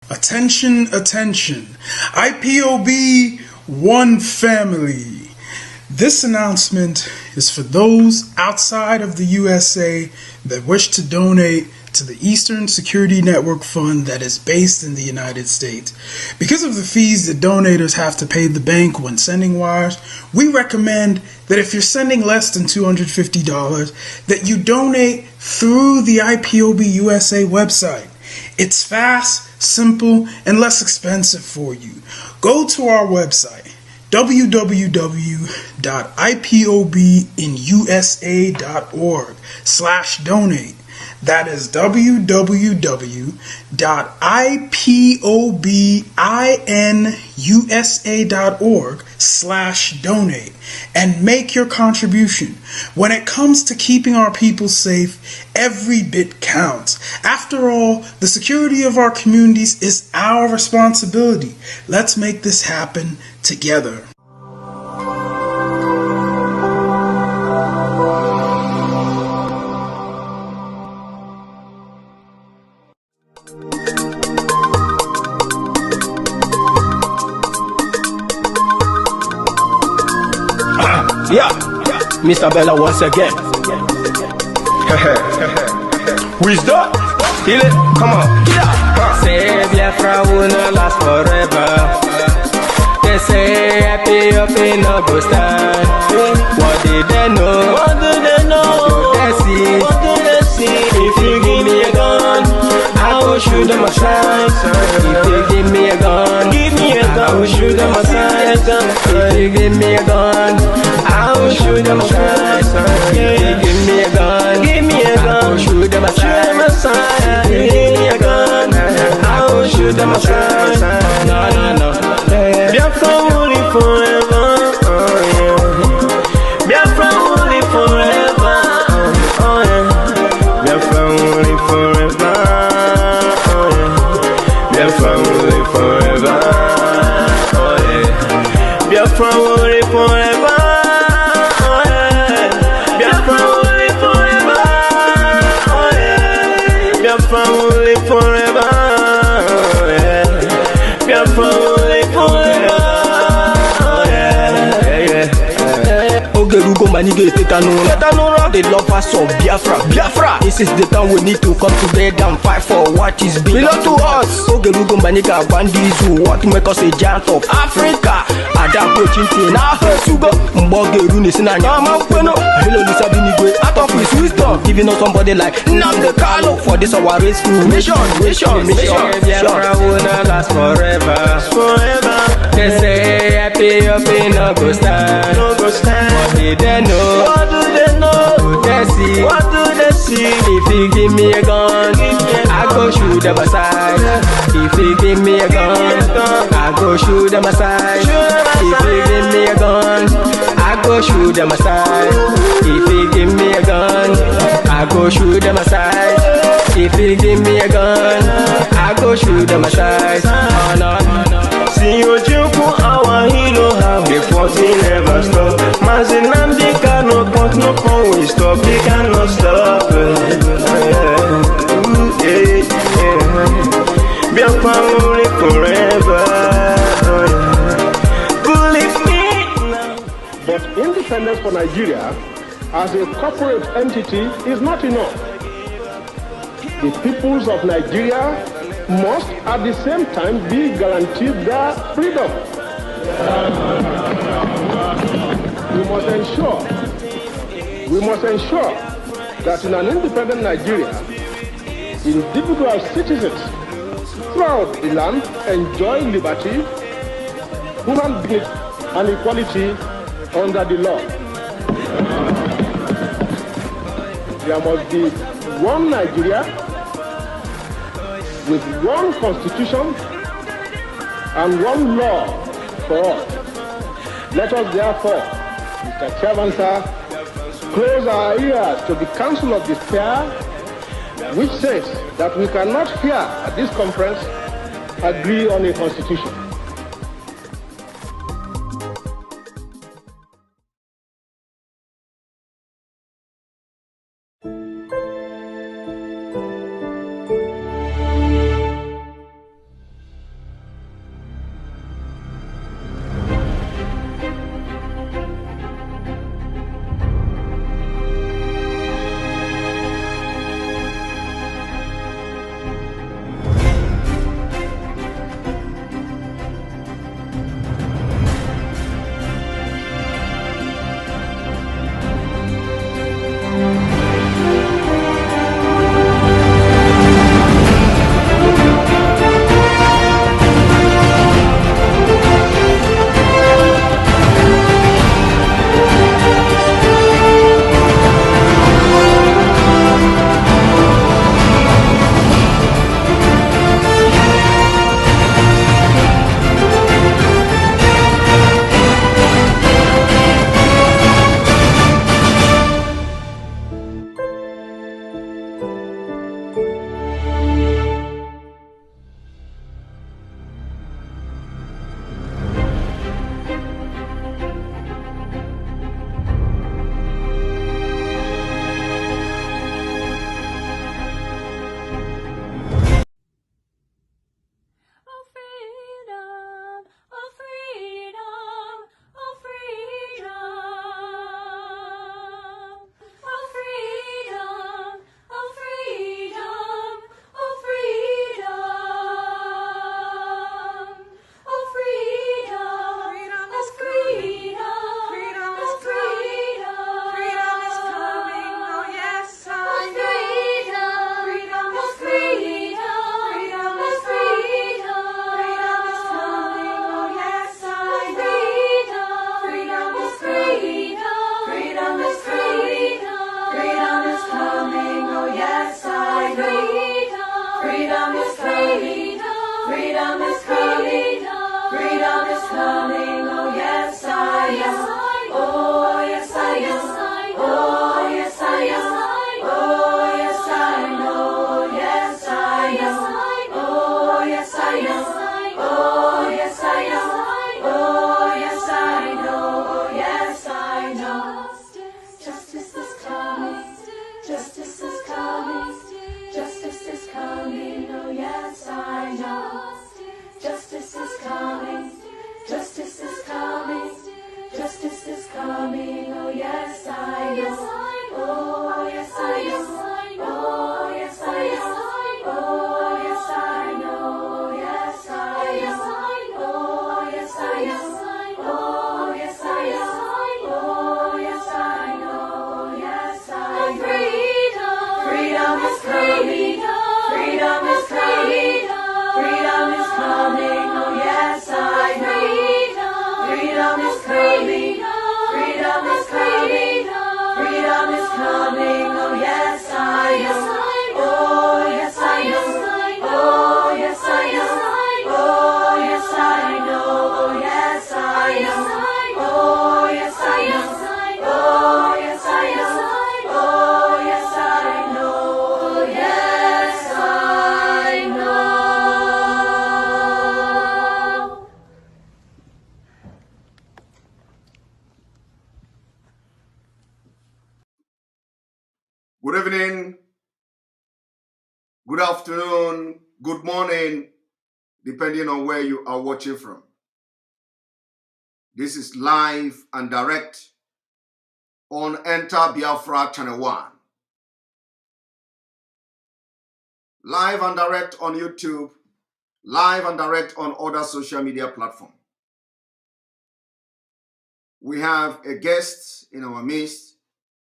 Attention, attention. IPOB One Family. This announcement is for those outside of the USA that wish to donate to the Eastern Security Network Fund that is based in the United States. Because of the fees that donators have to pay the bank when sending wires, we recommend that if you're sending less than $250, that you donate through the IPOB USA website. It's fast, simple, and less expensive for you. Go to our website, www.ipobinusa.org/donate. That is www.ipobinusa.org/donate and make your contribution. When it comes to keeping our people safe, every bit counts. After all, the security of our communities is our responsibility. Let's make this happen together. Yeah, Mr. Bella once again. Wisdom, feel it, come on. Yeah. Say Biafra will not last forever. They say happy up in no go stand. What did they know? What do they know? What do they see? What do they see? If you give me a gun, I will shoot them aside. If you give me a gun, I will shoot them aside. If you give me a gun, I will shoot them aside. If you give me a gun, I will shoot them aside. If you give me a gun, I will shoot them aside. No. Biafra will live forever. Biafra will live forever. Biafra will live forever. Biafra will live forever. Biafra will live forever. Biafra will live forever. Biafra will live forever. Biafra will live forever. Ogerugo manige tetanura. The lovers of Biafra. This is the time we need to come together and fight for what is belong to us. Ogerugo maniga bandizu. What make us a giant of Africa? Adapo chinti na sugo. Mbogeru ni sina nyama kweno. Hello Lisa Binigwe. Out of his wisdom, giving us somebody like nnamdi for this our race school mission. Biafra will not last forever. They say happy up in no go stand. What did they know? What do they know? What do they see? What do they see? If you give me a gun, I go shoot them aside. If you give me a gun, I go shoot them aside. If you give me a gun, I go shoot them aside. If you give me a gun, I go shoot them aside. If you give me a gun, I go shoot them aside. Oh no. See you jump our hero, how the fighting never stop. Nnamdi cannot but no can we stop. He cannot stop. Biafra will live forever. Believe me now. But independence for Nigeria as a corporate entity is not enough. The peoples of Nigeria must at the same time be guaranteed their freedom. We must ensure that in an independent Nigeria, individual citizens throughout the land enjoy liberty, human dignity, and equality under the law. There must be one Nigeria with one constitution and one law for all. Let us therefore, Mr. Chairman, sir, close our ears to the counsel of despair, which says that we cannot here at this conference agree on a constitution. good afternoon, good morning, depending on where you are watching from. This is live and direct on Enter Biafra Channel 1. Live and direct on YouTube, live and direct on other social media platforms. We have a guest in our midst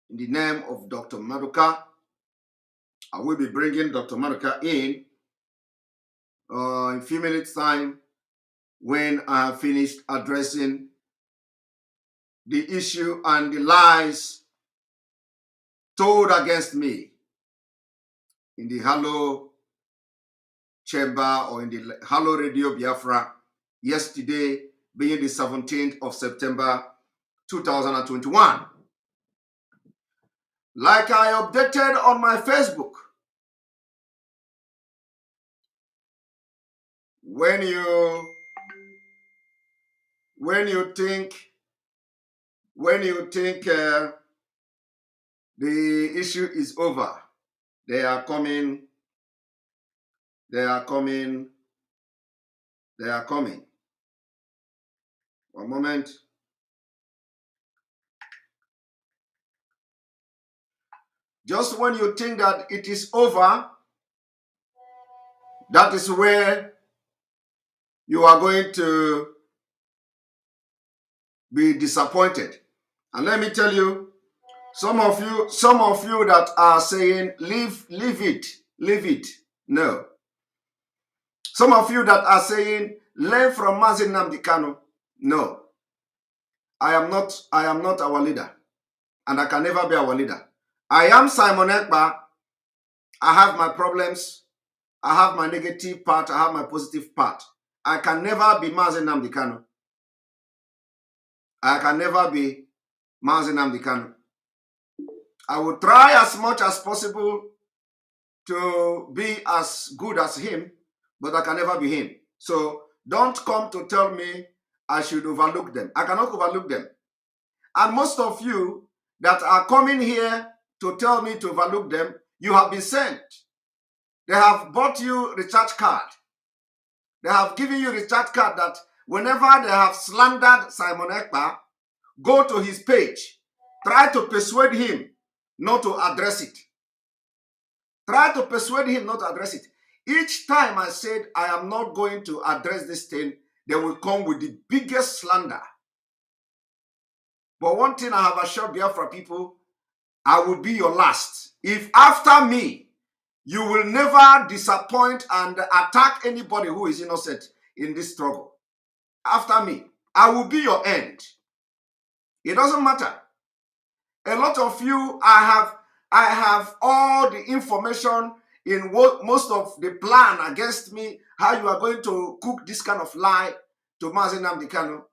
in the name of Dr. Maduka. I will be bringing Dr. Maduka in a few minutes' time when I have finished addressing the issue and the lies told against me in the Hello Chamber or in the Hello Radio Biafra yesterday, being the 17th of September 2021. Like I updated on my Facebook, when you think the issue is over, they are coming. One moment. Just when you think that it is over, that is where you are going to be disappointed. And let me tell you, some of you that are saying leave it. No. Some of you that are saying learn from nnamdi Kanu. No. I am not our leader, and I can never be our leader. I am Simon Ekpa. I have my problems. I have my negative part. I have my positive part. I can never be nnamdi Kanu. I can never be nnamdi Kanu. I will try as much as possible to be as good as him, but I can never be him. So don't come to tell me I should overlook them. I cannot overlook them. And most of you that are coming here to tell me to overlook them, you have been sent. They have bought you recharge card. They have given you recharge card that whenever they have slandered Simon Ekpa, go to his page. Try to persuade him not to address it. Try to persuade him not to address it. Each time I said I am not going to address this thing, they will come with the biggest slander. But one thing I have assured Biafra people, I will be your last. If after me, you will never disappoint and attack anybody who is innocent in this struggle. After me, I will be your end. It doesn't matter. A lot of you, I have all the information in most of the plan against me, how you are going to cook this kind of lie to nnamdi Kanu,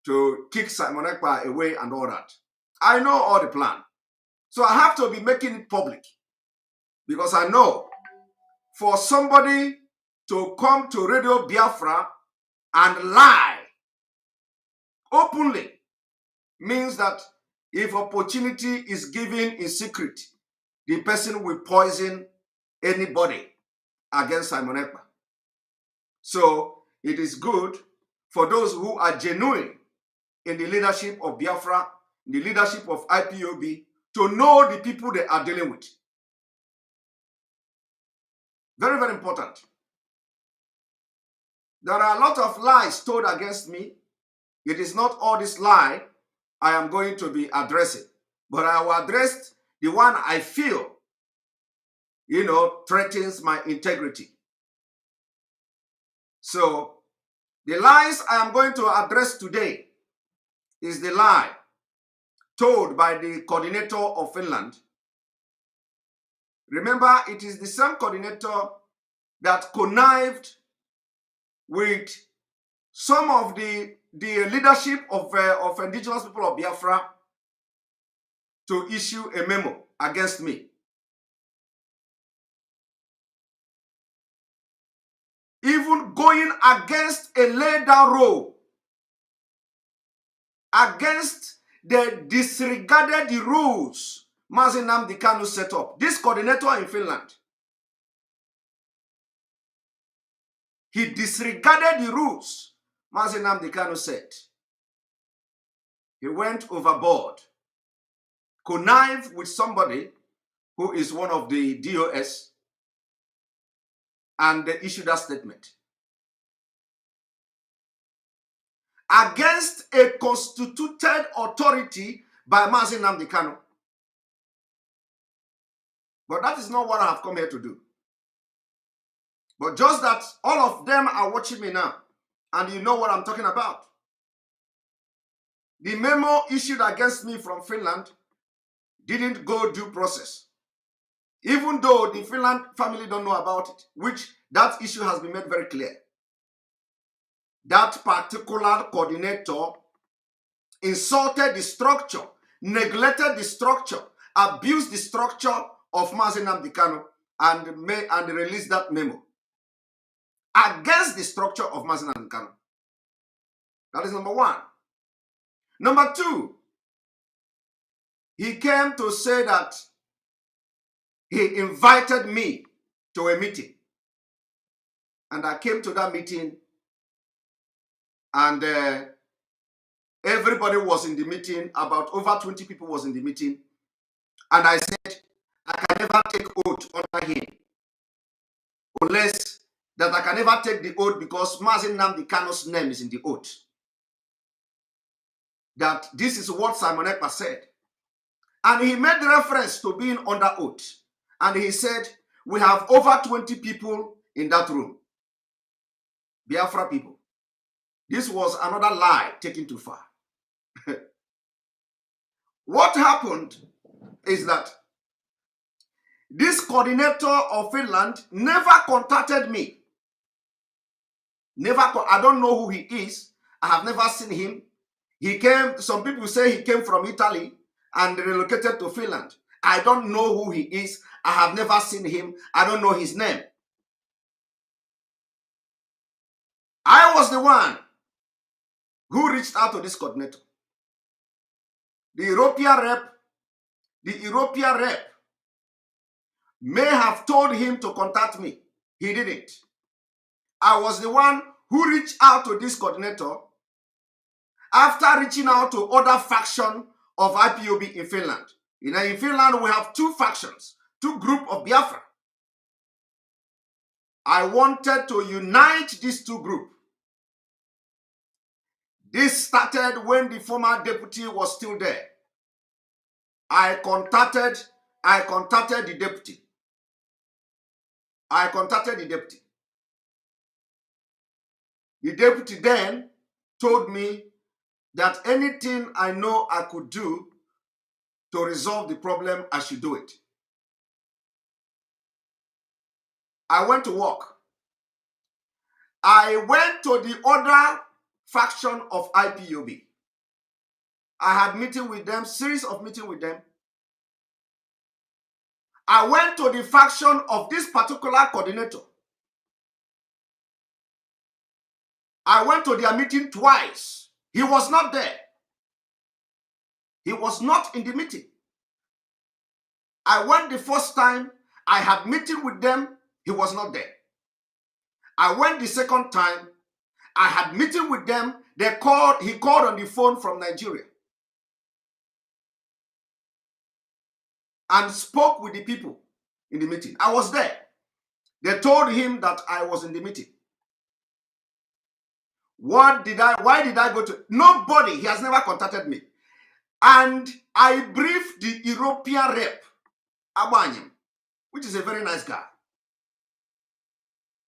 to kick Simon Ekpa away and all that. I know all the plan. So I have to be making it public. Because I know for somebody to come to Radio Biafra and lie openly means that if opportunity is given in secret, the person will poison anybody against Simon Ekpa. So it is good for those who are genuine in the leadership of Biafra, in the leadership of IPOB, to know the people they are dealing with. Very, very important. There are a lot of lies told against me. It is not all this lie I am going to be addressing, but I will address the one I feel, threatens my integrity. So, the lies I am going to address today is the lie told by the coordinator of Finland. Remember, it is the same coordinator that connived with some of the leadership of indigenous people of Biafra to issue a memo against me. Even going against a laid down rule, against the disregarded the rules Nnamdi Kanu set up. This coordinator in Finland, he disregarded the rules Nnamdi Kanu set. He went overboard, connived with somebody who is one of the DOS, and they issued that statement against a constituted authority by Nnamdi Kanu. But that is not what I have come here to do. But just that all of them are watching me now, and you know what I'm talking about. The memo issued against me from Finland didn't go due process. Even though the Finland family don't know about it, which that issue has been made very clear. That particular coordinator insulted the structure, neglected the structure, abused the structure of Nnamdi Kanu, and released that memo against the structure of Nnamdi Kanu. That is number one. Number two, he came to say that he invited me to a meeting. And I came to that meeting, and everybody was in the meeting. About over 20 people was in the meeting. And I said, I can never take oath under him. Unless that I can never take the oath because Nnamdi Kanu's name is in the oath. That this is what Simon Ekpa said. And he made reference to being under oath. And he said, we have over 20 people in that room. Biafra people. This was another lie taken too far. What happened is that this coordinator of Finland never contacted me. I don't know who he is. I have never seen him. He came, some people say he came from Italy and relocated to Finland. I don't know who he is. I have never seen him. I don't know his name. I was the one who reached out to this coordinator. The European rep may have told him to contact me. He didn't. I was the one who reached out to this coordinator after reaching out to other faction of IPOB in Finland. You know, in Finland, we have two factions, two groups of Biafra. I wanted to unite these two groups. This started when the former deputy was still there. I contacted the deputy. The deputy then told me that anything I know I could do to resolve the problem, I should do it. I went to work. I went to the other faction of IPOB. I had meeting with them, series of meeting with them. I went to the faction of this particular coordinator. I went to their meeting twice. He was not there. He was not in the meeting. I went the first time. I had meeting with them. He was not there. I went the second time. I had meeting with them. He called on the phone from Nigeria and spoke with the people in the meeting. I was there. They told him that I was in the meeting. Why did I go to? Nobody. He has never contacted me. And I briefed the European rep, Abanyem, which is a very nice guy.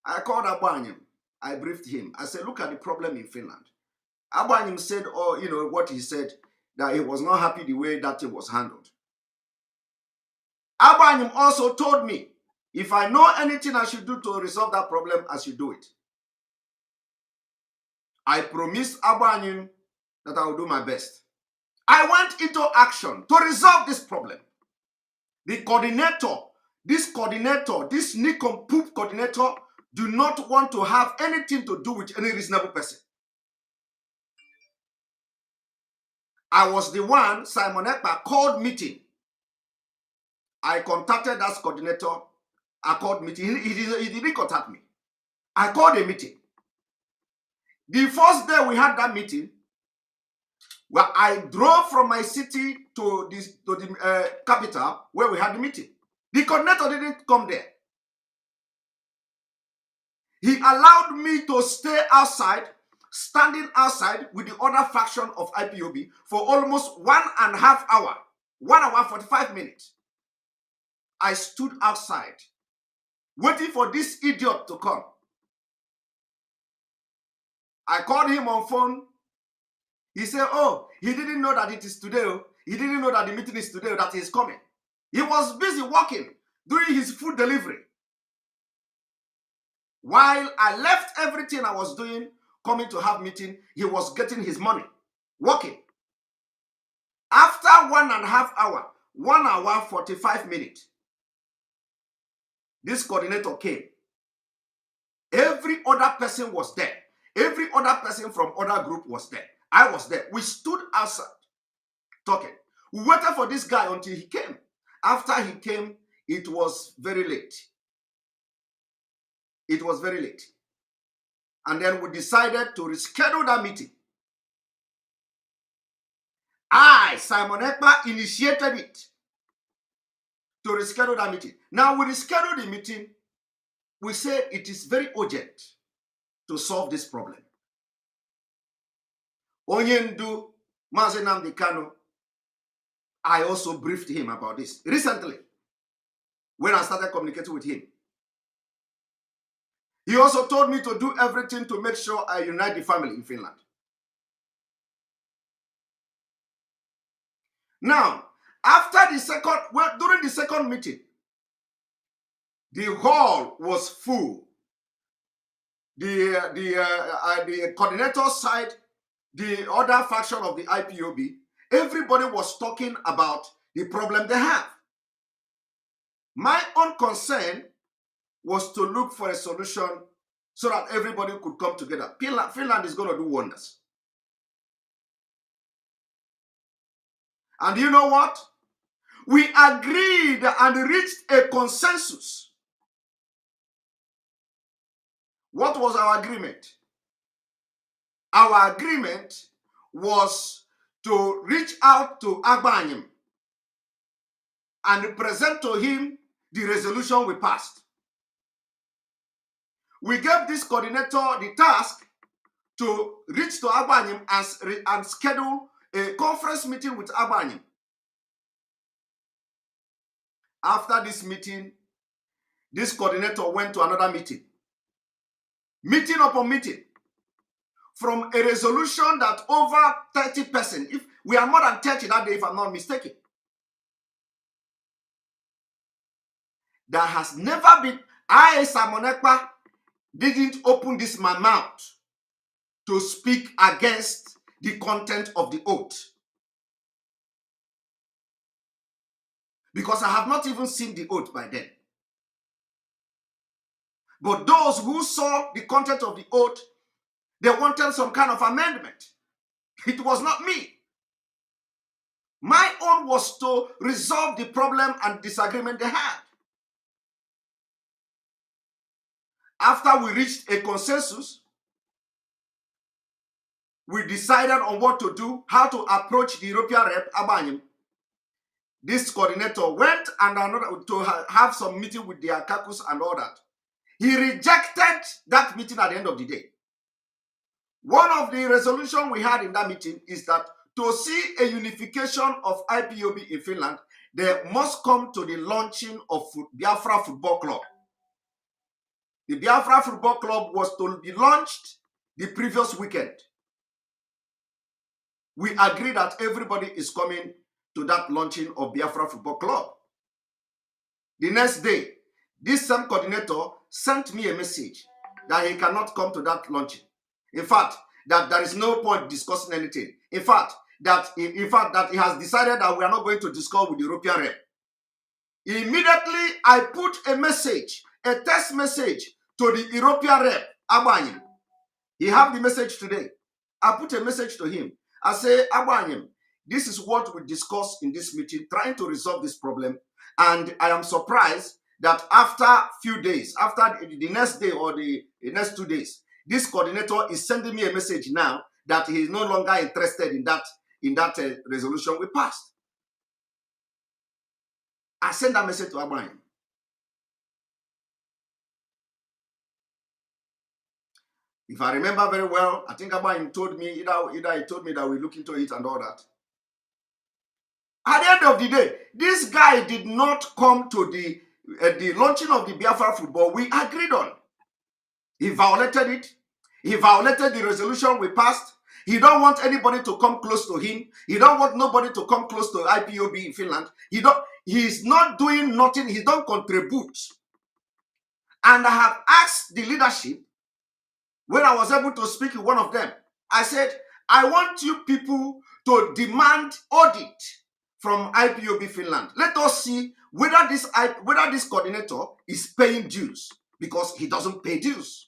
I called Abanyem. I briefed him. I said, look at the problem in Finland. Abanyem said, oh, you know, what he said, that he was not happy the way that it was handled. Abanyem also told me, if I know anything I should do to resolve that problem, I should do it. I promised Abanyem that I will do my best. I went into action to resolve this problem. The coordinator, this nincompoop coordinator, do not want to have anything to do with any reasonable person. I was the one Simon Ekpa called meeting I contacted that coordinator. I called meeting. He didn't contact me. I called a meeting. The first day we had that meeting, where I drove from my city to the capital where we had the meeting. The coordinator didn't come there. He allowed me to stay outside, standing outside with the other faction of IPOB for almost 1.5 hours, 1 hour 45 minutes. I stood outside, waiting for this idiot to come. I called him on phone. He said, oh, he didn't know that it is today. He didn't know that the meeting is today, that he's coming. He was busy working, doing his food delivery. While I left everything I was doing, coming to have meeting, he was getting his money, working. After 1.5 hours, 1 hour 45 minutes, this coordinator came. Every other person was there. Every other person from other group was there. I was there. We stood outside talking. We waited for this guy until he came. After he came, it was very late. It was very late. And then we decided to reschedule that meeting. I, Simon Ekpa, initiated it to reschedule that meeting. Now we rescheduled the meeting. We said it is very urgent to solve this problem. Onyendu Nnamdi Kanu, I also briefed him about this recently when I started communicating with him. He also told me to do everything to make sure I unite the family in Finland. Now, during the second meeting, the hall was full. The coordinator side, the other faction of the IPOB, everybody was talking about the problem they have. My own concern was to look for a solution so that everybody could come together. Finland is going to do wonders. And you know what? We agreed and reached a consensus. What was our agreement? Our agreement was to reach out to Agbanyim and present to him the resolution we passed. We gave this coordinator the task to reach to Agbanyim and schedule a conference meeting with Agbanyim. After this meeting, this coordinator went to another meeting. Meeting upon meeting. From a resolution that over 30%, if we are more than 30 that day, if I'm not mistaken, there has never been, I, Simon Ekpa, didn't open my mouth to speak against the content of the oath. Because I have not even seen the oath by then. But those who saw the content of the oath, they wanted some kind of amendment. It was not me. My own was to resolve the problem and disagreement they had. After we reached a consensus, we decided on what to do, how to approach the European rep, Agbanyim. This coordinator went and to have some meeting with the Akakus and all that. He rejected that meeting at the end of the day. One of the resolutions we had in that meeting is that to see a unification of IPOB in Finland, they must come to the launching of Biafra Football Club. The Biafra Football Club was to be launched the previous weekend. We agreed that everybody is coming to that launching of Biafra Football Club. The next day, this same coordinator sent me a message that he cannot come to that launching. In fact, that there is no point discussing anything. In fact, that he has decided that we are not going to discuss with the European rep. Immediately, I put a message, a text message to the European rep, Agbanyim. He have the message today. I put a message to him. I say, Agbanyim, this is what we discussed in this meeting, trying to resolve this problem. And I am surprised that after a few days, after the next day or the next 2 days, this coordinator is sending me a message now that he is no longer interested in that resolution we passed. I sent that message to Abraham. If I remember very well, I think Abraham told me, either he told me that we look into it and all that. At the end of the day, this guy did not come to the launching of the Biafra football we agreed on. He violated it. He violated the resolution we passed. He don't want anybody to come close to him. He don't want nobody to come close to IPOB in Finland. He's not doing nothing. He don't contribute. And I have asked the leadership, when I was able to speak with one of them, I said, I want you people to demand audit from IPOB Finland. Let us see whether this coordinator is paying dues, because he doesn't pay dues.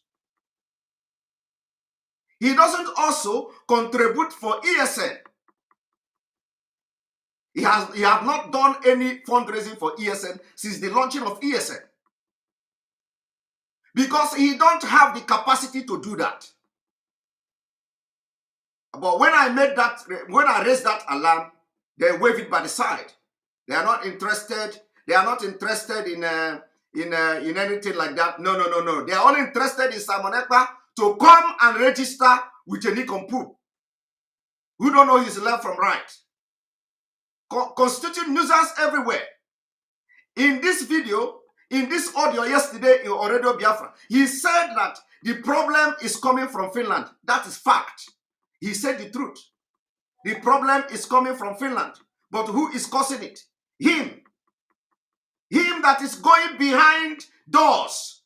He doesn't also contribute for ESN. He has not done any fundraising for ESN since the launching of ESN, because he don't have the capacity to do that. But when I raised that alarm, they wave it by the side. They are not interested. They are not interested in anything like that. No. They are only interested in Simon Ekpa to come and register with a Nikompu who don't know his left from right. Constitute nuisance everywhere. In this video, in this audio yesterday on Radio Biafra, he said that the problem is coming from Finland. That is fact. He said the truth. The problem is coming from Finland. But who is causing it? Him. Him that is going behind doors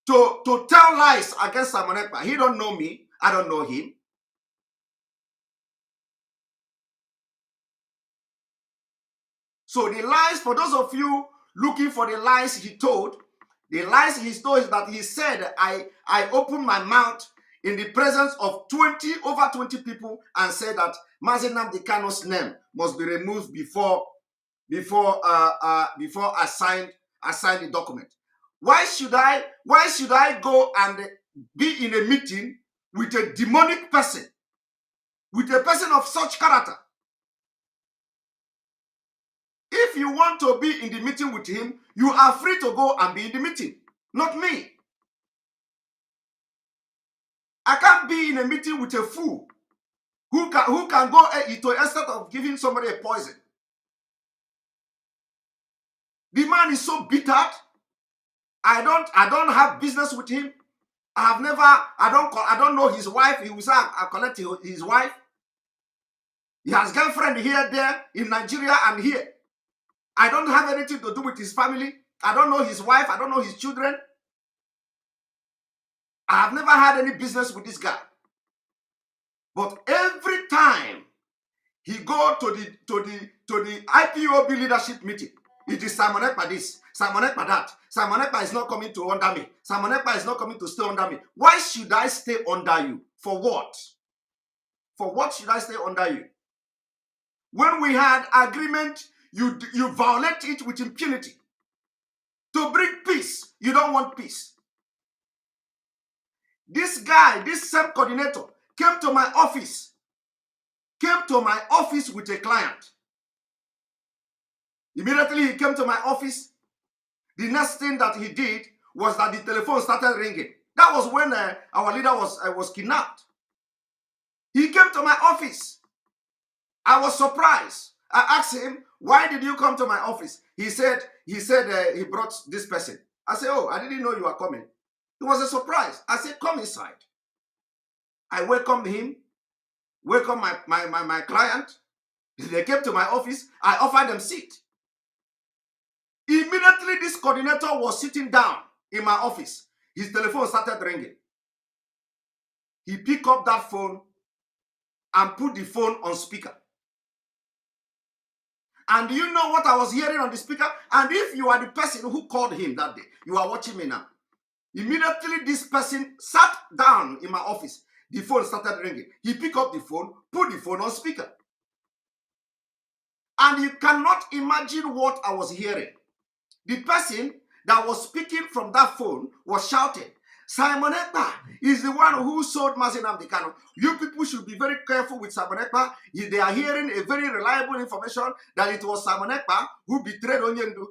to tell lies against Simon Ekpa. He don't know me. I don't know him. So the lies, for those of you looking for the lies he told, the lies he told is that he said, I opened my mouth in the presence of over 20 people and said that nnamdi Kanu's name must be removed before I signed the document. Why should I go and be in a meeting with a demonic person, with a person of such character? If you want to be in the meeting with him, you are free to go and be in the meeting, not me. I can't be in a meeting with a fool who can go instead of giving somebody a poison. The man is so bitter. I don't have business with him. I don't know his wife. He will say I collect his wife. He has girlfriend here, there, in Nigeria and here. I don't have anything to do with his family. I don't know his wife. I don't know his children. I have never had any business with this guy. But every time he go to the IPOB leadership meeting, it is Simon Ekpa this, Simon Ekpa that. Simon Ekpa is not coming to under me. Simon Ekpa is not coming to stay under me. Why should I stay under you? For what? For what should I stay under you? When we had agreement, you violate it with impunity. To bring peace, you don't want peace. This guy, this same coordinator, came to my office with a client. Immediately he came to my office. The next thing that he did was that the telephone started ringing. That was when our leader was kidnapped. He came to my office. I was surprised. I asked him, why did you come to my office? He said he brought this person. I said, oh, I didn't know you were coming. It was a surprise. I said, come inside. I welcomed him, welcomed my client. They came to my office. I offered them seat. Immediately, this coordinator was sitting down in my office. His telephone started ringing. He picked up that phone and put the phone on speaker. And do you know what I was hearing on the speaker? And if you are the person who called him that day, you are watching me now. Immediately, this person sat down in my office. The phone started ringing. He picked up the phone, put the phone on speaker. And you cannot imagine what I was hearing. the person that was speaking from that phone was shouting, Simon Ekpa is the one who sold Nnamdi Kanu. You people should be very careful with Simon Ekpa. They are hearing a very reliable information that it was Simon Ekpa who betrayed Onyendu.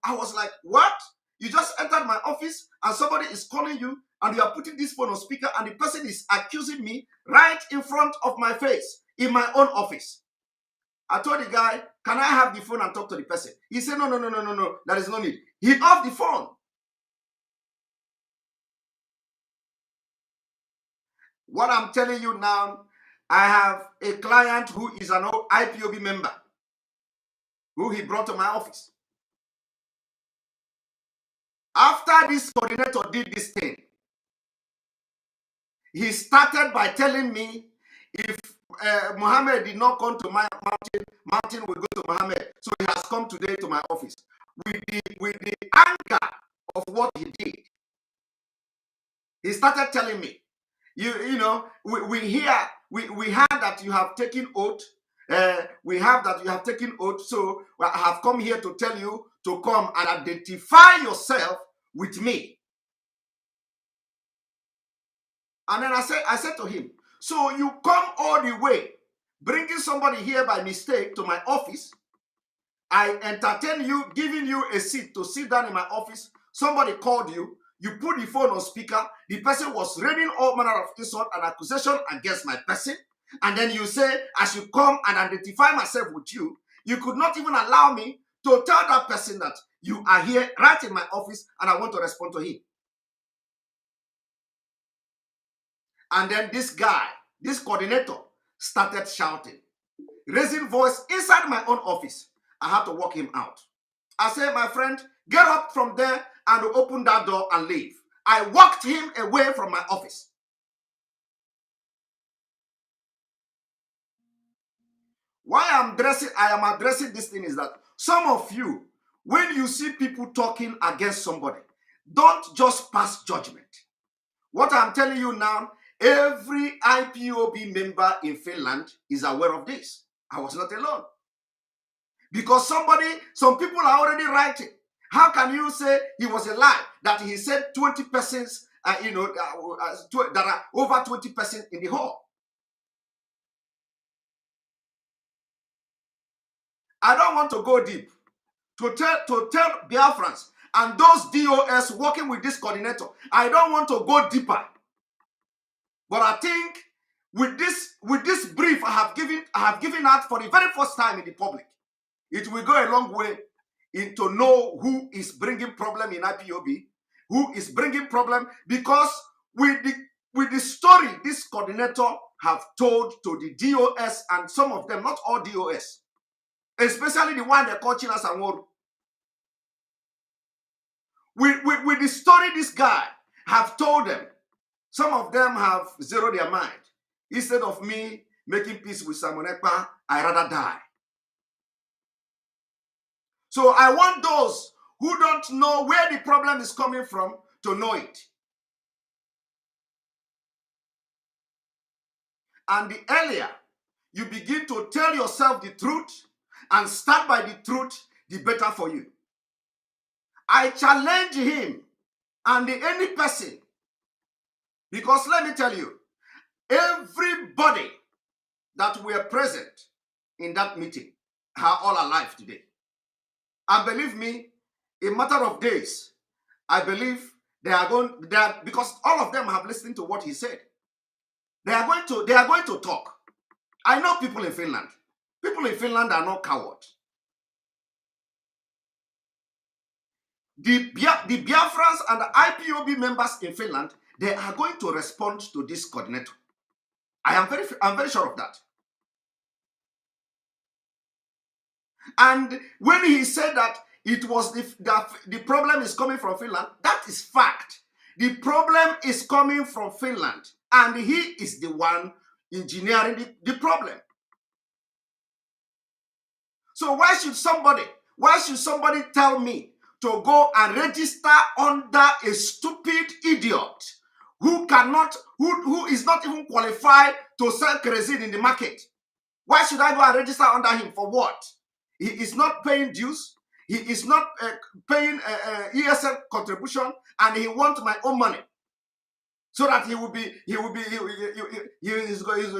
I was like, what? You just entered my office and somebody is calling you and you are putting this phone on speaker and the person is accusing me right in front of my face in my own office. I told the guy, can I have the phone and talk to the person? He said, no, there is no need. He off the phone. What I'm telling you now, I have a client who is an IPOB member who he brought to my office. After this coordinator did this thing, he started by telling me if Mohammed did not come to my mountain will go to Mohammed. So he has come today to my office. With the anger of what he did, he started telling me, you know, we heard that you have taken oath. We have that you have taken oath. So I have come here to tell you to come and identify yourself with me. And then I said to him, so you come all the way, bringing somebody here by mistake to my office. I entertain you, giving you a seat to sit down in my office. Somebody called you. You put the phone on speaker. The person was raining all manner of insult and accusation against my person. And then you say, I should come and identify myself with you. You could not even allow me to tell that person that you are here right in my office and I want to respond to him. And then this guy, this coordinator, started shouting, raising voice inside my own office. I had to walk him out. I said, my friend, get up from there and open that door and leave. I walked him away from my office. Why I am addressing this thing is that some of you, when you see people talking against somebody, don't just pass judgment. What I'm telling you now, every IPOB member in Finland is aware of this. I was not alone. Because some people are already writing. How can you say he was a lie? That he said 20 persons, that are over 20% in the hall. I don't want to go deep to tell Biafrans and those DOS working with this coordinator. I don't want to go deeper. But I think with this brief I have given out for the very first time in the public, it will go a long way to know who is bringing problem in IPOB, who is bringing problem, because with the story this coordinator have told to the DOS and some of them, not all DOS, especially the one they call Chinas and Woru. With the story this guy have told them, some of them have zeroed their mind. Instead of me making peace with Simon Ekpa, I rather die. So I want those who don't know where the problem is coming from to know it. And the earlier you begin to tell yourself the truth and start by the truth, the better for you. I challenge him and any person, because let me tell you, everybody that were present in that meeting are all alive today. And believe me, in a matter of days, I believe because all of them have listened to what he said. They are going to talk. I know people in Finland. People in Finland are not cowards. The Biafrans and the IPOB members in Finland, they are going to respond to this coordinator. I'm very sure of that. And when he said that it was the problem is coming from Finland, that is fact. The problem is coming from Finland, and he is the one engineering the problem. So why should somebody tell me to go and register under a stupid idiot who is not even qualified to sell kerosene in the market? Why should I go and register under him? For what? He is not paying dues. he is not paying ESL contribution, and he wants my own money, so that he will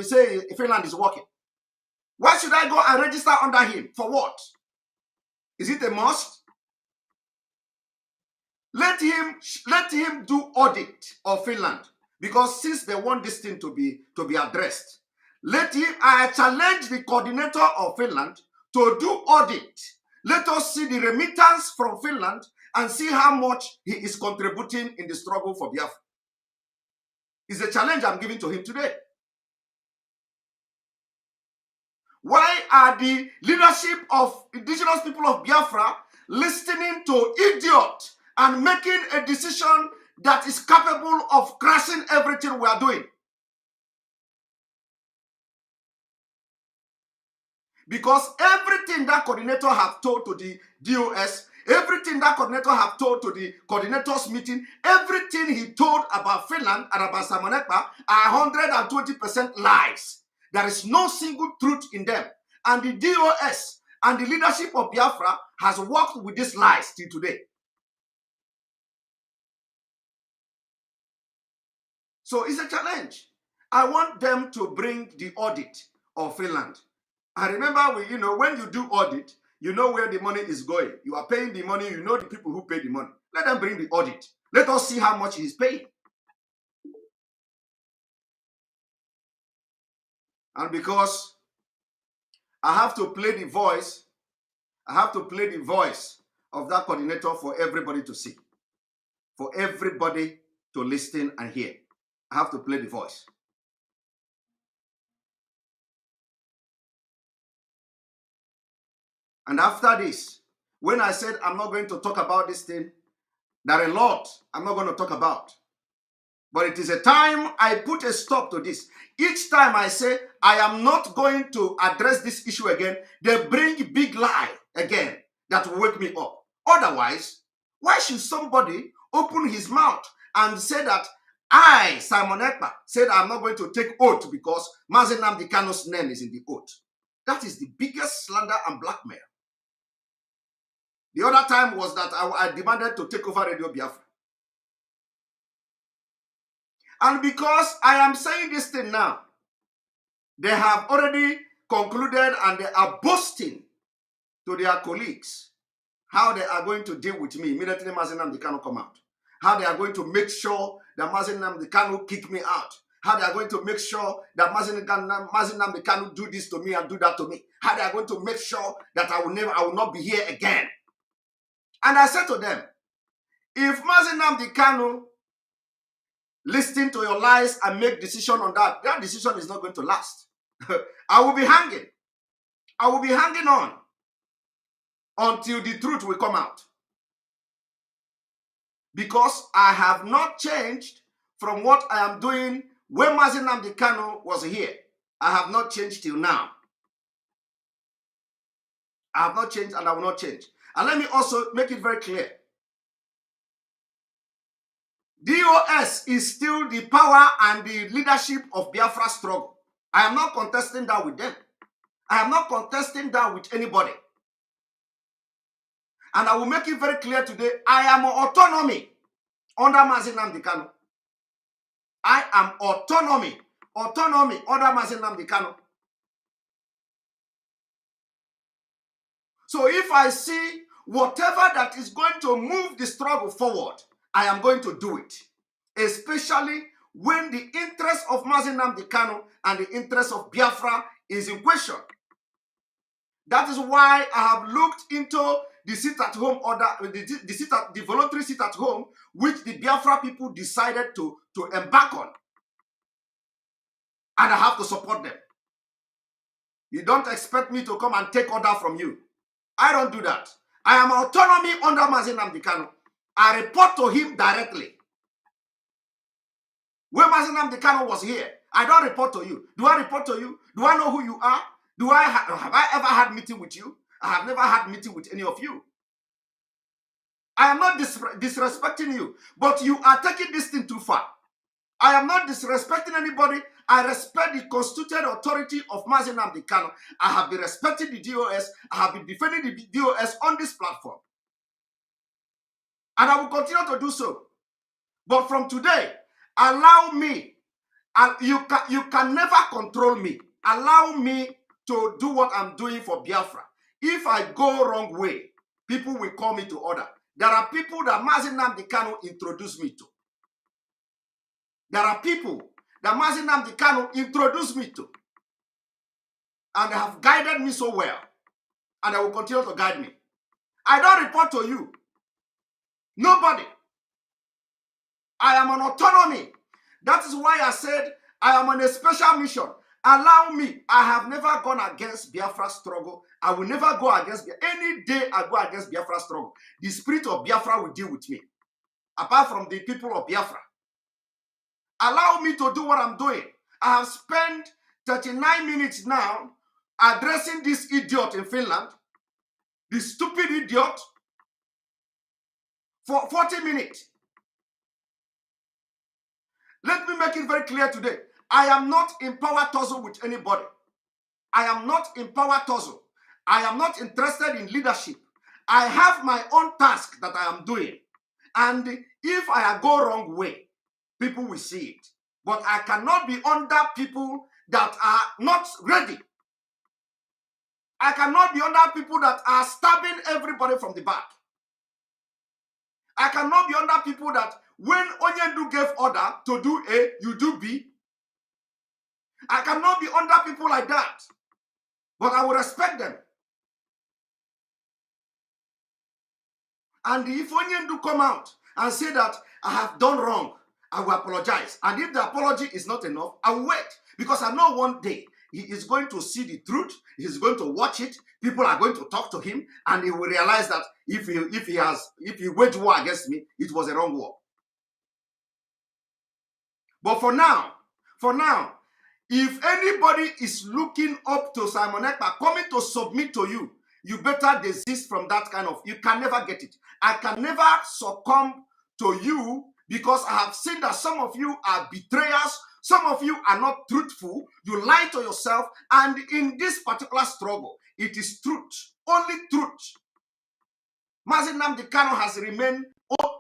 say Finland is working. Why should I go and register under him? For what? Is it a must? Let him do audit of Finland, because since they want this thing to be addressed, I challenge the coordinator of Finland to do audit. Let us see the remittance from Finland and see how much he is contributing in the struggle for Biafra. It's a challenge I'm giving to him today. Why are the leadership of indigenous people of Biafra listening to idiot and making a decision that is capable of crashing everything we are doing? Because everything that coordinator have told to the DOS, everything that coordinator have told to the coordinators meeting, everything he told about Finland and about Simon Ekpa are 120% lies. There is no single truth in them. And the DOS and the leadership of Biafra has worked with these lies till today. So it's a challenge. I want them to bring the audit of Finland. And remember, when you do audit, you know where the money is going. You are paying the money, you know the people who pay the money. Let them bring the audit. Let us see how much he's paying. And because I have to play the voice, of that coordinator for everybody to see, for everybody to listen and hear. I have to play the voice. And after this, when I said I'm not going to talk about this thing, there are a lot I'm not going to talk about. But it is a time I put a stop to this. Each time I say I am not going to address this issue again, they bring big lie again that will wake me up. Otherwise, why should somebody open his mouth and say that I, Simon Ekpa, said I'm not going to take oath because nnamdi Kanu's name is in the oath? That is the biggest slander and blackmail. The other time was that I demanded to take over Radio Biafra. And because I am saying this thing now, they have already concluded and they are boasting to their colleagues how they are going to deal with me immediately nnamdi Kanu come out. How they are going to make sure that nnamdi Kanu kick me out. How they are going to make sure that nnamdi Kanu do this to me and do that to me. How they are going to make sure that I will not be here again. And I said to them, if nnamdi Kanu listen to your lies and make decision on that decision is not going to last. I will be hanging. I will be hanging on until the truth will come out. Because I have not changed from what I am doing when nnamdi Kanu was here. I have not changed till now. I have not changed and I will not change. And let me also make it very clear. DOS is still the power and the leadership of Biafra struggle. I am not contesting that with them. I am not contesting that with anybody. And I will make it very clear today, I am autonomy under nnamdi Kanu. I am autonomy under nnamdi Kanu. So if I see whatever that is going to move the struggle forward, I am going to do it. Especially when the interest of nnamdi Kanu and the interest of Biafra is in question. That is why I have looked into the sit-at-home order, the voluntary sit-at-home, which the Biafra people decided to embark on. And I have to support them. You don't expect me to come and take order from you. I don't do that. I am autonomy under nnamdi Kanu. I report to him directly. When nnamdi Kanu was here, I don't report to you. Do I report to you? Do I know who you are? Have I ever had meeting with you? I have never had meeting with any of you. I am not disrespecting you, but you are taking this thing too far. I am not disrespecting anybody. I respect the constituted authority of Nnamdi Kanu. I have been respecting the DOS. I have been defending the DOS on this platform. And I will continue to do so. But from today, allow me, you can never control me. Allow me to do what I'm doing for Biafra. If I go wrong way, people will call me to order. There are people that Nnamdi Kanu introduced me to. There are people that Nnamdi Kanu introduced me to. And they have guided me so well. And they will continue to guide me. I don't report to you. Nobody. I am on autonomy. That is why I said I am on a special mission. Allow me. I have never gone against Biafra struggle. I will never go against Biafra. Any day I go against Biafra struggle, the spirit of Biafra will deal with me. Apart from the people of Biafra. Allow me to do what I'm doing. I have spent 39 minutes now addressing this idiot in Finland, this stupid idiot, for 40 minutes. Let me make it very clear today. I am not in power tussle with anybody. I am not in power tussle. I am not interested in leadership. I have my own task that I am doing. And if I go wrong way, people will see it. But I cannot be under people that are not ready. I cannot be under people that are stabbing everybody from the back. I cannot be under people that when Onyendu gave order to do A, you do B. I cannot be under people like that. But I will respect them. And if Onyendu come out and say that I have done wrong, I will apologize. And if the apology is not enough, I will wait. Because I know one day he is going to see the truth. He's going to watch it. People are going to talk to him. And he will realize that if he waged war against me, it was a wrong war. But for now, if anybody is looking up to Simon Ekpa, coming to submit to you, you better desist from that kind of, you can never get it. I can never succumb to you because I have seen that some of you are betrayers, some of you are not truthful, you lie to yourself, and in this particular struggle, it is truth, only truth. Nnamdi Kanu has remained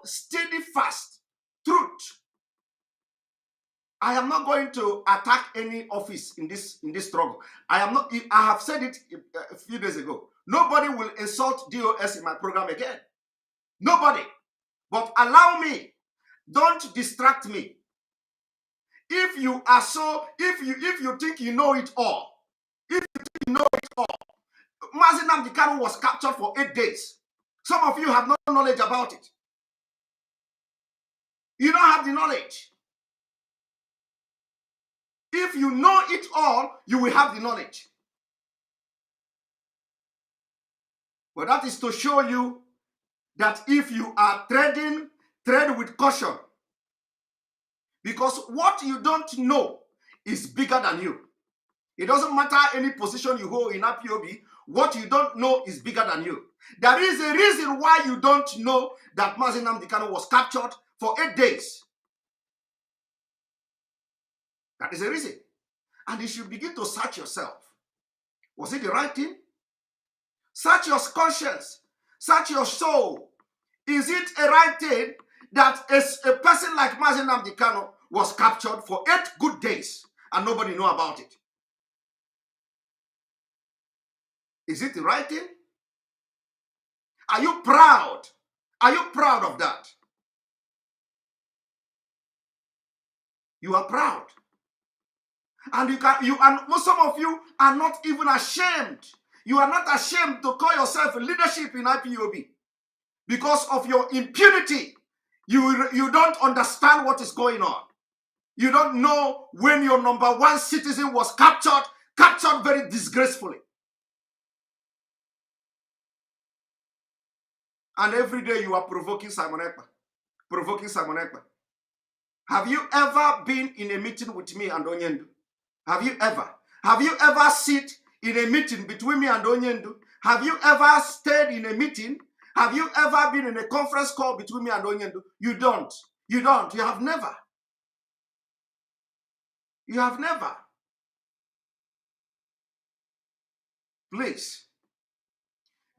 steady fast, truth. I am not going to attack any office in this struggle. I have said it a few days ago. Nobody will insult DOS in my program again. Nobody. But allow me. Don't distract me. If you are so, if you think you know it all, Nnamdi Kanu was captured for 8 days. Some of you have no knowledge about it. You don't have the knowledge. If you know it all, you will have the knowledge. But that is to show you that if you are tread with caution. Because what you don't know is bigger than you. It doesn't matter any position you hold in IPOB, what you don't know is bigger than you. There is a reason why you don't know that Nnamdi Kanu was captured for 8 days. That is a reason. And you should begin to search yourself. Was it the right thing? Search your conscience. Search your soul. Is it a right thing that a person like Nnamdi Kanu was captured for 8 good days and nobody knew about it? Is it the right thing? Are you proud? Are you proud of that? You are proud. And some of you are not even ashamed. You are not ashamed to call yourself a leadership in IPOB because of your impunity. You don't understand what is going on. You don't know when your #1 citizen was captured very disgracefully. And every day you are provoking Simon Ekpa. Have you ever been in a meeting with me and Onyendu? Have you ever sit in a meeting between me and Onyendu? Have you ever stayed in a meeting? Have you ever been in a conference call between me and Onyendu? You don't. You have never. You have never. Please.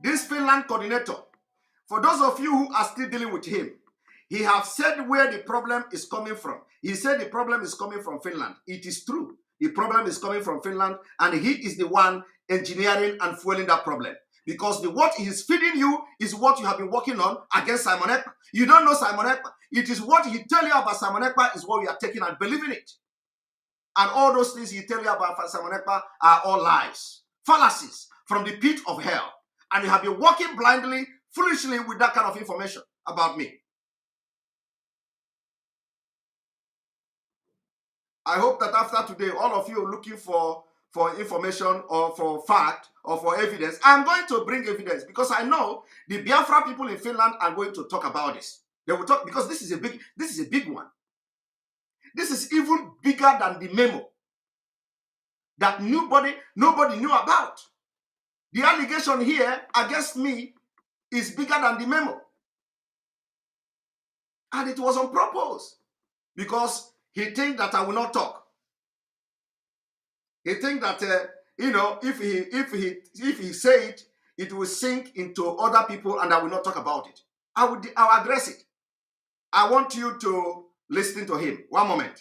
This Finland coordinator, for those of you who are still dealing with him, he has said where the problem is coming from. He said the problem is coming from Finland. It is true. The problem is coming from Finland, and he is the one engineering and fueling that problem. Because what he is feeding you is what you have been working on against Simon Ekpa. You don't know Simon Ekpa. It is what he tell you about Simon Ekpa is what you are taking and believing it. And all those things he tell you about Simon Ekpa are all lies, fallacies from the pit of hell. And you have been walking blindly, foolishly with that kind of information about me. I hope that after today, all of you are looking for information or for fact or for evidence. I'm going to bring evidence because I know the Biafra people in Finland are going to talk about this. They will talk because this is a big one. This is even bigger than the memo that nobody knew about. The allegation here against me is bigger than the memo. And it was on purpose because he thinks that I will not talk. He thinks that if he say it, it will sink into other people and I will not talk about it. I'll address it. I want you to listen to him. One moment.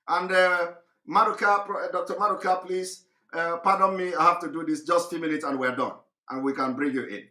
And Dr. Maduka, please pardon me. I have to do this just a few minutes and we're done. And we can bring you in.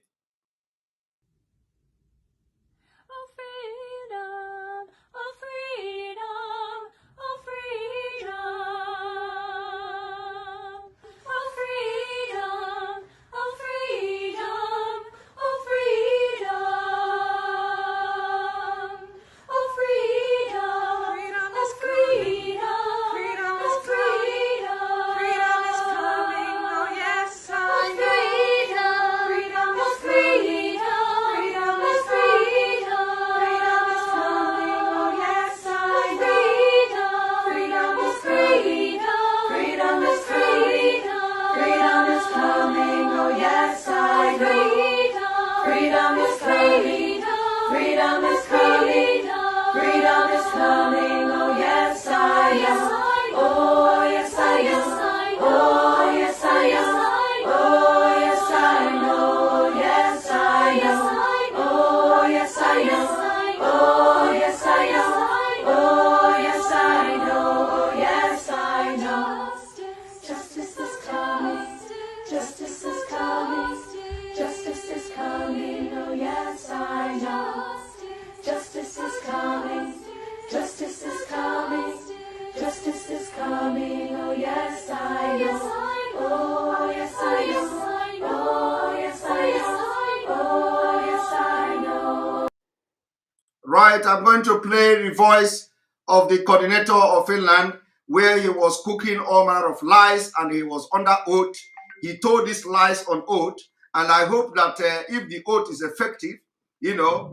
Right, I'm going to play the voice of the coordinator of Finland where he was cooking all manner of lies and he was under oath. He told these lies on oath, and I hope that if the oath is effective,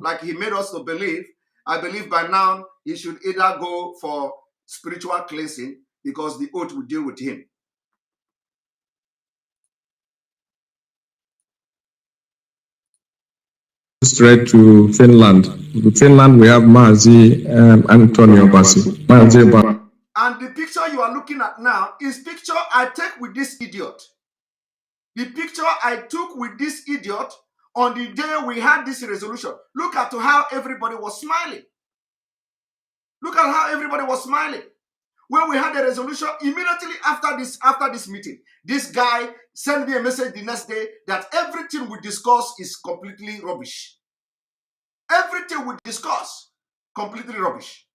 like he made us to believe, I believe by now he should either go for spiritual cleansing because the oath will deal with him. Straight to Finland. In Finland, we have Mazi Antonio Bassi. And the picture you are looking at now is picture I take with this idiot. The picture I took with this idiot on the day we had this resolution. Look at how everybody was smiling. Look at how everybody was smiling. When we had the resolution, immediately after this meeting, this guy sent me a message the next day that everything we discuss is completely rubbish. Everything we discuss, completely rubbish.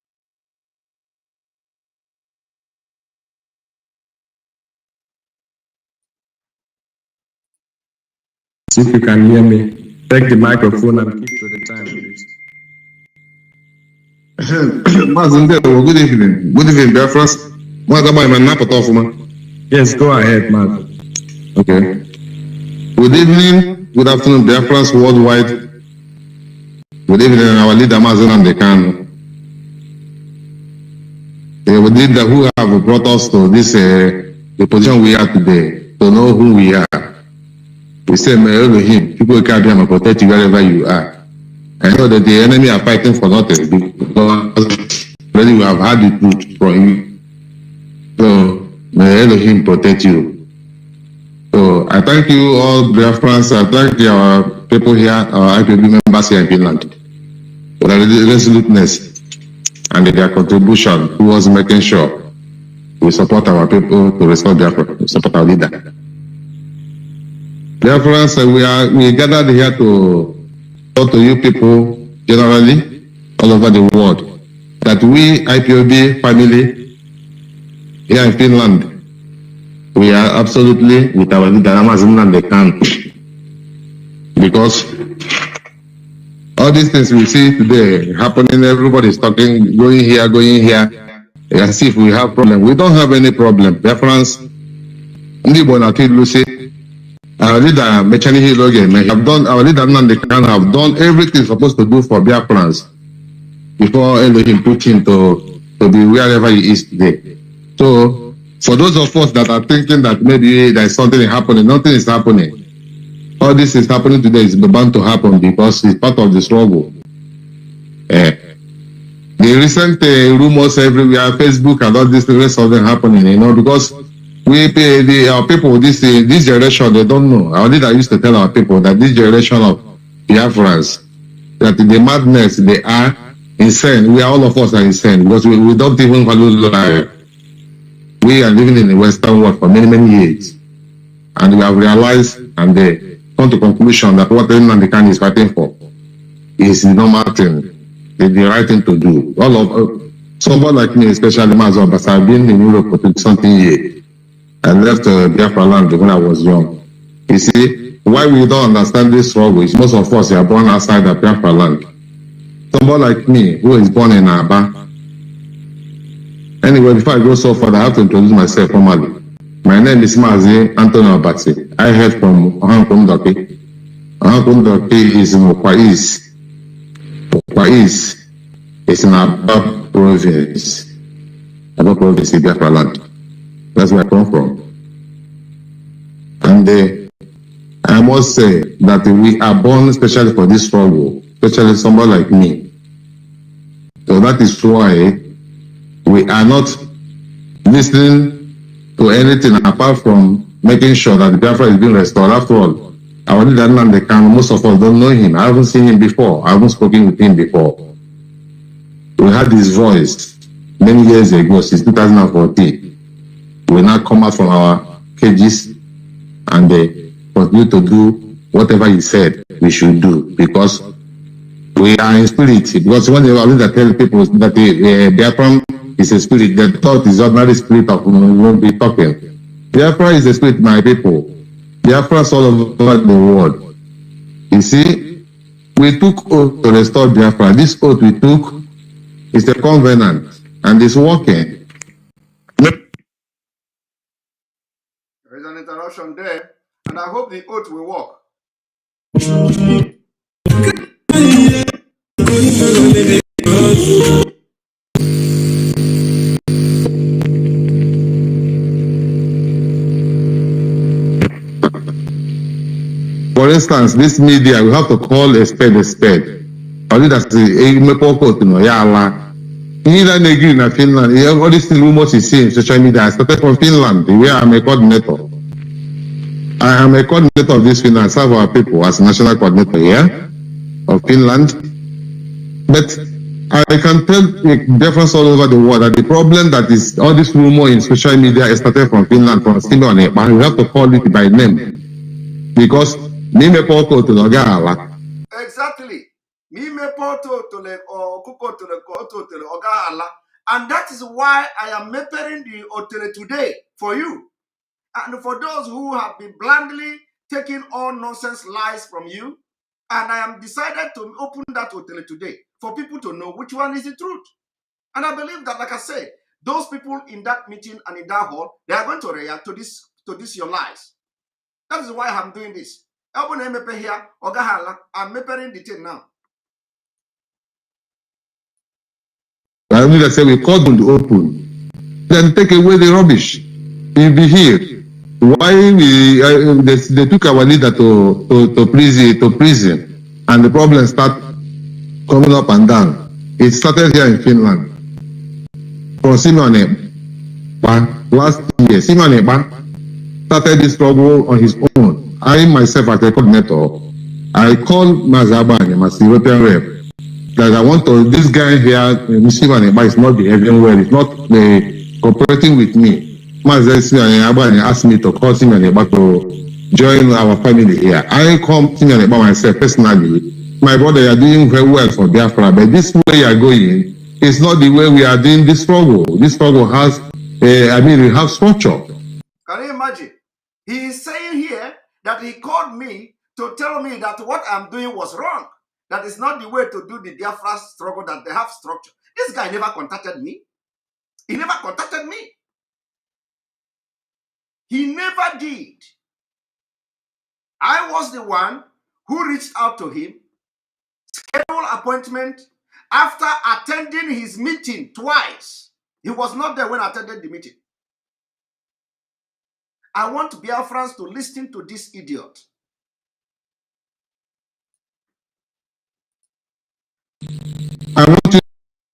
If you can hear me, take the microphone and keep to the time, please. Good evening. Good evening, Biafra. Yes, go ahead, man. Okay. Good evening, good afternoon, Biafrans worldwide. Good evening, our leader, nnamdi Kanu. The leader who have brought us to this, the position we are today, to know who we are. We say, may Elohim, people can be and protect you wherever you are. I know that the enemy are fighting for nothing because Already we have had the truth from him. So may Elohim protect you. So I thank you all, Biafrans. I thank our people here, our IPOB members here in Finland, for their resoluteness and their contribution towards making sure we support our people to restore Biafra, we support our leader. Biafrans, we gathered here to talk to you people generally all over the world that we IPOB family here in Finland, we are absolutely with our leader nnamdi Kanu, because all these things we see today happening, everybody's talking, going here, as if we have problem. We don't have any problem. Biafrans, our leader Mechani Hiloge have done, our leader nnamdi Kanu have done everything supposed to do for Biafrans before Elohim put him to be wherever he is today. So for those of us that are thinking that maybe there is something happening, nothing is happening. All this is happening today is bound to happen because it's part of the struggle. The recent rumors everywhere, Facebook and all this, rest of them happening, because we pay our people, this generation, they don't know. Our leader used to tell our people that this generation of Biafrans, that the madness they are insane. We are, all of us are insane because we don't even value life. We are living in the Western world for many, many years. And we have realized and they come to conclusion that what nnamdi Kanu is fighting for is the normal thing, the right thing to do. All of someone like me, especially myself, but I've been in Europe for 20-something years. I left Biafra land when I was young. You see, why we don't understand this struggle is most of us are born outside the Biafra land. Someone like me, who is born in Aba. Anyway, before I go so far, I have to introduce myself formally. My name is Mazi Anthony Abati. I head from Ohankundoki. Ohankundoki is in Okwais. Okwais is in Aba province. Aba province in Biafra land. That's where I come from. And I must say that we are born especially for this struggle, especially somebody like me. So that is why we are not listening to anything apart from making sure that the Biafra is being restored. After all, our leader nnamdi Kanu, most of us don't know him. I haven't seen him before. I haven't spoken with him before. We had his voice many years ago, since 2014. We now come out from our cages and continue to do whatever he said we should do, because we are in spirit. Because when they tell people that Biafra is a spirit, the thought is ordinary spirit of whom we won't be talking. Biafra is a spirit, my people. Biafra is all over the world. You see, we took oath to restore Biafra. This oath we took is a covenant and it's working. There is an interruption there, and I hope the oath will work. For instance, this media, we have to call a spade a spade. Only that's a maple coat, Either agree in Finland, all these rumors you see in social media, I started from Finland, where I'm a coordinator. I am a coordinator of this Finland, serve our people as national coordinator here of Finland. But I can tell the difference all over the world that the problem that is all this rumor in social media is started from Finland, from Simo and Ekpa. We have to call it by name. Because exactly. And that is why I am preparing the hotel today for you. And for those who have been blindly taking all nonsense lies from you, and I am decided to open that hotel today for people to know which one is the truth. And I believe that, like I said, those people in that meeting and in that hall, they are going to react to this your lies. That is why I'm doing this. I'm preparing the thing now. I mean, I say we call them to open, then take away the rubbish. We'll be here. Why they took our leader to prison, and the problem start coming up and down. It started here in Finland. from Simeon last year. Simeon started this struggle on his own. I myself, as a coordinator, I called Mazabani, my European rep, that I want to, this guy here, Simeon is not behaving well, he's not cooperating with me. Mazabani asked me to call Simeon to join our family here. I come Simeon myself personally. My brother, you are doing very well for Biafra, but this way you are going is not the way we are doing this struggle. This struggle has, we have structure. Can you imagine? He is saying here that he called me to tell me that what I'm doing was wrong. That is not the way to do the Biafra struggle, that they have structure. This guy never contacted me. He never contacted me. He never did. I was the one who reached out to him, scheduled appointment after attending his meeting twice. He was not there when I attended the meeting. I want Biafrans to listen to this idiot. I want you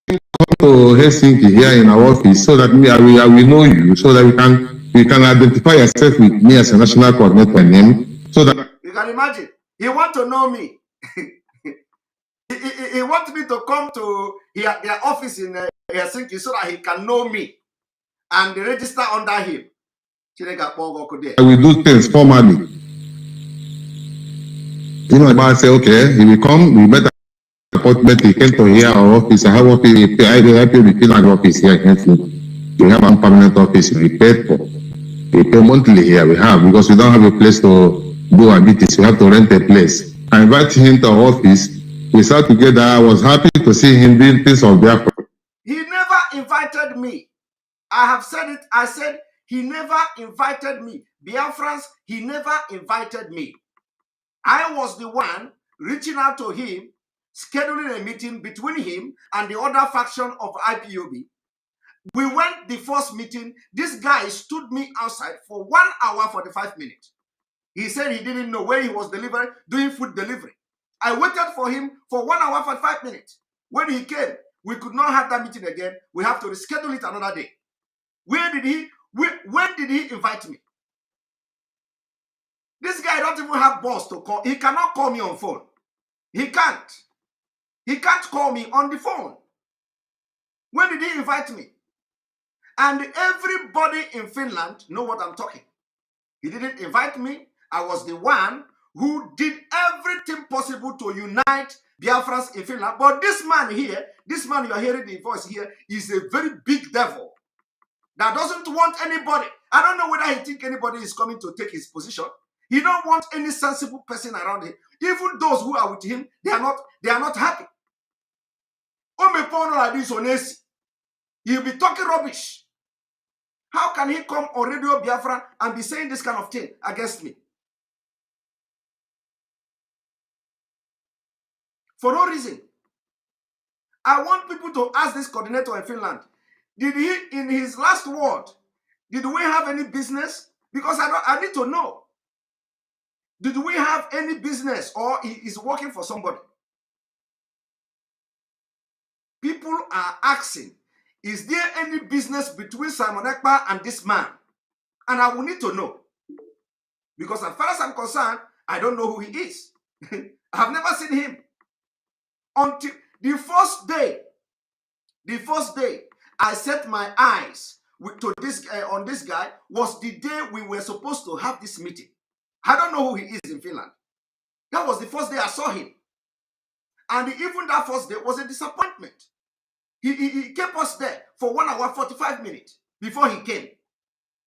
to come to Helsinki here in our office so that I will know you, so that we can identify yourself with me as a national coordinator name, so that you can imagine. He want to know me. he wants me to come to their office in Helsinki so that he can know me and register under him. I will do things formally. You know, I say, okay, he will come, we met appointment, he came to here, our office. I have office, I help with Finland office here. We have a permanent office, we pay for. We pay monthly here, we have, because we don't have a place to do our meetings, we have to rent a place. I invited him to our office, we sat together, I was happy to see him doing things on Biafra. He never invited me. I have said it, I said, he never invited me. Biafrans, he never invited me. I was the one reaching out to him, scheduling a meeting between him and the other faction of IPOB. We went the first meeting. This guy stood me outside for 1 hour 45 minutes. He said he didn't know where he was doing food delivery. I waited for him for 1 hour 45 minutes. When he came, we could not have that meeting again. We have to reschedule it another day. When did he invite me? This guy don't even have boss to call. He cannot call me on phone. He can't. He can't call me on the phone. When did he invite me? And everybody in Finland know what I'm talking. He didn't invite me. I was the one who did everything possible to unite Biafrans in Finland. But this man here, this man you are hearing the voice here, is a very big devil that doesn't want anybody. I don't know whether he thinks anybody is coming to take his position. He don't want any sensible person around him. Even those who are with him, they are not happy. Like this on AC, he'll be talking rubbish. How can he come on Radio Biafra and be saying this kind of thing against me? For no reason. I want people to ask this coordinator in Finland, did he, in his last word, did we have any business? Because I need to know. Did we have any business, or he is working for somebody? People are asking, is there any business between Simon Ekpa and this man? And I will need to know. Because as far as I'm concerned, I don't know who he is. I have never seen him. Until the first day I set my eyes on this guy was the day we were supposed to have this meeting. I don't know who he is in Finland. That was the first day I saw him. And even that first day was a disappointment. He kept us there for 1 hour 45 minutes before he came,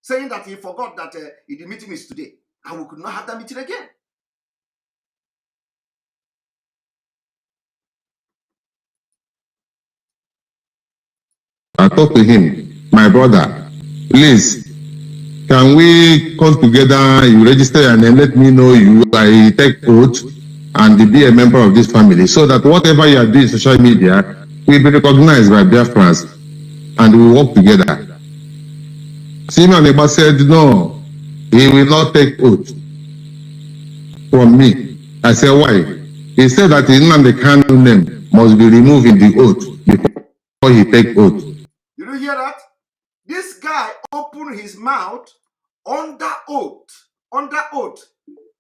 saying that he forgot that the meeting is today. And we could not have that meeting again. I talked to him, my brother, please, can we come together, you register and then let me know you, I take oath and be a member of this family, so that whatever you are doing in social media will be recognized by Biafrans and we work together. Simon Eba said, no, he will not take oath from me. I said, why? He said that the nnamdi kanu name must be removed in the oath before he take oath. You you hear that? This guy opened his mouth under oath. Under oath.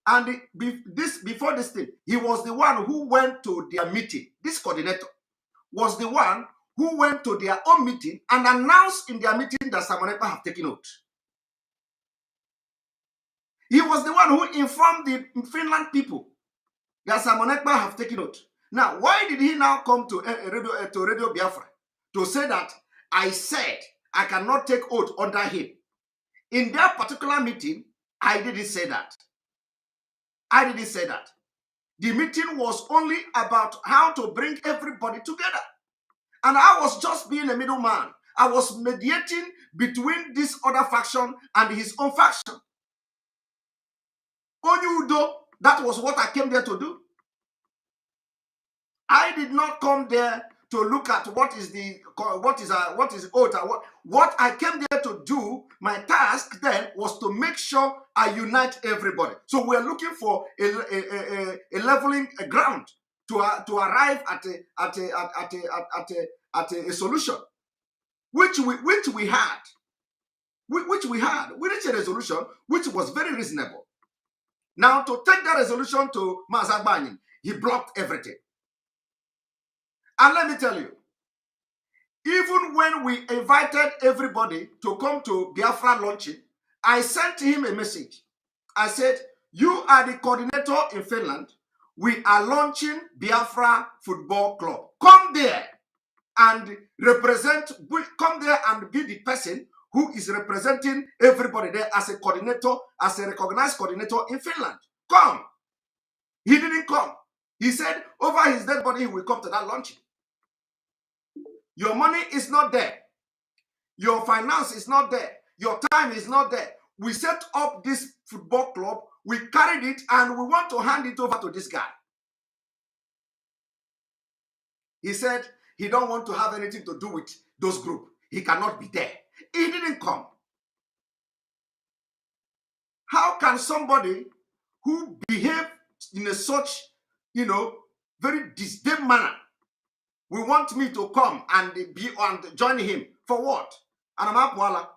And before this thing, he was the one who went to their meeting. This coordinator was the one who went to their own meeting and announced in their meeting that Simon Ekpa have taken oath. He was the one who informed the Finland people that Simon Ekpa have taken oath. Now, why did he now come to Radio Biafra to say that I said I cannot take oath under him? In that particular meeting, I didn't say that. I didn't say that. The meeting was only about how to bring everybody together. And I was just being a middleman. I was mediating between this other faction and his own faction. Onyudo, that was what I came there to do. I did not come there to look at what is oath. What I came there to do, my task then was to make sure I unite everybody. So we're looking for a leveling ground to arrive at a solution, which we had. We reached a resolution which was very reasonable. Now, to take that resolution to Mazagbanyin, he blocked everything. And let me tell you, even when we invited everybody to come to Biafra launching, I sent him a message. I said, you are the coordinator in Finland. We are launching Biafra Football Club. Come there and come there and be the person who is representing everybody there as a coordinator, as a recognized coordinator in Finland. Come. He didn't come. He said, over his dead body, he will come to that launching. Your money is not there. Your finance is not there. Your time is not there. We set up this football club. We carried it and we want to hand it over to this guy. He said he don't want to have anything to do with those groups. He cannot be there. He didn't come. How can somebody who behaved in a such, very disdain manner, we want me to come and join him for what? And I'm up, voila.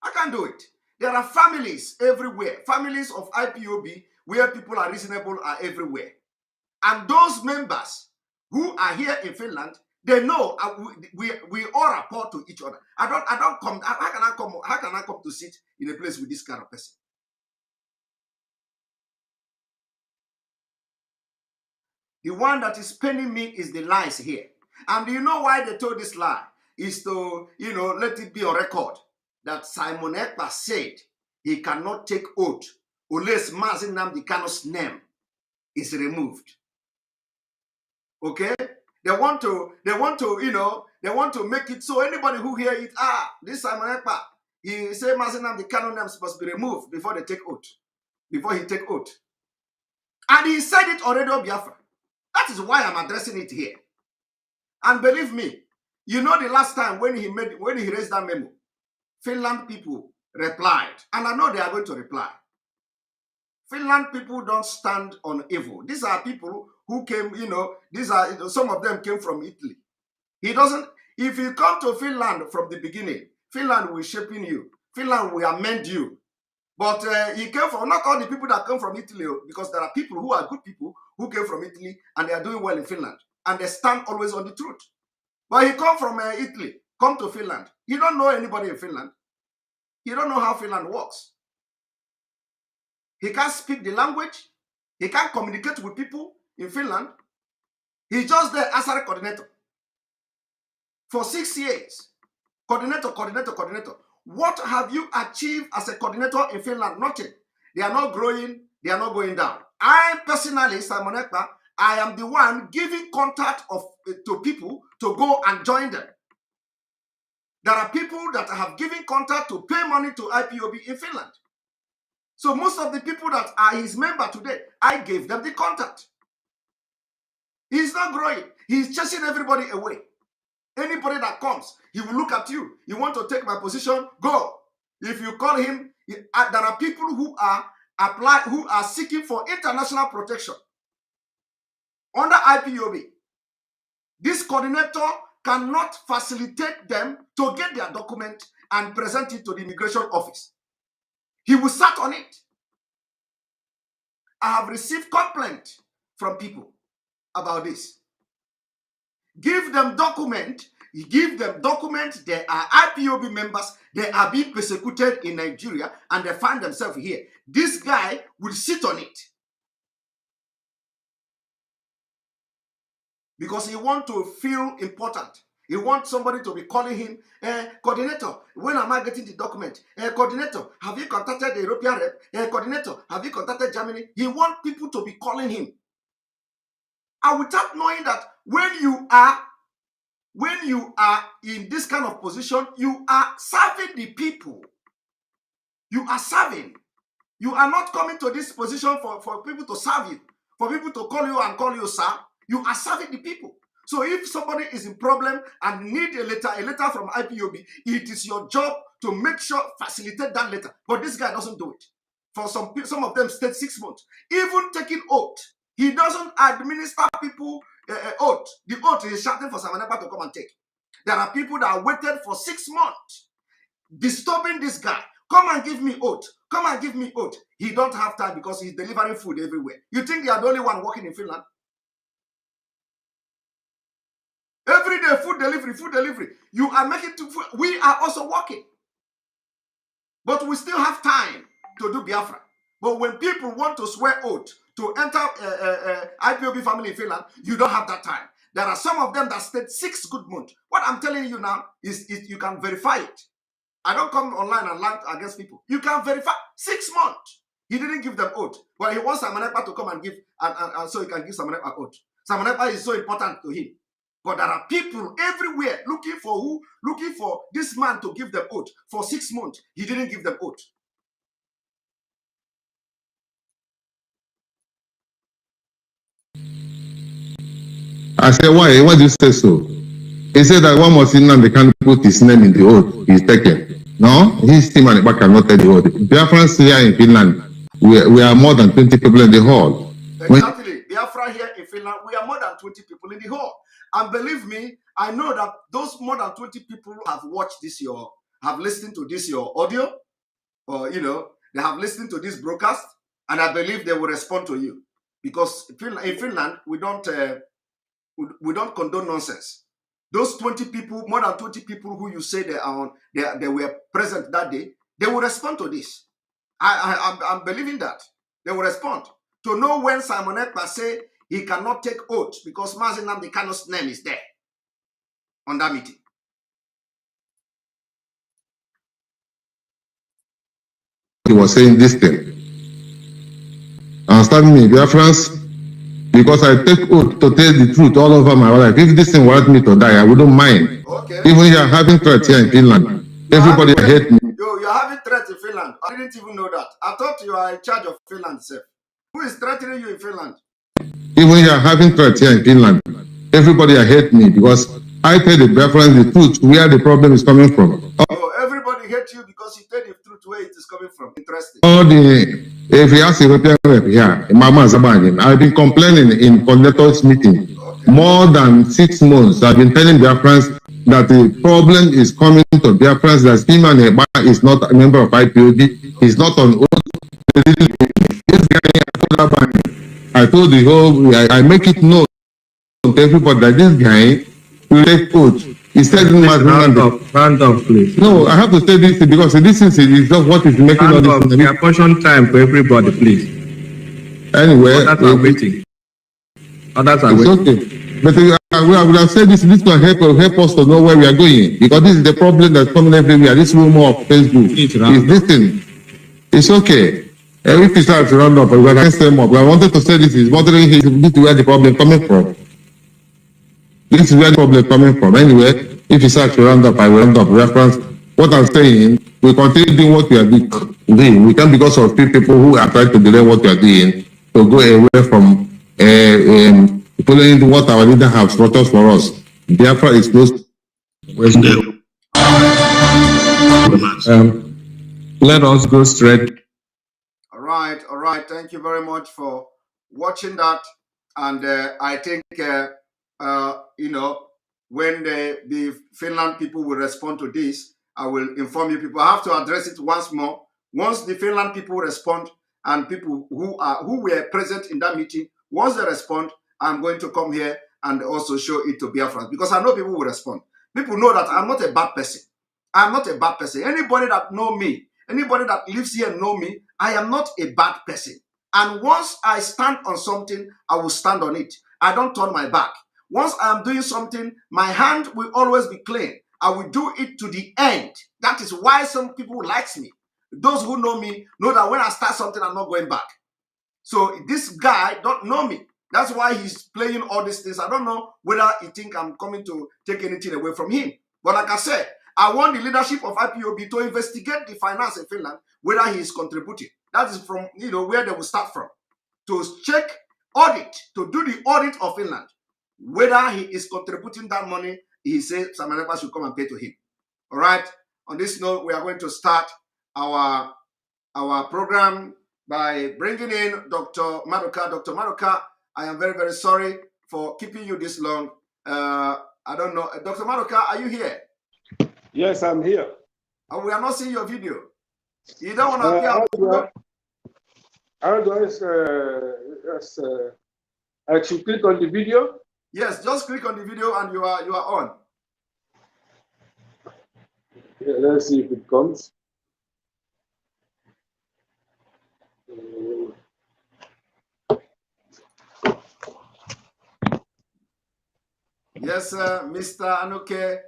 I can't do it. There are families everywhere. Families of IPOB where people are reasonable are everywhere. And those members who are here in Finland, they know we all rapport to each other. I don't come. How can I come to sit in a place with this kind of person? The one that is paining me is the lies here. And do you know why they told this lie? Is to, let it be on record that Simon Ekpa said he cannot take oath unless nnamdi Kanu's name is removed. Okay? They want to make it so anybody who hear it, this Simon Ekpa, he say nnamdi Kanu's name must be removed before they take oath. Before he take oath. And he said it already on Biafra. That is why I'm addressing it here. And believe me, the last time when he raised that memo, Finland people replied, and I know they are going to reply. Finland people don't stand on evil. These are people who came, some of them came from Italy. If you come to Finland from the beginning, Finland will shape you. Finland will amend you. But he came from, not all the people that come from Italy, because there are people who are good people who came from Italy and they are doing well in Finland. And they stand always on the truth. But he come from Italy, come to Finland. He don't know anybody in Finland. He don't know how Finland works. He can't speak the language. He can't communicate with people in Finland. He's just there as a coordinator. For 6 years. Coordinator. What have you achieved as a coordinator in Finland? Nothing. They are not growing. They are not going down. I personally, Simon Ekpa, I am the one giving contact to people to go and join them. There are people that have given contact to pay money to IPOB in Finland. So most of the people that are his member today, I gave them the contact. He's not growing. He's chasing everybody away. Anybody that comes, he will look at you. You want to take my position? Go. If you call him, there are people who are seeking for international protection under IPOB. This coordinator cannot facilitate them to get their document and present it to the immigration office. He will sat on it. I have received complaint from people about this. Give them document. Give them document. They are IPOB members. They are being persecuted in Nigeria and they find themselves here. This guy will sit on it because he wants to feel important. He wants somebody to be calling him, coordinator, when am I getting the document? Coordinator, have you contacted the European rep? Coordinator, have you contacted Germany? He wants people to be calling him. And without knowing that when you are in this kind of position, you are serving the people. You are serving. You are not coming to this position for people to serve you, for people to call you and call you sir. You are serving the people. So if somebody is in problem and need a letter from IPOB, it is your job to make sure, facilitate that letter. But this guy doesn't do it. For some of them stayed 6 months. Even taking oath, he doesn't administer people oath. The oath is shouting for Samanapa to come and take. There are people that waited for 6 months, disturbing this guy. Come and give me oath. Come and give me oath. He don't have time because he's delivering food everywhere. You think they are the only one working in Finland? Every day, food delivery. You are making food. We are also working. But we still have time to do Biafra. But when people want to swear oath to enter IPOB family in Finland, you don't have that time. There are some of them that stayed 6 good months. What I'm telling you now is you can verify it. I don't come online and lie against people. You can verify 6 months. He didn't give them oath. But he wants Samanepa to come and give, and so he can give Samanepa oath. Samanepa is so important to him. But there are people everywhere looking for this man to give them oath. For 6 months, he didn't give them oath. I said, why? Why do you say so? He said that one must Nnamdi can put his name in the oath he's taken. No, his team and Iba cannot take the oath. Biafrans here in Finland, we are more than 20 people in the hall. Exactly. Biafra here in Finland, we are more than 20 people in the hall. And believe me, I know that those more than 20 people have watched this, have listened to this, your audio, or, they have listened to this broadcast, and I believe they will respond to you. Because in Finland, we don't condone nonsense. Those 20 people, more than 20 people who you say they were present that day, they will respond to this. I'm believing that. They will respond. To know when Simon Ekpa say he cannot take oath because Mazi Nnamdi Kanu's name is there on that meeting. He was saying this thing. Understand me, Biafrans? Because I take oath to tell the truth all over my life. If this thing wants me to die, I wouldn't mind. Okay. Even if you're having threats here in Finland, everybody hate me. You're having threats in Finland. I didn't even know that. I thought you are in charge of Finland, sir. Who is threatening you in Finland? Even if you're having threats here in Finland, everybody hate me because I tell the Biafrans the truth where the problem is coming from. Oh, everybody hates you because you tell the truth where it is coming from. Interesting. If you ask European rep, Mama Zabani, I've been complaining in coordinators meeting more than 6 months. I've been telling Biafrans that the problem is coming to Biafrans that Steven Eba is not a member of IPOB. He's not on oath. This guy, I told the whole, I make it known to everybody that this guy will take oath. He said, Round up, please. No, I have to say this because this is just what is making all this. We are portion time for everybody, please. Anyway, others are waiting. Others are it's waiting. okay. But I would have said this will help us to know where we are going because this is the problem that's coming everywhere. This rumor of Facebook is this thing. It's okay. If we start to round up, we can say more. But I wanted to say this is wondering this is where the problem coming from. This is where the problem coming from. Anyway, if you start to round up, I will round up. Reference what I'm saying. We continue doing what we are doing. We can't because of people who are trying to delay what we are doing to go away from following what our leader has brought us for us. Biafra is close. Let us go straight. All right. Thank you very much for watching that. And I think, when the Finland people will respond to this, I will inform you people. I have to address it once more. Once the Finland people respond and people who were present in that meeting, once they respond, I'm going to come here and also show it to Biafrans, because I know people will respond. People know that I'm not a bad person. I'm not a bad person. Anybody that know me, anybody that lives here know me, I am not a bad person. And once I stand on something, I will stand on it. I don't turn my back. Once I am doing something, my hand will always be clean. I will do it to the end. That is why some people like me. Those who know me know that when I start something, I'm not going back. So this guy don't know me. That's why he's playing all these things. I don't know whether he think I'm coming to take anything away from him. But like I said, I want the leadership of IPOB to investigate the finance in Finland, whether he is contributing. That is from, where they will start from. To check, audit, to do the audit of Finland. Whether he is contributing that money, he says Samanepa should come and pay to him. All right. On this note, we are going to start our program by bringing in Dr. Maduka. Dr. Maduka, I am very, very sorry for keeping you this long. I don't know. Dr. Maduka, are you here? Yes, I'm here. And we are not seeing your video. You don't want to appear. How do I should click on the video? Yes, just click on the video and you are on. Yeah, let's see if it comes. Yes, Mr. Anuke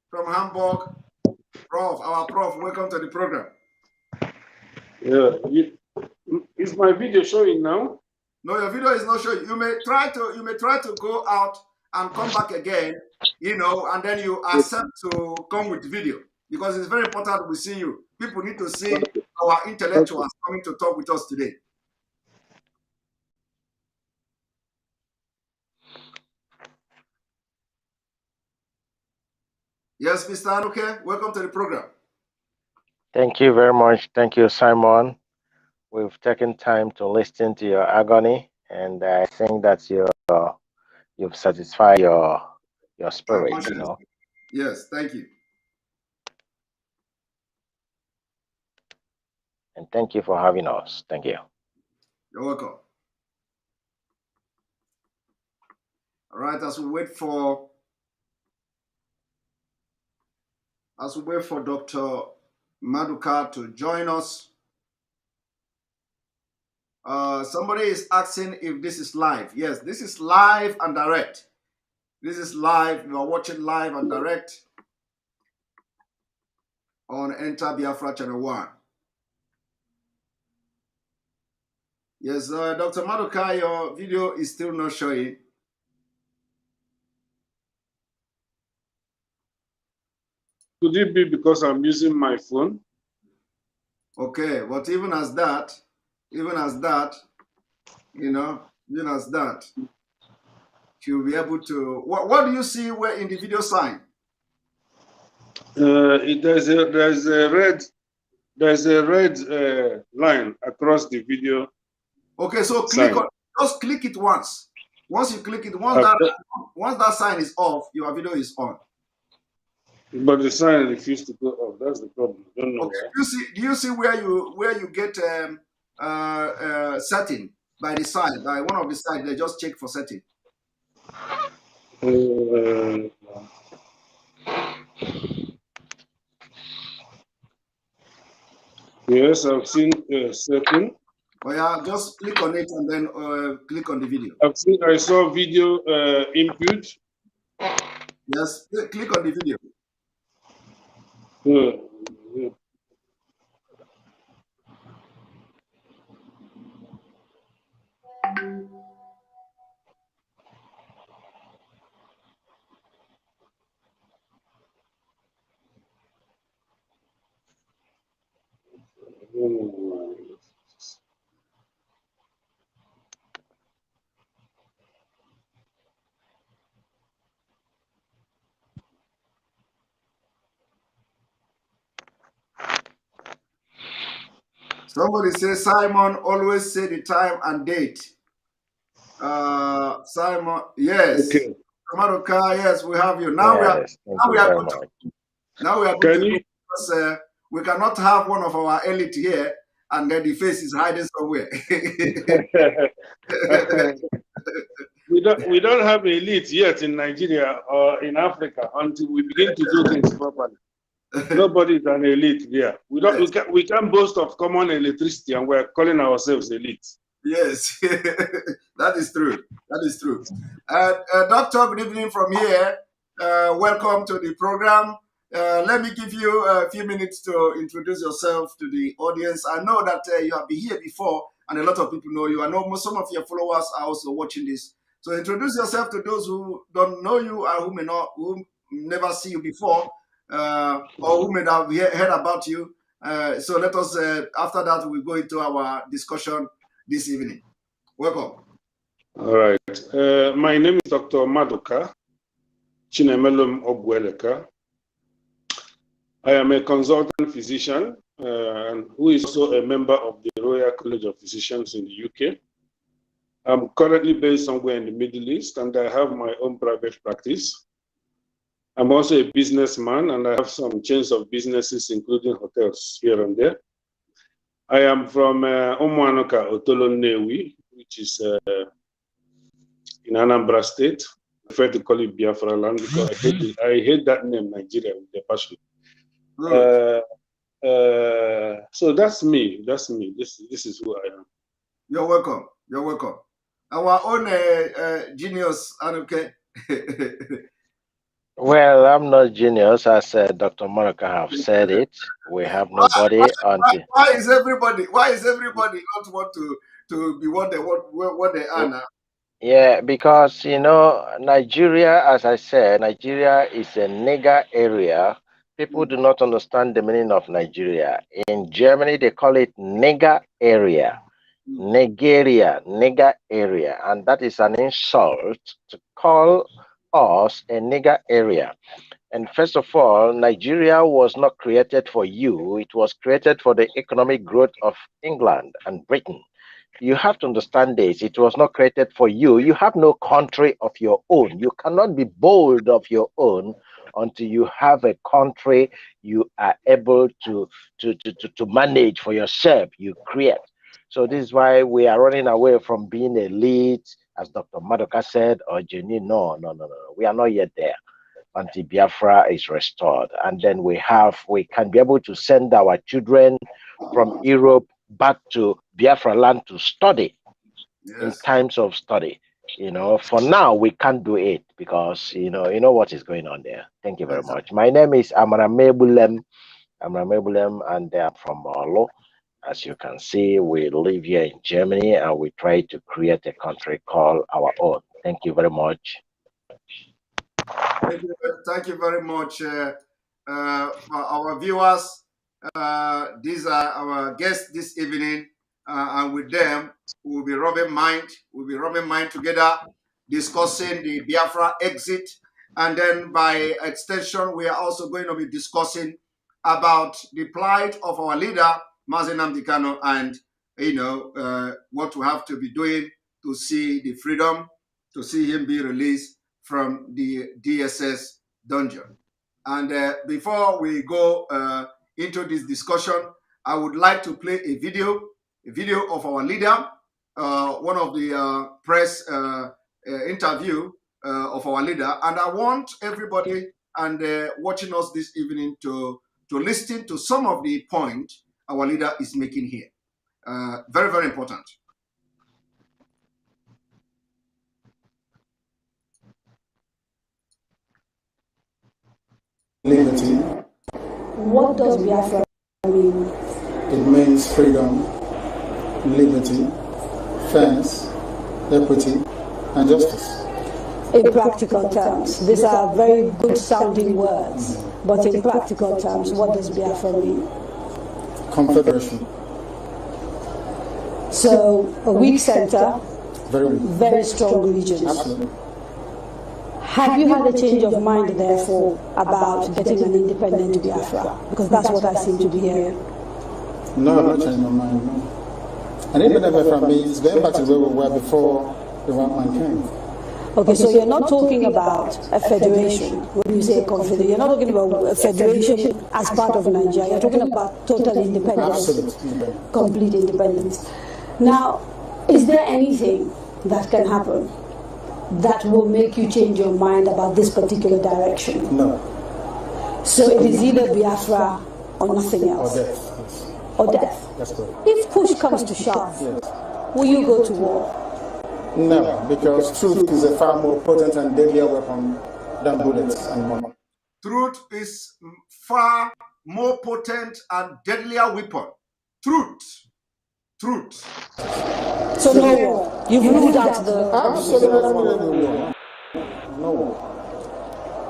from Hamburg. Prof, our prof, welcome to the program. Yeah, is my video showing now? No, your video is not showing. You may try to go out and come back again, and then you accept to come with video, because it's very important we see you. People need to see our intellectuals coming to talk with us today. Yes, Mr. Anuke, welcome to the program. Thank you very much. Thank you, Simon. We've taken time to listen to your agony, and I think that you've satisfied your spirit. Yes, thank you. And thank you for having us. Thank you. You're welcome. All right, as we wait for Dr. Maduka to join us. Somebody is asking if this is live. Yes, this is live and direct. This is live. You are watching live and direct on Enter Biafra Channel 1. Yes, Dr. Maduka, your video is still not showing. Could it be because I'm using my phone? Okay, but even as that, you'll be able to. What do you see where in the video sign? There's a red line across the video. Okay, so just click it once. Once you click it, once that sign is off, your video is on. But the sign refused to go off. That's the problem. I don't know. Okay. Do you see where you get setting by the side? By one of the side, they just check for setting. Yes, I've seen setting. Oh yeah, just click on it and then click on the video. I saw video input. Yes, click on the video. Yeah. Somebody says Simon always say the time and date. Simon, yes. Okay. Maduka, yes, we have you. Now Yes, we are going to because we cannot have one of our elite here and then the face is hiding somewhere. we don't have elite yet in Nigeria or in Africa until we begin to do things properly. Nobody is an elite here. We don't. Yes. We can't boast of common electricity, and we're calling ourselves elite. Yes, that is true. That is true. Doctor, good evening from here. Welcome to the program. Let me give you a few minutes to introduce yourself to the audience. I know that you have been here before, and a lot of people know you. I know some of your followers are also watching this. So introduce yourself to those who don't know you and who never see you before, or who may have heard about you. So let us, after that, we go into our discussion this evening. Welcome. All right. My name is Dr. Maduka Chinemelum Obweleka. I am a consultant physician who is also a member of the Royal College of Physicians in the UK. I'm currently based somewhere in the Middle East, and I have my own private practice. I'm also a businessman, and I have some chains of businesses, including hotels here and there. I am from Umuanuka, Otolo Nnewi, which is in Anambra State. I prefer to call it Biafra land because I hate that name, Nigeria, with a passion. So that's me. That's me. This is who I am. You're welcome. You're welcome. Our own genius, Anuke. Well, I'm not genius, as Dr. Maduka have said it. We have nobody until. Why is everybody not want to be what they want, what they are now? Yeah, because Nigeria, as I said, Nigeria is a nigger area. People do not understand the meaning of Nigeria. In Germany, they call it nigger area. Nigeria, nigger area, and that is an insult to call us a nigger area. And first of all, Nigeria was not created for you. It was created for the economic growth of England and Britain. You have to understand this. It was not created for you. You have no country of your own. You cannot be bold of your own until you have a country you are able to manage for yourself. You create. So this is why we are running away from being elite, as Dr. Maduka said, or Jenny. No. We are not yet there until Biafra is restored. And then we can be able to send our children from Europe back to Biafra land to study. Yes. In times of study. For now, we can't do it because, you know what is going on there. Thank you very much. My name is Amramebulem, and I'm from Marlo. As you can see, we live here in Germany, and we try to create a country called our own. Thank you very much. Thank you very much, for our viewers. These are our guests this evening, and with them, we'll be rubbing mind together, discussing the Biafra exit, and then by extension, we are also going to be discussing about the plight of our leader, Nnamdi Kanu, and what we have to be doing to see the freedom, to see him be released from the DSS dungeon. And before we go into this discussion, I would like to play a video of our leader, one of the press interview of our leader, and I want everybody and watching us this evening to listen to some of the points our leader is making here. Very, very important. Liberty. What does Biafra mean? It means freedom, liberty, fairness, equity, and justice. In practical terms, these are very good sounding words, but in practical terms, what does Biafra mean? Confederation. So, a weak center, very strong regions. Absolutely. Have you had a change of mind, therefore, about getting an independent Biafra? Because that's what I seem to be hearing. No, I've not changed my mind, no. And even if Biafra means going back to where we were before the white man came. Okay, so you're not talking about a federation when you say a confederation. You're not talking about a federation as part of Nigeria. You're talking about total independence, complete independence. Now, is there anything that can happen that will make you change your mind about this particular direction? No. So it is either Biafra or nothing else. Or death. Yes. Or death. That's correct. If push comes to shove, Yes. will you go to war? No, because truth is a far more potent and deadlier weapon than bullets and money. Truth is far more potent and deadlier weapon. Truth. Truth. So no war. You've ruled out the... Absolutely no war.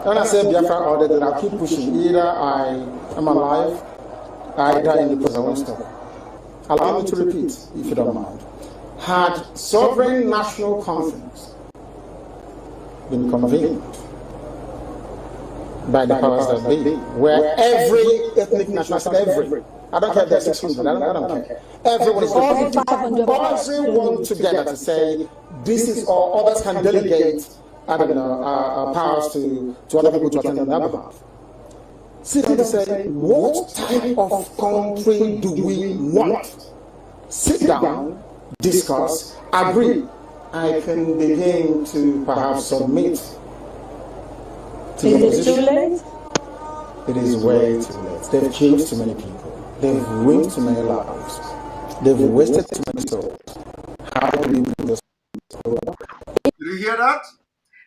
When I say Biafra order, then I'll keep pushing. Either I am alive, I die in the prison. I won't stop. Allow me to repeat, if you don't mind. Had sovereign national conference been convened by the powers that be, where every ethnic nationality, I don't care if there's 600, I don't care. Everyone is everyone together to say this is all, others can delegate, I don't know, powers to other people to attend on their behalf. Sitting to say, what type of country do we want? Sit down, discuss, agree. I can begin to perhaps submit to the Is it too late? It is way too late. They've killed too many people. They've ruined too many lives. They've wasted too many souls. How do we bring this? Did you hear that?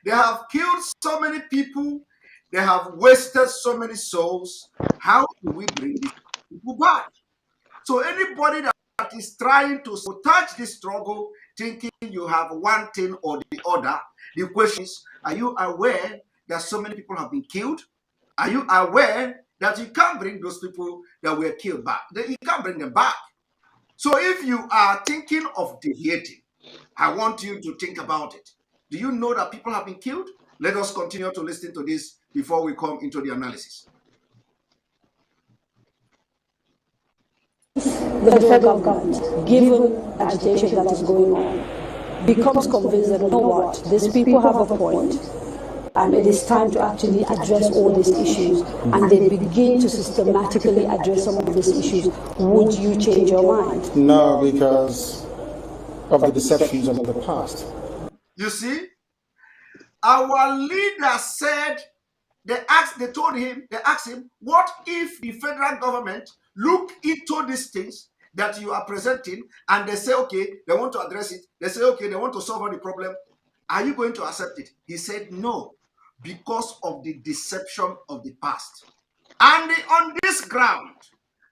They have killed so many people. They have wasted so many souls. How do we bring these people back? So anybody that is trying to sabotage this struggle, thinking you have one thing or the other, the question is, are you aware that so many people have been killed? Are you aware that you can't bring those people that were killed back? That you can't bring them back. So if you are thinking of deviating, I want you to think about it. Do you know that people have been killed? Let us continue to listen to this before we come into the analysis. The federal government, given agitation that is going on, becomes convinced that, you know what, these people have a point, and it is time to actually address all these issues, and they begin to systematically address some of these issues. Would you change your mind? No, because of the deceptions of the past. You see, our leader said, they asked him, what if the federal government look into these things that you are presenting, and they say, okay, they want to address it. They say, okay, they want to solve all the problem. Are you going to accept it? He said, no, because of the deception of the past. And on this ground,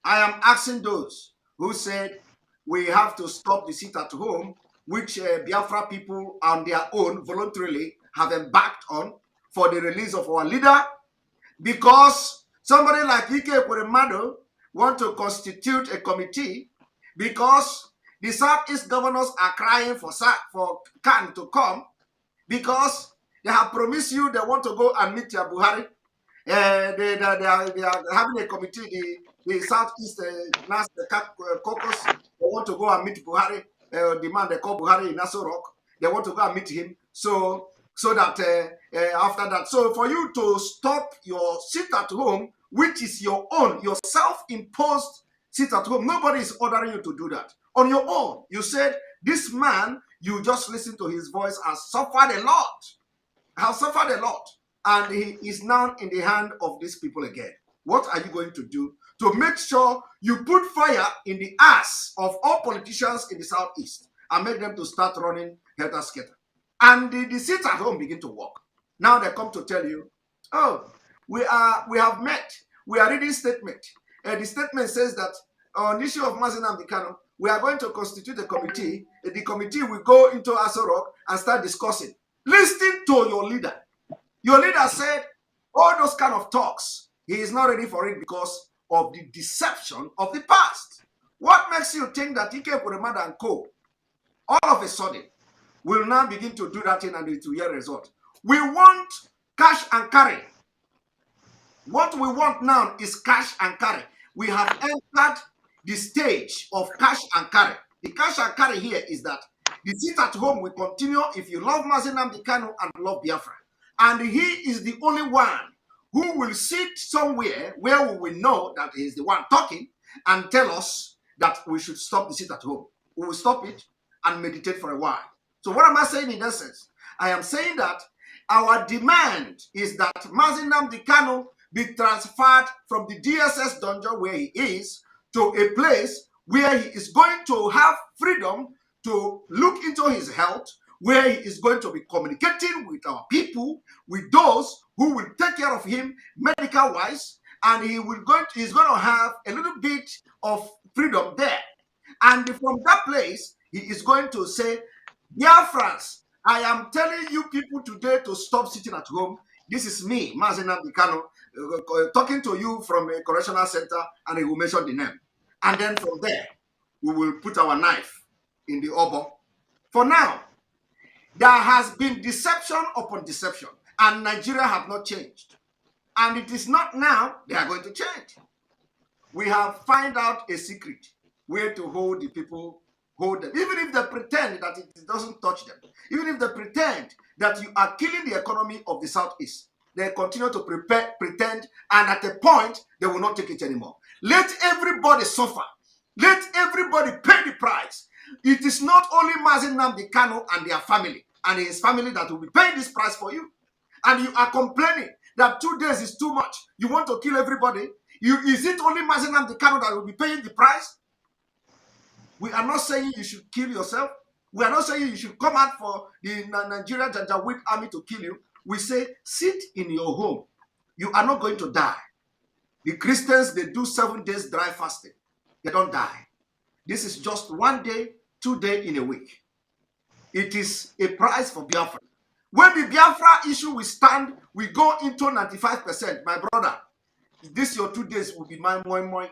I am asking those who said we have to stop the sit at home, which Biafra people on their own voluntarily have embarked on for the release of our leader, because somebody like Ike Kweremadu want to constitute a committee, because the Southeast governors are crying for Kanu to come, because they have promised you they want to go and meet your Buhari. They are having a committee, the Southeast caucus. They want to go and meet Buhari, the man they call Buhari in Aso Rock. They want to go and meet him. So that after that, so for you to stop your sit at home, which is your own, your self-imposed sit at home, nobody is ordering you to do that. On your own, you said, this man, you just listen to his voice, has suffered a lot. And he is now in the hand of these people again. What are you going to do to make sure you put fire in the ass of all politicians in the Southeast and make them to start running helter-skelter? And the sit at home begin to work. Now they come to tell you, oh, we have met. We are reading statement. The statement says that on the issue of nnamdi Kanu, we are going to constitute a committee. The committee will go into Aso Rock and start discussing. Listen to your leader. Your leader said all those kind of talks, he is not ready for it because of the deception of the past. What makes you think that Ike Kweremadu and co, all of a sudden, will now begin to do that thing and it will yield result? We want cash and carry. What we want now is cash and carry. We have entered the stage of cash and carry. The cash and carry here is that The sit at home will continue if you love Nnamdi Kanu and love Biafra. And he is the only one who will sit somewhere where we will know that he is the one talking and tell us that we should stop the sit at home. We will stop it and meditate for a while. So what am I saying in essence? I am saying that our demand is that Nnamdi Kanu be transferred from the DSS dungeon where he is to a place where he is going to have freedom to look into his health, where he is going to be communicating with our people, with those who will take care of him medical-wise, and he's going to have a little bit of freedom there. And from that place, he is going to say, Biafrans, I am telling you people today to stop sitting at home. This is me, Nnamdi Kanu, talking to you from a correctional center, and he will mention the name. And then from there, we will put our knife in the oboe. For now, there has been deception upon deception, and Nigeria have not changed. And it is not now they are going to change. We have found out a secret where to hold the people, hold them. Even if they pretend that it doesn't touch them, even if they pretend that you are killing the economy of the Southeast, they continue to pretend, and at a point, they will not take it anymore. Let everybody suffer. Let everybody pay the price. It is not only Nnamdi Kanu and their family and his family that will be paying this price for you. And you are complaining that 2 days is too much. You want to kill everybody. Is it only Nnamdi Kanu that will be paying the price? We are not saying you should kill yourself. We are not saying you should come out for the Nigeria Janjaweed army to kill you. We say, sit in your home. You are not going to die. The Christians, they do 7 days dry fasting. They don't die. This is just 1 day, 2 days in a week. It is a price for Biafra. When the Biafra issue will stand, we go into 95%. My brother, this your 2 days will be my moi.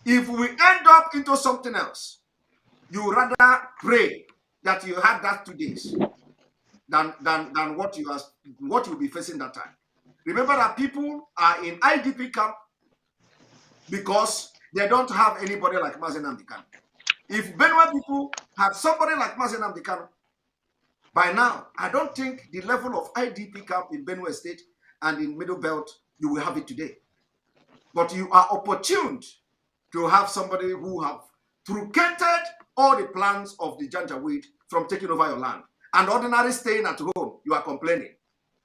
If we end up into something else, you rather pray that you had that 2 days than what you'll be facing that time. Remember that people are in IDP camp because they don't have anybody like Nnamdi Kanu. If Benue people have somebody like Nnamdi Kanu, by now, I don't think the level of IDP camp in Benue State and in Middle Belt, you will have it today. But you are opportuned to have somebody who have truncated all the plans of the Janjaweed from taking over your land. And ordinary staying at home, you are complaining.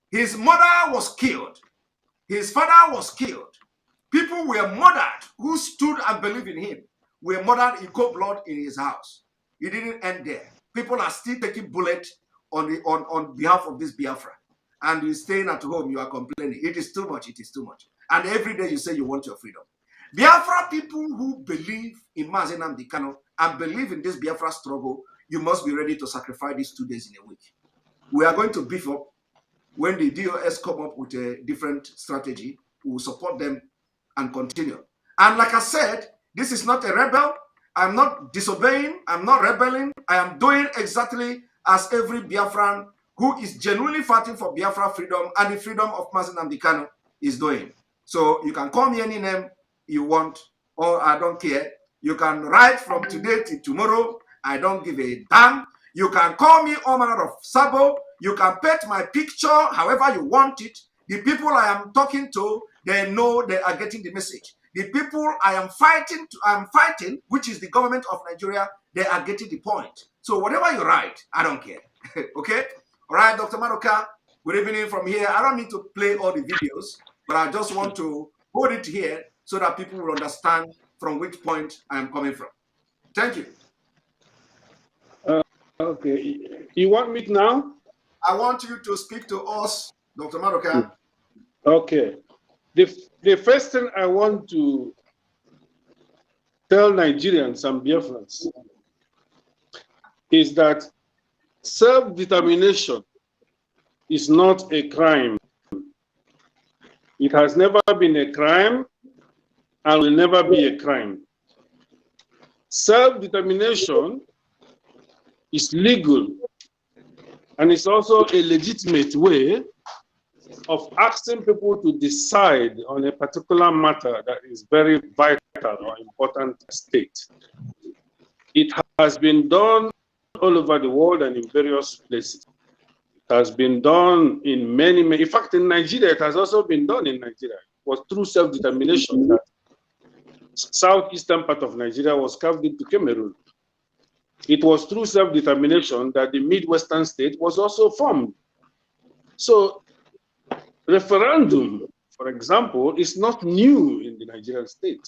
His mother was killed. His father was killed. People were murdered who stood and believed in him. Were murdered in cold blood in his house. It didn't end there. People are still taking bullets on behalf of this Biafra. And you're staying at home, you are complaining. It is too much, it is too much. And every day you say you want your freedom. Biafra people who believe in Nnamdi Kanu and believe in this Biafra struggle, you must be ready to sacrifice these 2 days in a week. We are going to beef up. When the DOS come up with a different strategy, we will support them and continue. And like I said, this is not a rebel. I'm not disobeying. I'm not rebelling. I am doing exactly as every Biafran who is genuinely fighting for Biafra freedom and the freedom of Nnamdi Kanu is doing. So you can call me any name you want, or I don't care. You can write from today till tomorrow. I don't give a damn. You can call me all manner of Sabo. You can paint my picture however you want it. The people I am talking to, they know they are getting the message. The people I am fighting, which is the government of Nigeria, they are getting the point. So whatever you write, I don't care. Okay? All right, Dr. Maduka, good evening from here. I don't need to play all the videos, but I just want to hold it here so that people will understand from which point I am coming from. Thank you. Okay. You want me now? I want you to speak to us, Dr. Maduka. Okay. The first thing I want to tell Nigerians and Biafrans is that self-determination is not a crime. It has never been a crime and will never be a crime. Self-determination is legal and it's also a legitimate way of asking people to decide on a particular matter that is very vital or important to the state. It has been done all over the world and in various places. It has been done in many, in fact, in Nigeria, it has also been done in Nigeria. It was through self-determination that southeastern part of Nigeria was carved into Cameroon. It was through self-determination that the Midwestern state was also formed. So referendum, for example, is not new in the Nigerian state.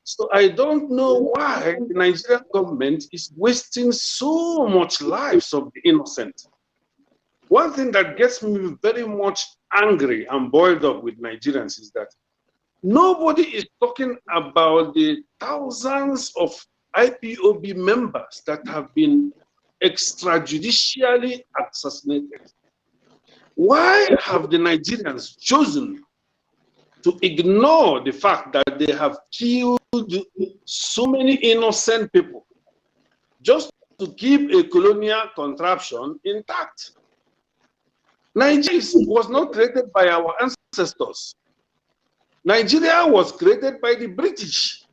So I don't know why the Nigerian government is wasting so much lives of the innocent. One thing that gets me very much angry and boiled up with Nigerians is that nobody is talking about the thousands of IPOB members that have been extrajudicially assassinated. Why have the Nigerians chosen to ignore the fact that they have killed so many innocent people just to keep a colonial contraption intact? Nigeria was not created by our ancestors. Nigeria was created by the British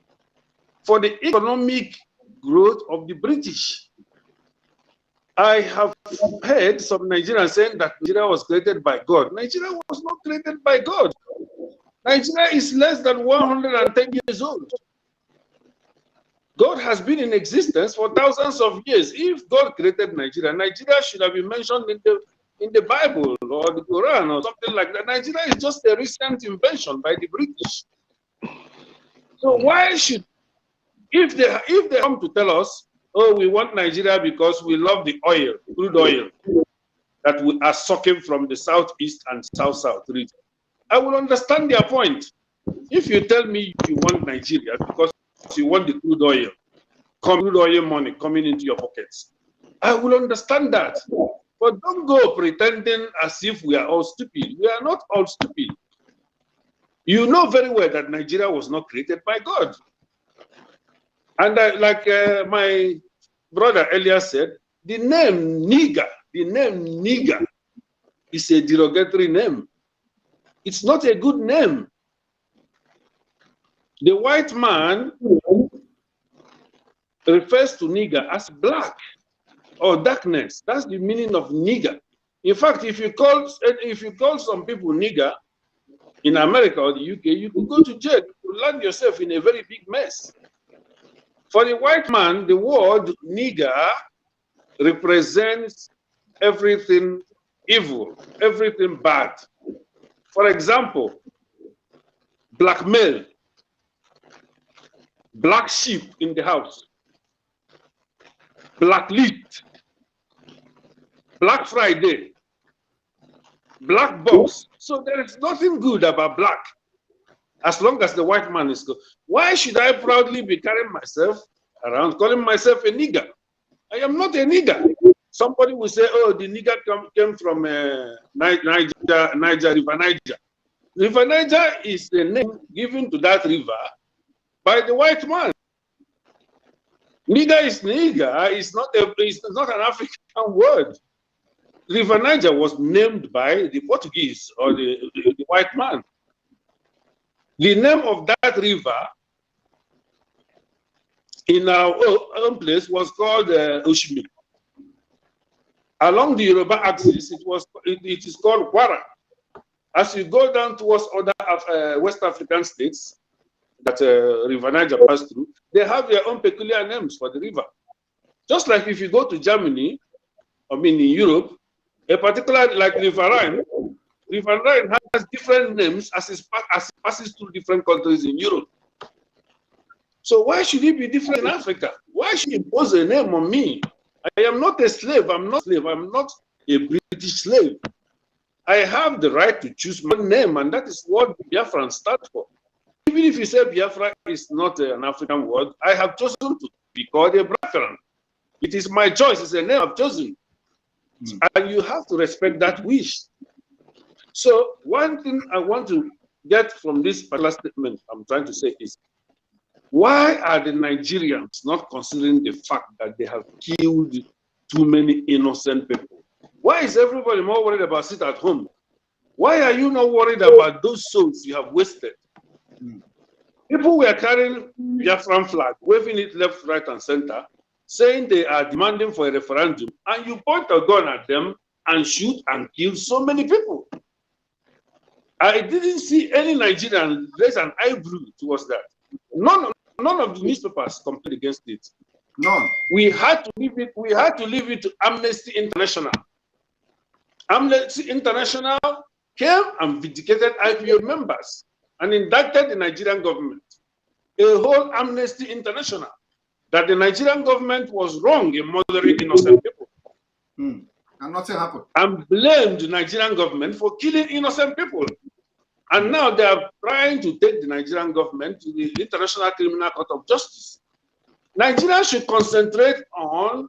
for the economic growth of the British. I have heard some Nigerians saying that Nigeria was created by God. Nigeria was not created by God. Nigeria is less than 110 years old. God has been in existence for thousands of years. If God created Nigeria, Nigeria should have been mentioned in the Bible or the Quran or something like that. Nigeria is just a recent invention by the British. So why should, if they come to tell us, oh, we want Nigeria because we love the oil, crude oil, that we are sucking from the southeast and south-south region, I will understand their point. If you tell me you want Nigeria because you want the crude oil money coming into your pockets, I will understand that. But don't go pretending as if we are all stupid. We are not all stupid. You know very well that Nigeria was not created by God. And like my brother earlier said, the name nigger is a derogatory name. It's not a good name. The white man refers to nigger as black or darkness. That's the meaning of nigger. In fact, if you call some people nigger in America or the UK, you could go to jail. You could land yourself in a very big mess. For the white man, the word nigger represents everything evil, everything bad. For example, blackmail, black sheep in the house, blacklist, Black Friday, black box. So there is nothing good about black as long as the white man is good. Why should I proudly be carrying myself around calling myself a nigger? I am not a nigger. Somebody will say, oh, the nigger came from Niger, River Niger. River Niger is the name given to that river by the white man. Nigger is nigger. It's not an African word. River Niger was named by the Portuguese or the white man. The name of that river in our own place was called Ushmi. Along the Yoruba axis, it is called Kwara. As you go down towards other West African states that River Niger passed through, they have their own peculiar names for the river. Just like if you go to Germany, in Europe, a particular, like River Rhine has different names as it passes through different countries in Europe. So why should it be different in Africa? Why should you impose a name on me? I am not a slave. I'm not a British slave. I have the right to choose my name, and that is what Biafran stands for. Even if you say Biafra is not an African word, I have chosen to be called a Biafran. It is my choice. It's a name I've chosen. And you have to respect that wish. So one thing I want to get from this particular statement I'm trying to say is, why are the Nigerians not considering the fact that they have killed too many innocent people? Why is everybody more worried about sit at home? Why are you not worried about those souls you have wasted? People were carrying Biafran flag, waving it left, right, and center, saying they are demanding for a referendum, and you point a gun at them and shoot and kill so many people. I didn't see any Nigerian raise an eyebrow towards that. None of the newspapers complained against it. None. We had to leave it. We had to leave it to Amnesty International. Amnesty International came and vindicated IPO members and indicted the Nigerian government. A whole Amnesty International that the Nigerian government was wrong in murdering innocent people. And nothing happened. And blamed the Nigerian government for killing innocent people. And now they are trying to take the Nigerian government to the International Criminal Court of Justice. Nigeria should concentrate on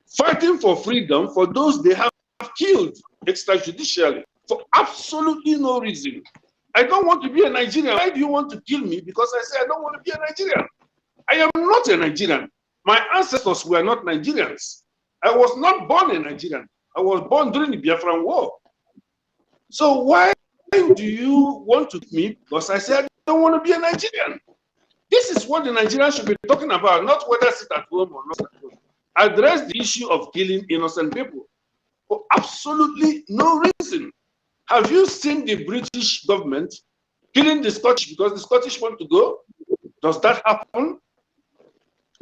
fighting for freedom for those they have killed extrajudicially for absolutely no reason. I don't want to be a Nigerian. Why do you want to kill me? Because I say I don't want to be a Nigerian. I am not a Nigerian. My ancestors were not Nigerians. I was not born a Nigerian. I was born during the Biafran War. So why do you want to kill me? Because I said I don't want to be a Nigerian. This is what the Nigerians should be talking about, not whether sit at home or not at home. Address the issue of killing innocent people for absolutely no reason. Have you seen the British government killing the Scottish because the Scottish want to go? Does that happen?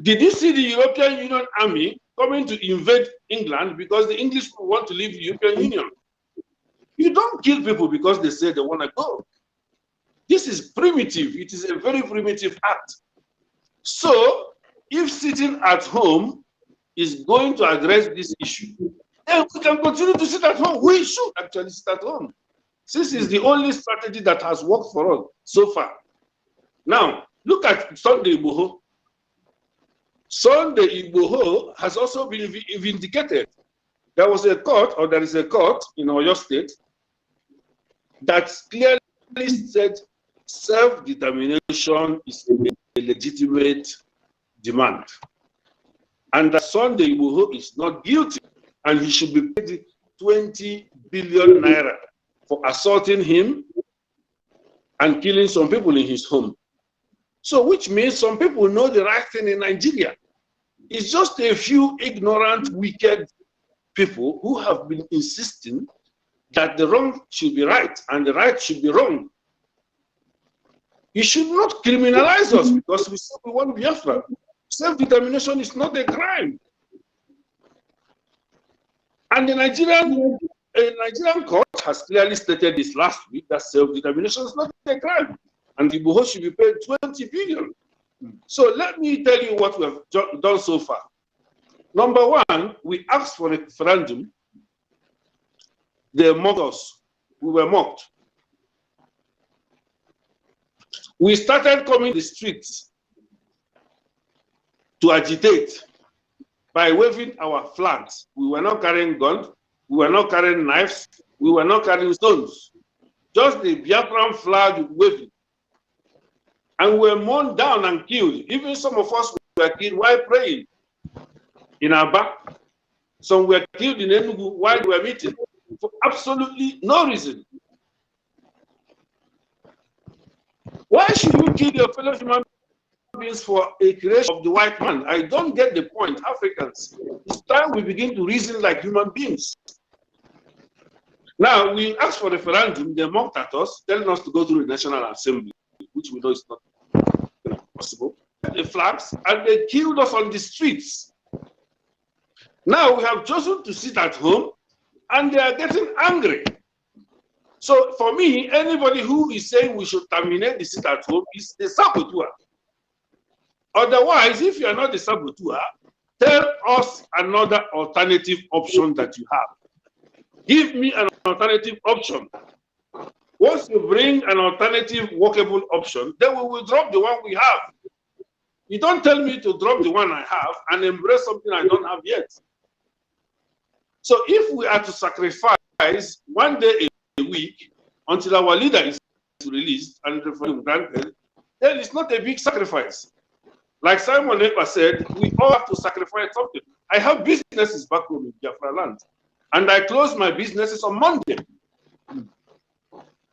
Did you see the European Union army coming to invade England because the English want to leave the European Union? You don't kill people because they say they want to go. This is primitive. It is a very primitive act. So, if sitting at home is going to address this issue, then we can continue to sit at home. We should actually sit at home. This is the only strategy that has worked for us so far. Now, look at Sunday Igboho. Sunday Igboho has also been vindicated. There was a court, or there is a court in Oyo State that clearly said self-determination is a legitimate demand. And that Sunday Igboho is not guilty, and he should be paid 20 billion naira for assaulting him and killing some people in his home. So, which means some people know the right thing in Nigeria. It's just a few ignorant, wicked people who have been insisting that the wrong should be right and the right should be wrong. You should not criminalize us because we say we want Biafra. Self-determination is not a crime. And the Nigerian court has clearly stated this last week that self-determination is not a crime. And the Igboho should be paid 20 billion. So let me tell you what we have done so far. Number one, we asked for a referendum. They mocked us. We were mocked. We started coming to the streets to agitate by waving our flags. We were not carrying guns. We were not carrying knives. We were not carrying stones. Just the Biafran flag waving. And we were mown down and killed. Even some of us were killed while praying in Aba. Some were killed in Enugu while we were meeting for absolutely no reason. Why should you kill your fellow human beings for a creation of the white man? I don't get the point, Africans. It's time we begin to reason like human beings. Now, we asked for referendum, they mocked at us, telling us to go through the National Assembly, which we know is not possible. The flags, and they killed us on the streets. Now we have chosen to sit at home, and they are getting angry. So for me, anybody who is saying we should terminate the sit at home is a saboteur. Otherwise, if you are not the saboteur, tell us another alternative option that you have. Give me an alternative option. Once you bring an alternative workable option, then we will drop the one we have. You don't tell me to drop the one I have and embrace something I don't have yet. So if we are to sacrifice one day a week until our leader is released and referendum granted, then it's not a big sacrifice. Like Simon Ekpa said, we all have to sacrifice something. I have businesses back home in Biafra land, and I close my businesses on Monday.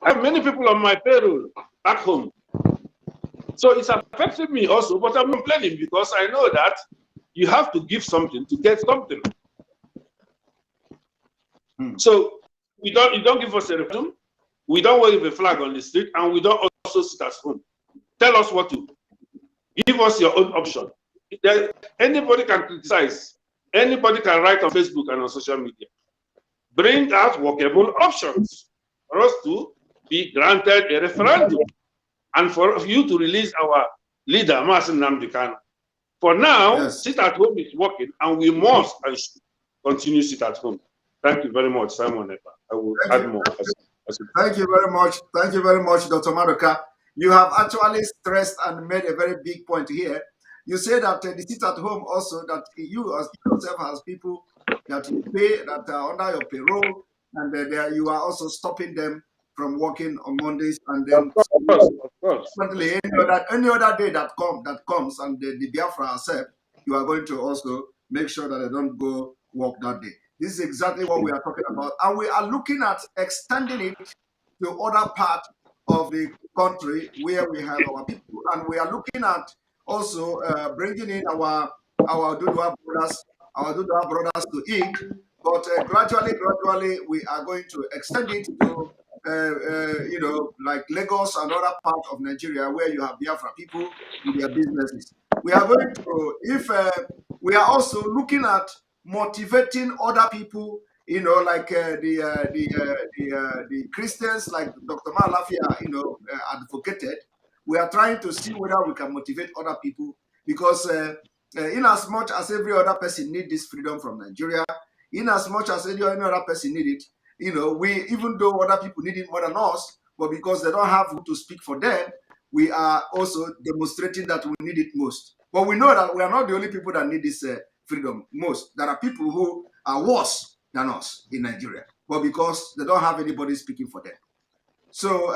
I have many people on my payroll back home. So it's affecting me also, but I'm complaining because I know that you have to give something to get something. So you don't give us a referendum, we don't wave a flag on the street, and we don't also sit at home. Tell us what to give us your own option. Anybody can criticize, anybody can write on Facebook and on social media. Bring out workable options for us to be granted a referendum and for you to release our leader, nnamdi Kanu. For now, sit at home is working, and we must and should continue sit at home. Thank you very much, Simon. I will add more. Thank you very much. Thank you very much, Dr. Maduka. You have actually stressed and made a very big point here. You say that the sit at home also, that you as yourself has people that you pay, that are under your payroll, and you are also stopping them from working on Mondays, and then of course. Any other day that comes and the Biafra accept, you are going to also make sure that they don't go work that day. This is exactly what we are talking about, and we are looking at extending it to other parts of the country where we have our people, and we are looking at also bringing in our Dudua brothers to eat. But gradually, we are going to extend it to like Lagos and other parts of Nigeria where you have Biafra people with their businesses. We are going to, we are also looking at motivating other people, like the Christians, like Dr. Malafia, advocated. We are trying to see whether we can motivate other people, because in as much as every other person needs this freedom from Nigeria, in as much as any other person need it, we, even though other people need it more than us, but because they don't have who to speak for them, we are also demonstrating that we need it most. But we know that we are not the only people that need this freedom most. There are people who are worse than us in Nigeria, but because they don't have anybody speaking for them. So,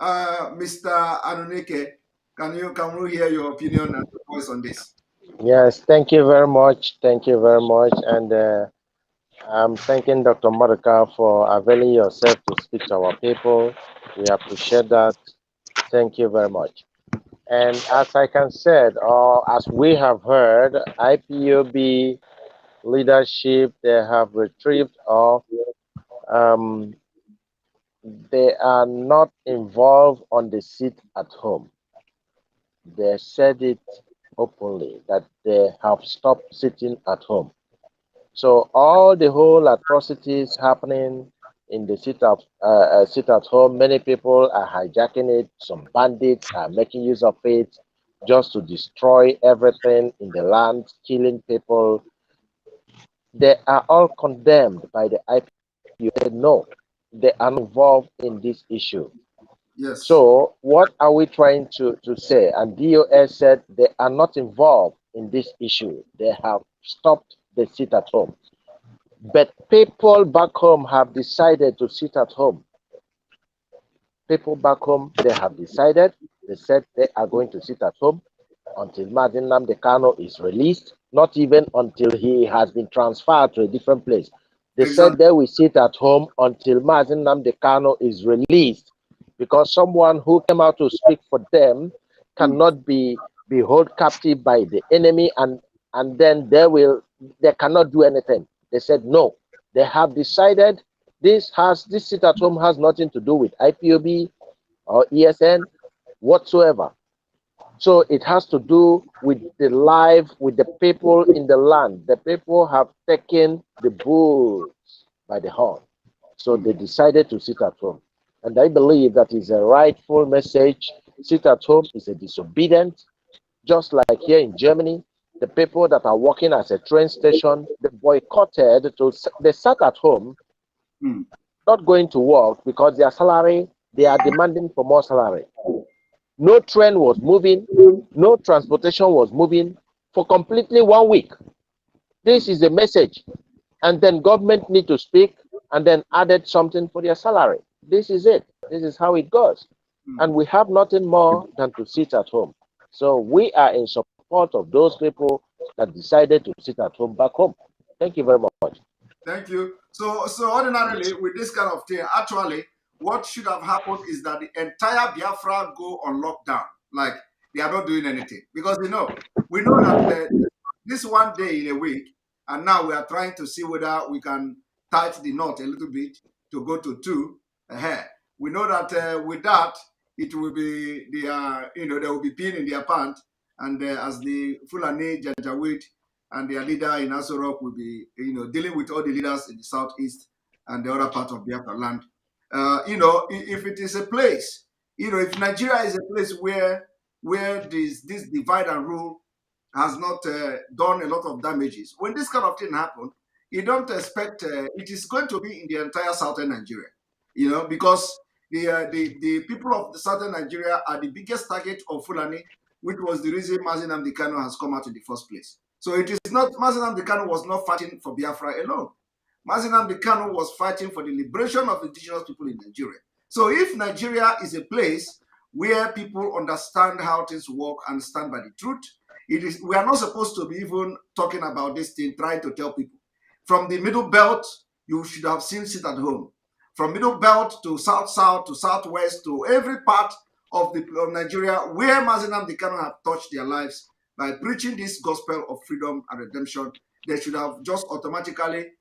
Mr. Anuneke, can we hear your opinion and your voice on this? Yes, thank you very much. Thank you very much. And I'm thanking Dr. Maduka for availing yourself to speak to our people. We appreciate that. Thank you very much. And as I can said, or as we have heard, IPOB leadership, they have retrieved, or they are not involved on the seat at home. They said it openly that they have stopped sitting at home. So all the whole atrocities happening in the sit at home, many people are hijacking it. Some bandits are making use of it just to destroy everything in the land, killing people. They are all condemned by the IPU. No, they are involved in this issue. Yes. So what are we trying to say? And DOS said they are not involved in this issue. They have stopped the sit at home. But people back home have decided to sit at home. People back home, they have decided, they said they are going to sit at home until nnamdi Kanu is released, not even until he has been transferred to a different place. They said they will sit at home until nnamdi Kanu is released, because someone who came out to speak for them cannot be held captive by the enemy, and then they cannot do anything. They said no. They have decided this sit at home has nothing to do with IPOB or ESN whatsoever. So it has to do with with the people in the land. The people have taken the bulls by the horn. So they decided to sit at home. And I believe that is a rightful message. Sit at home is a disobedience. Just like here in Germany, the people that are working as a train station, they boycotted, they sat at home, not going to work because their salary, they are demanding for more salary. No train was moving, no transportation was moving for completely 1 week. This is the message. And then government need to speak and then added something for their salary. This is it. This is how it goes. And we have nothing more than to sit at home. So we are in support of those people that decided to sit at home back home. Thank you very much. Thank you. So ordinarily, with this kind of thing, actually, what should have happened is that the entire Biafra go on lockdown. like they are not doing anything. Because, we know that this one day in a week, and now we are trying to see whether we can tighten the knot a little bit to go to 2. We know that with that, it will be there will be pin in their pants, and as the Fulani Janjaweed and their leader in Aso Rock will be dealing with all the leaders in the southeast and the other part of Biafra land. If it is a place, if Nigeria is a place where this divide and rule has not done a lot of damages, when this kind of thing happens, you don't expect it is going to be in the entire southern Nigeria, because the people of the southern Nigeria are the biggest target of Fulani, which was the reason nnamdi Kanu has come out in the first place. So it is not, nnamdi Kanu was not fighting for Biafra alone. nnamdi Kanu was fighting for the liberation of indigenous people in Nigeria. So if Nigeria is a place where people understand how things work and stand by the truth, we are not supposed to be even talking about this thing, trying to tell people. From the middle belt, you should have seen sit at home. From middle belt to south-south to southwest to every part of Nigeria where nnamdi Kanu have touched their lives by preaching this gospel of freedom and redemption, they should have just automatically,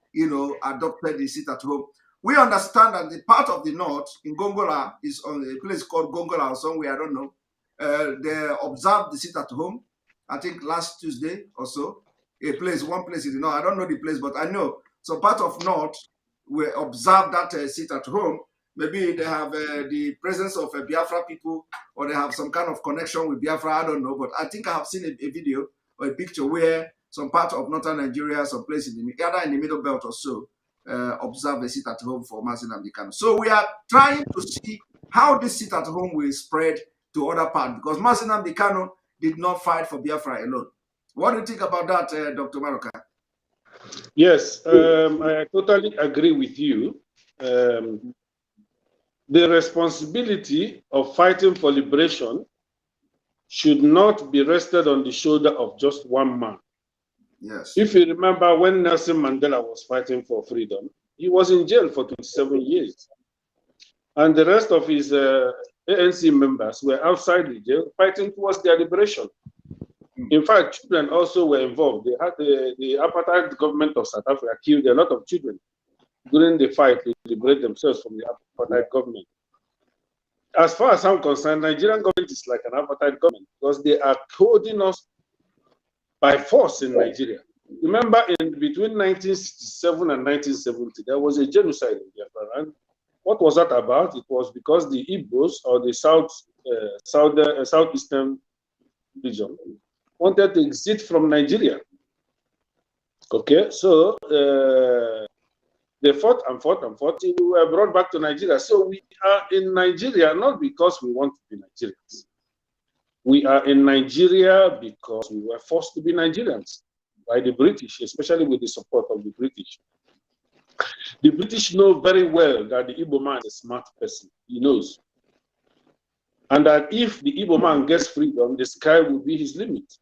adopted the sit at home. We understand that the part of the north in Gongola is on a place called Gongola or somewhere, I don't know. They observed the sit at home, I think last Tuesday or so. One place in the north. I don't know the place, but I know. So part of north, we observe that sit at home. Maybe they have the presence of Biafra people, or they have some kind of connection with Biafra. I don't know, but I think I have seen a video or a picture where some part of northern Nigeria, some place either in the middle belt or so, observe a sit at home for nnamdi Kanu. So we are trying to see how this sit at home will spread to other parts, because nnamdi Kanu did not fight for Biafra alone. What do you think about that, Dr. Maduka? Yes, I totally agree with you. The responsibility of fighting for liberation should not be rested on the shoulder of just one man. Yes. If you remember when Nelson Mandela was fighting for freedom, he was in jail for 27 years. And the rest of his ANC members were outside the jail fighting towards their liberation. In fact, children also were involved. They had the apartheid government of South Africa killed a lot of children during the fight to liberate themselves from the apartheid government. As far as I'm concerned, Nigerian government is like an apartheid government because they are holding us by force in Nigeria. Remember, in between 1967 and 1970, there was a genocide in Biafra. And what was that about? It was because the Igbos, or the southeastern region, wanted to exit from Nigeria. Okay, so they fought and fought and fought. We were brought back to Nigeria. So we are in Nigeria not because we want to be Nigerians. We are in Nigeria because we were forced to be Nigerians by the British, especially with the support of the British. The British know very well that the Igbo man is a smart person. He knows. And that if the Igbo man gets freedom, the sky will be his limit.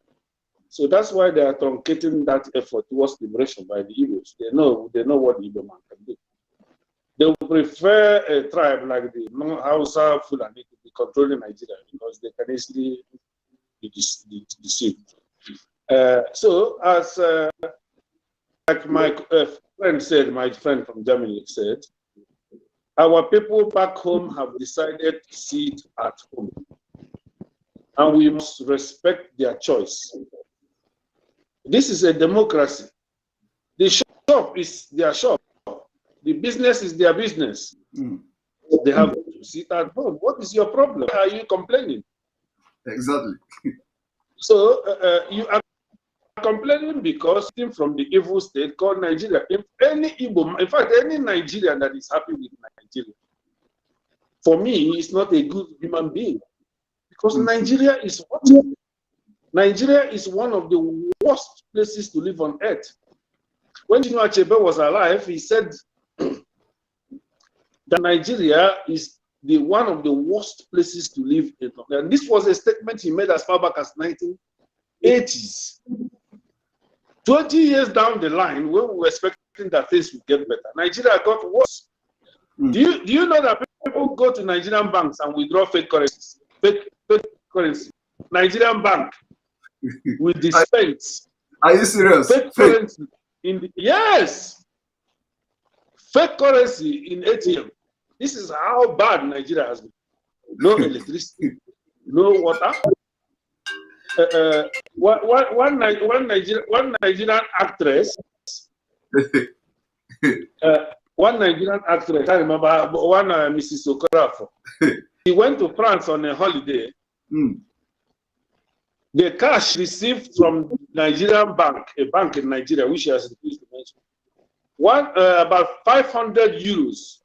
So that's why they are truncating that effort towards liberation by the Igbos. They know what the Igbo man can do. They would prefer a tribe like the Hausa Fulani to be controlling Nigeria because they can easily be deceived. So, as like my friend said, my friend from Germany said, our people back home have decided to sit at home, and we must respect their choice. This is a democracy. The shop is their shop. The business is their business. They have to sit at home. What is your problem? Why are you complaining? Exactly. So you are complaining because from the evil state called Nigeria. If any Igbo, in fact, any Nigerian that is happy with Nigeria, for me, is not a good human being. Because Nigeria is what? Nigeria is one of the worst places to live on earth. When Chinua Achebe was alive, he said that Nigeria is one of the worst places to live in. And this was a statement he made as far back as 1980s. 20 years down the line, when we were expecting that things would get better, Nigeria got worse. Do you know that people go to Nigerian banks and withdraw fake currencies, fake currency. Nigerian bank will dispense. Are you serious? Fake currency in the, yes, fake currency in ATM. This is how bad Nigeria has been. No electricity, no water. One Nigerian actress. One Nigerian actress, I remember one Mrs. Okorafo. She went to France on a holiday. The cash received from Nigerian bank, a bank in Nigeria, which she has refused to mention, about 500 euros.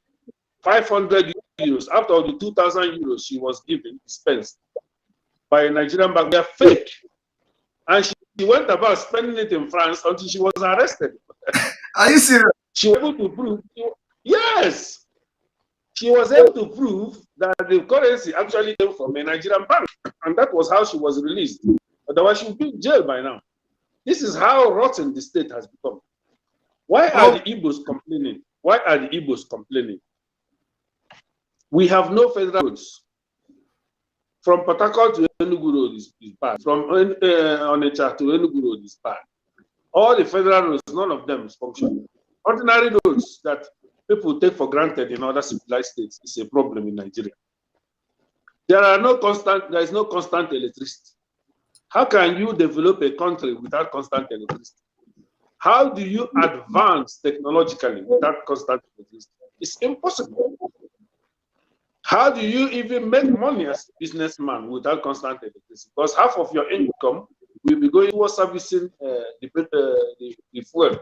500 euros out of the 2,000 euros she was given, dispensed by a Nigerian bank. They are fake. And she went about spending it in France until she was arrested. Are you serious? She was able to prove, yes, she was able to prove that the currency actually came from a Nigerian bank. And that was how she was released. Otherwise, she would be in jail by now. This is how rotten the state has become. Why are the Igbos complaining? Why are the Igbos complaining? We have no federal roads. From Port Harcourt to Enugu Road is bad. From Onitsha to Enugu Road is bad. All the federal roads, none of them is functioning. Ordinary roads that people take for granted in other civilized states is a problem in Nigeria. There is no constant electricity. How can you develop a country without constant electricity? How do you advance technologically without constant electricity? It's impossible. How do you even make money as a businessman without constant electricity? Because half of your income will be going towards servicing the fuel,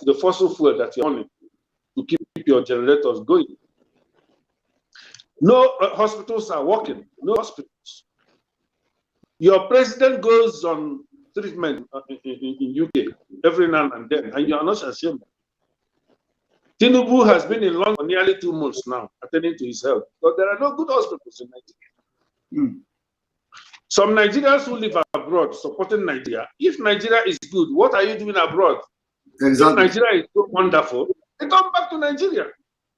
the fossil fuel that you're on to keep your generators going. No hospitals are working. No hospitals. Your president goes on treatment in UK every now and then, and you are not ashamed. Tinubu has been in London for nearly 2 months now, attending to his health, but there are no good hospitals in Nigeria. Some Nigerians who live abroad supporting Nigeria, if Nigeria is good, what are you doing abroad? Exactly. If Nigeria is so wonderful, they come back to Nigeria.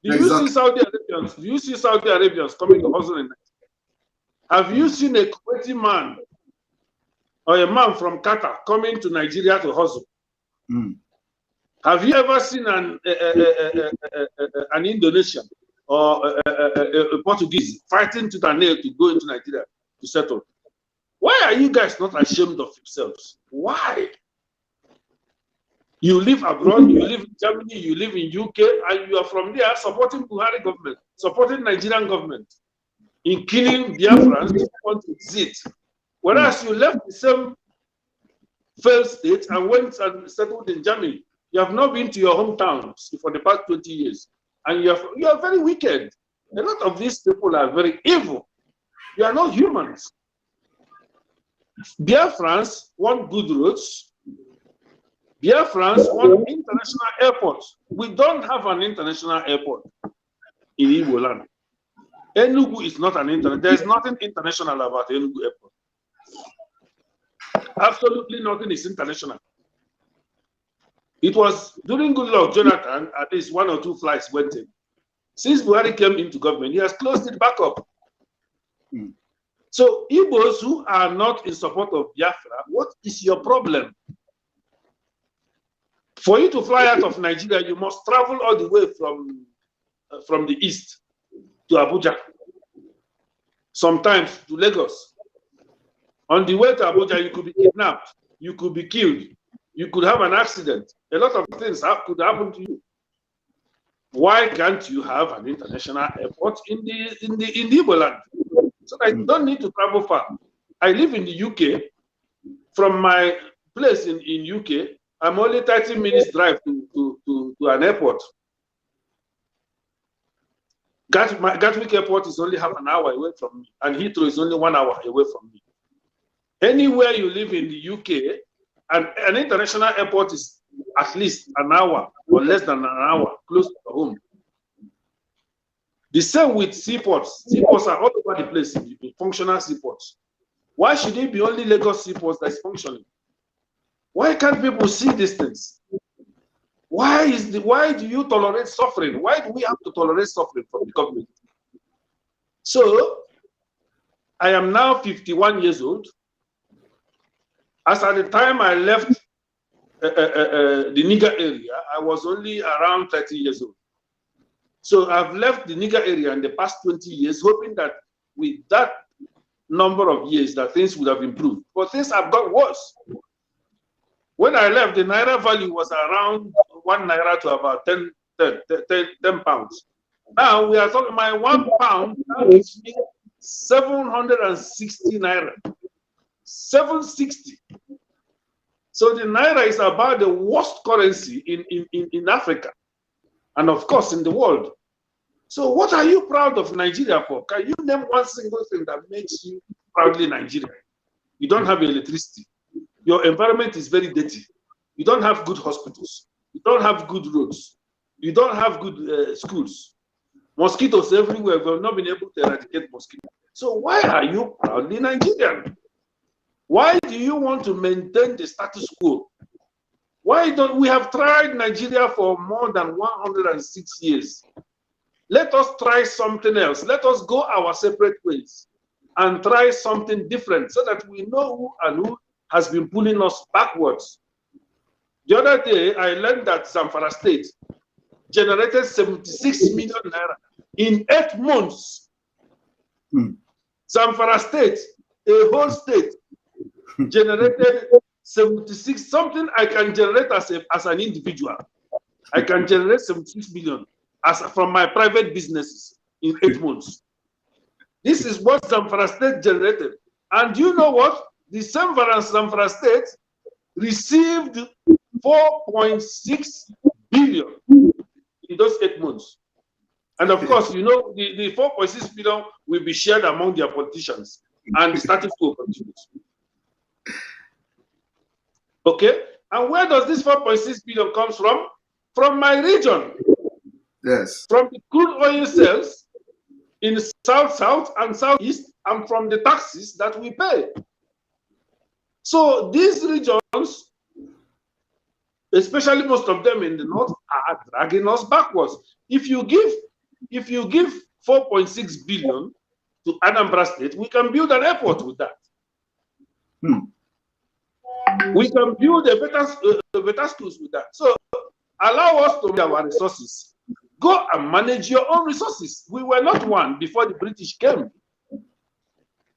Do you see Saudi Arabians? Do you see Saudi Arabians coming to hustle in Nigeria? Have you seen a Kuwaiti man or a man from Qatar coming to Nigeria to hustle? Have you ever seen an Indonesian or a Portuguese fighting to the nail to go into Nigeria to settle? Why are you guys not ashamed of yourselves? Why? You live abroad, you live in Germany, you live in UK, and you are from there supporting Buhari government, supporting Nigerian government in killing Biafrans who want to exit. Whereas you left the same failed state and went and settled in Germany. You have not been to your hometowns for the past 20 years. And you are very wicked. A lot of these people are very evil. You are not humans. Biafrans want good roads. Biafrans want international airports. We don't have an international airport in Igbo land. Enugu is not an international. There's nothing international about Enugu airport. Absolutely nothing is international. It was during Goodluck Jonathan, at least 1 or 2 flights went in. Since Buhari came into government, he has closed it back up. So Igbos who are not in support of Biafra, what is your problem? For you to fly out of Nigeria, you must travel all the way from the east to Abuja, sometimes to Lagos. On the way to Abuja, you could be kidnapped, you could be killed, you could have an accident. A lot of things could happen to you. Why can't you have an international airport in the Igbo land? So I don't need to travel far. I live in the UK. From my place in UK, I'm only 30 minutes drive to an airport. Gatwick Airport is only half an hour away from me, and Heathrow is only 1 hour away from me. Anywhere you live in the UK, an international airport is at least an hour or less than an hour close to home. The same with seaports. Seaports are all over the place, functional seaports. Why should it be only Lagos seaports that is functioning? Why can't people see these things? Why do you tolerate suffering? Why do we have to tolerate suffering from the government? So I am now 51 years old. As at the time I left the Niger area, I was only around 30 years old. So I've left the Niger area in the past 20 years, hoping that with that number of years that things would have improved. But things have got worse. When I left, the Naira value was around 1 Naira to about 10 pounds. Now we are talking, my 1 pound now gives me 760 Naira. 760. So the Naira is about the worst currency in Africa. And of course, in the world. So what are you proud of Nigeria for? Can you name one single thing that makes you proudly Nigerian? You don't have electricity. Your environment is very dirty. You don't have good hospitals. You don't have good roads. You don't have good schools. Mosquitoes everywhere. We have not been able to eradicate mosquitoes. So why are you proudly Nigerian? Why do you want to maintain the status quo? Why don't we have tried Nigeria for more than 106 years? Let us try something else. Let us go our separate ways and try something different so that we know who and who has been pulling us backwards. The other day, I learned that Zamfara State generated 76 million naira in 8 months. Zamfara State, a whole state, generated 76, something I can generate as an individual. I can generate 76 million from my private businesses in 8 months. This is what Zamfara State generated. And you know what? The same Zamfara State received 4.6 billion in those 8 months. And of course, you know, the 4.6 billion will be shared among their politicians, and the status quo continues. Okay? And where does this 4.6 billion comes from? From my region. Yes. From the crude oil sales in South and Southeast, and from the taxes that we pay. So these regions, especially most of them in the north, are dragging us backwards. If you give 4.6 billion to Anambra State, we can build an airport with that. We can build a better schools with that. So allow us to use our resources. Go and manage your own resources. We were not one before the British came.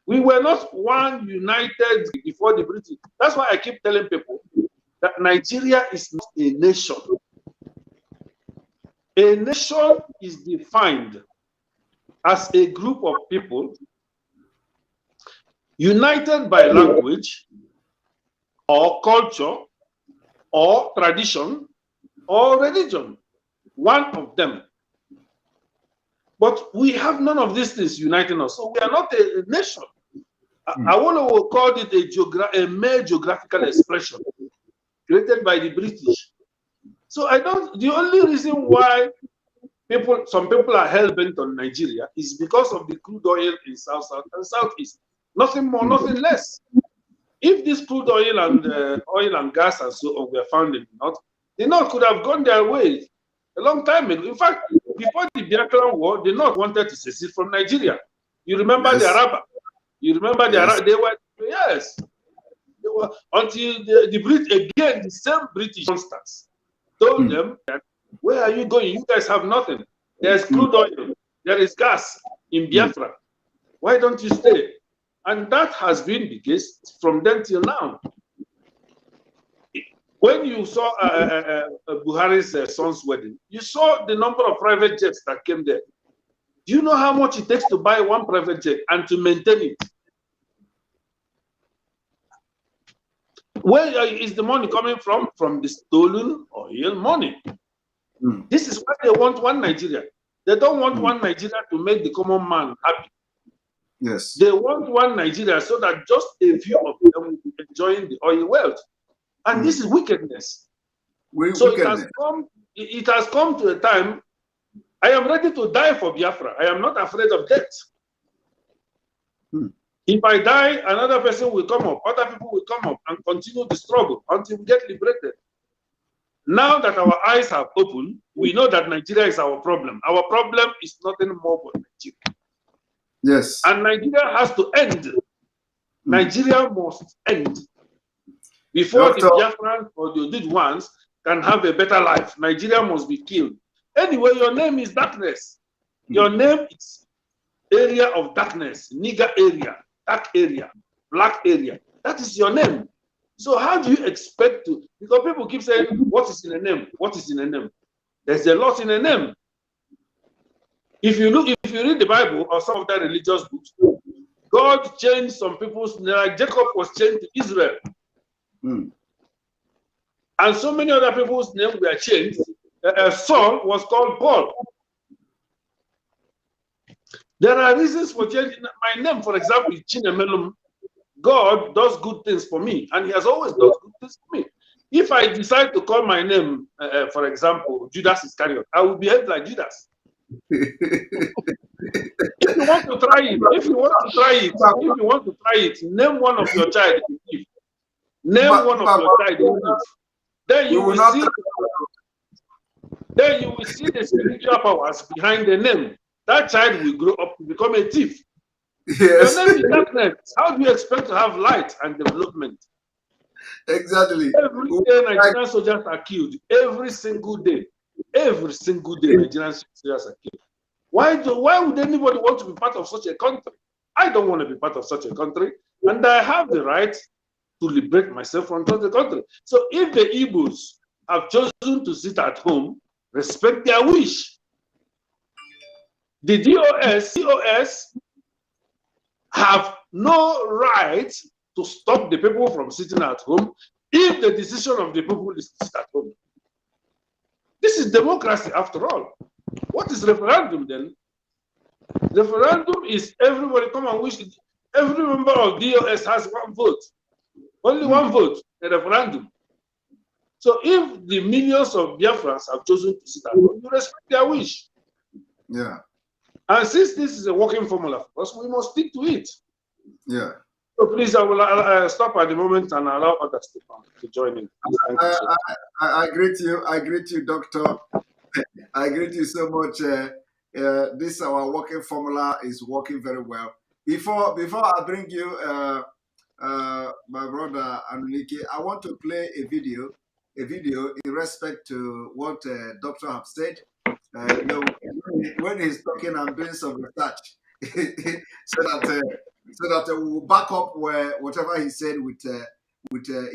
We were not one united before the British. That's why I keep telling people that Nigeria is not a nation. A nation is defined as a group of people united by language or culture or tradition or religion. One of them. But we have none of these things uniting us. So we are not a nation. I want to call it a mere geographical expression created by the British. So the only reason why some people are hell-bent on Nigeria is because of the crude oil in South and Southeast. Nothing more, nothing less. If this crude oil and gas and so on were found in the North could have gone their way a long time ago. In fact, before the Biafra war, the North wanted to secede from Nigeria. You remember the Araba? You remember the Araba? They were, yes. They were, until the British, again, the same British monsters told them that, where are you going? You guys have nothing. There's crude oil. There is gas in Biafra. Why don't you stay? And that has been the case from then till now. When you saw Buhari's son's wedding, you saw the number of private jets that came there. Do you know how much it takes to buy one private jet and to maintain it? Where is the money coming from? From the stolen oil money. This is why they want one Nigeria. They don't want one Nigeria to make the common man happy. Yes. They want one Nigeria so that just a few of them will be enjoying the oil wealth. And this is wickedness. It has come to a time, I am ready to die for Biafra. I am not afraid of death. If I die, another person will come up, other people will come up and continue the struggle until we get liberated. Now that our eyes have opened, we know that Nigeria is our problem. Our problem is nothing more but Nigeria. Yes. And Nigeria has to end. Nigeria must end. Before the Biafran or the Odid ones can have a better life, Nigeria must be killed. Anyway, your name is darkness. Your name is area of darkness, nigger area, dark area, black area. That is your name. So how do you expect to? Because people keep saying, what is in a name? What is in a name? There's a lot in a name. If you read the Bible or some of the religious books, God changed some people's name. Like Jacob was changed to Israel. And so many other people's names were changed. Saul was called Paul. There are reasons for changing my name. For example, Chinemelum. God does good things for me, and He has always done good things for me. If I decide to call my name, for example, Judas Iscariot, I will behave like Judas. If you want to try it, name one of your child. Name one of your child. Then you will see the spiritual powers behind the name. That child will grow up to become a thief. Yes. Your name is darkness. How do you expect to have light and development? Exactly. Every day Nigerian soldiers are killed. Every single day, Nigerian soldiers are killed. Why would anybody want to be part of such a country? I don't want to be part of such a country, and I have the right to liberate myself from such a country. So if the Igbos have chosen to sit at home, respect their wish. The COS have no right to stop the people from sitting at home if the decision of the people is to sit at home. This is democracy after all. What is referendum then? Referendum is everybody come and wish it. Every member of DOS has one vote. Only one vote, a referendum. So if the millions of Biafrans have chosen to sit at home, you respect their wish. Yeah. And since this is a working formula for us, we must stick to it. Yeah. So please, I will stop at the moment and allow others to join in. I greet you. I greet you, Doctor. I greet you so much. This our working formula is working very well. Before I bring you my brother Anulike, I want to play a video in respect to what Doctor have said. You know, when he's talking, I'm doing some research so that we will back up whatever he said with you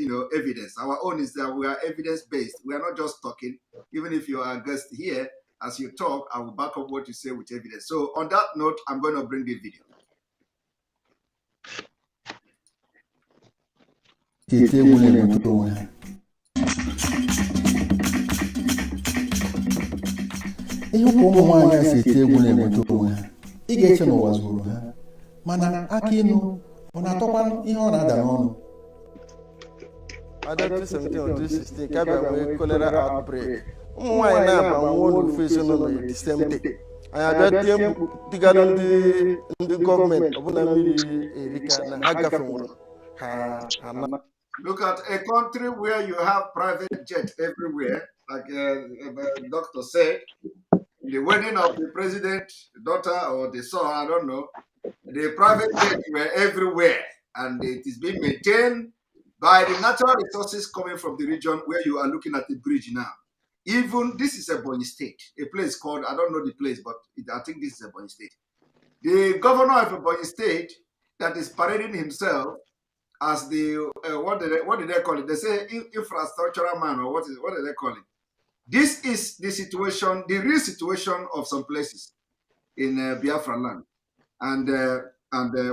know, evidence. Our own is that we are evidence based. We are not just talking. Even if you are a guest here, as you talk, I will back up what you say with evidence. So on that note, I'm going to bring the video. ihe ụkwụ ụmụ nwaanyị a si eti egwu na-enweta onwe ha ị ga-eche n'ụwa zuru ha mana aka ịnụ ọ na-atọkwa ihe ọ na-ada n'ọnụ. Ada 2017 or 2016 ka bịa nwee cholera outbreak ụmụ nwaanyị na-aba nwụọ n'ofe ezinụlọ the same day anyị abịa tie mkpu tigara ndị gọọmenti ọbụla mmiri erika na ha gafenwụrụ ha na. Look at a country where you have private jets everywhere, like the doctor said. The wedding of the president, the daughter or the son, I don't know. The private jets were everywhere, and it is being maintained by the natural resources coming from the region where you are looking at the bridge now. Even this is a Ebonyi State, a place called, I don't know the place, but I think this is Ebonyi State. The governor of Ebonyi State that is parading himself as the what did they call it? They say infrastructural man, or what do they call it? This is the situation, the real situation of some places in Biafra land, and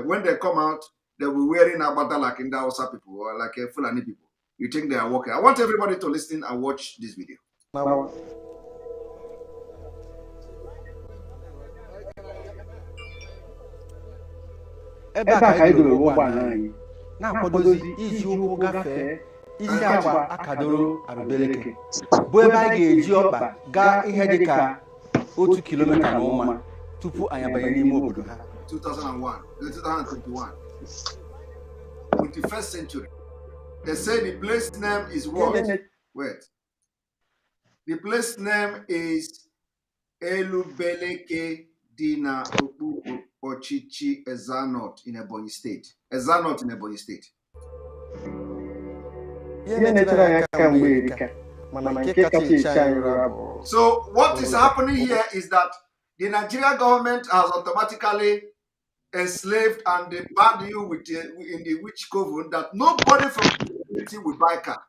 when they come out, they will be wearing abata like in the Hausa people or like Fulani people. You think they are working? I want everybody to listen and watch this video. Now, ebe a ka anyị doro ụgbọala anyị na-akwadozi iji ụkwụ gafee isi agba akadoro Arụbeleke bụ ebe anyị ga-eji ọkpa gaa ihe dị ka 1 kilomita na ụma tupu anyị abanye n'ime obodo ha. 2021, 21st century. They say the place name is what? Wait. The place name is Elubeleke Dina Okuku. Ochichi Ezanot in Ebonyi State. Ezanot in Ebonyi State. So what is happening here is that the Nigerian government has automatically enslaved and they banned you with in the witch coven that nobody from the community will buy car.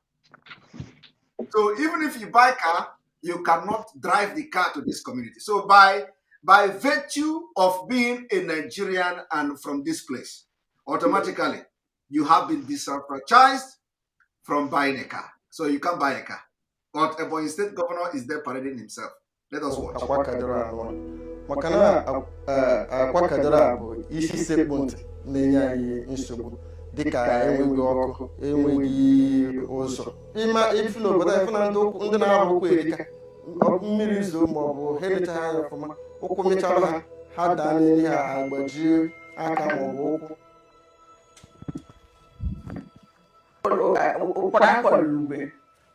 So even if you buy car, you cannot drive the car to this community. So by virtue of being a Nigerian and from this place, automatically you have been disenfranchised from buying a car. So you can't buy a car. But Ebonyi State governor is there parading himself. Let us watch. Dịka enweghị ọkụ enweghị ụzọ ife n'obodo anyị fụna ndị na-abụkwa erika mmiri zo ma ọ bụ ha elecha ha ọfụma ụkwụ mechara ha daa n'ihe ha agbajie aka ma ọ bụ ụkwụ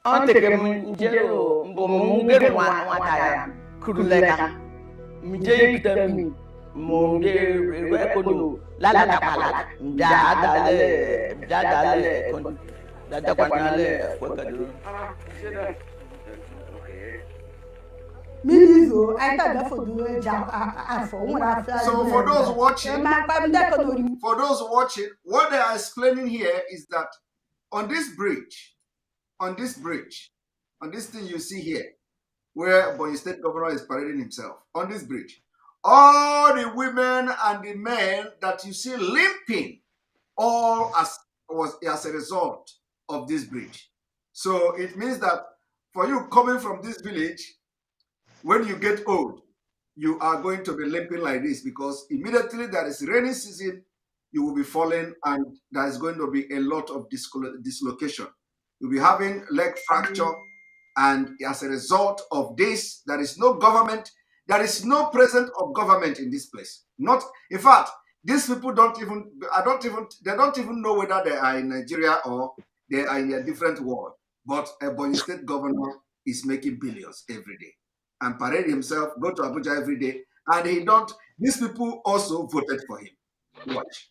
ọ tere m njero mbụ m ngere nwata ya kuruleka mje ikite mi monge rekono la pala mjadale kon dada kwanale kwakadro Milizo, I thought for the So for those watching, what they are explaining here is that on this thing you see here, where Ebonyi State Governor is parading himself, on this bridge, all the women and the men that you see limping, all as a result of this bridge. So it means that for you coming from this village, when you get old, you are going to be limping like this because immediately there is rainy season, you will be falling and there is going to be a lot of dislocation. You'll be having leg fracture, and as a result of this, there is no government, there is no presence of government in this place. Not, in fact, these people they don't even know whether they are in Nigeria or they are in a different world. But Ebonyi State Governor is making billions every day and parade himself, go to Abuja every day, and these people also voted for him. Watch.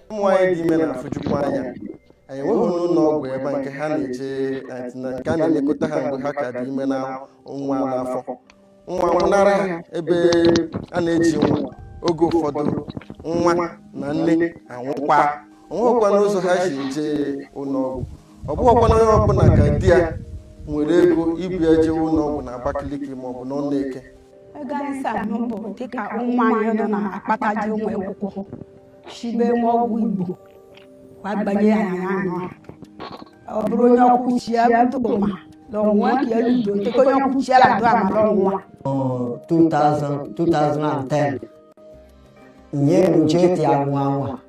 Ụmụnwaanyị dị ime na-afụjukwa anya anyị enweghị n'ụlọ ọgwụ ebe nke ha na-eje nke a na-elekọta ha mgbe ha ka dị ime na nwa n'afọ nwa nwụnara ebe a na-eji nwa oge ụfọdụ nwa na nne anwụkwa onwekwa n'ụzọ ha ji eje ụlọ ọgwụ ọ bụghịkwa na onye ọbụla ka di ya nwere ego ibu ya jee ụlọ ọgwụ na Abakaliki ma ọ bụ n'ọnụ eke dịka ụmụnwaanyị nọ na akpata ji ụmụ akwụkwọ shibe nwa ọgwụ Igbo gbanye ya n'anyụ ọ bụrụ onye ọkwụchi ya bụtụma lọnwa ka ya ludo teko onye ọkwụchi ya lado ama lọnwa 2010 nye njeti anwa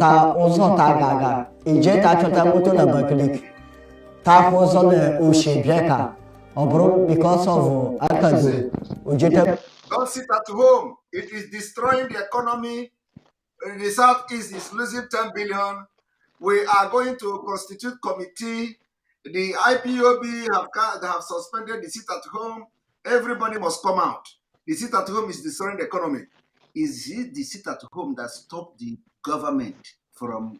ta ụzọ ta gaga ije ta chọta moto na Abakaliki ta ụzọ na Oshibiaka ọ bụrụ because of akado ojete. Don't sit at home. It is destroying the economy. The Southeast is losing 10 billion. We are going to constitute committee. The IPOB have suspended the sit at home. Everybody must come out. The sit at home is destroying the economy. Is it the sit at home that stopped the government from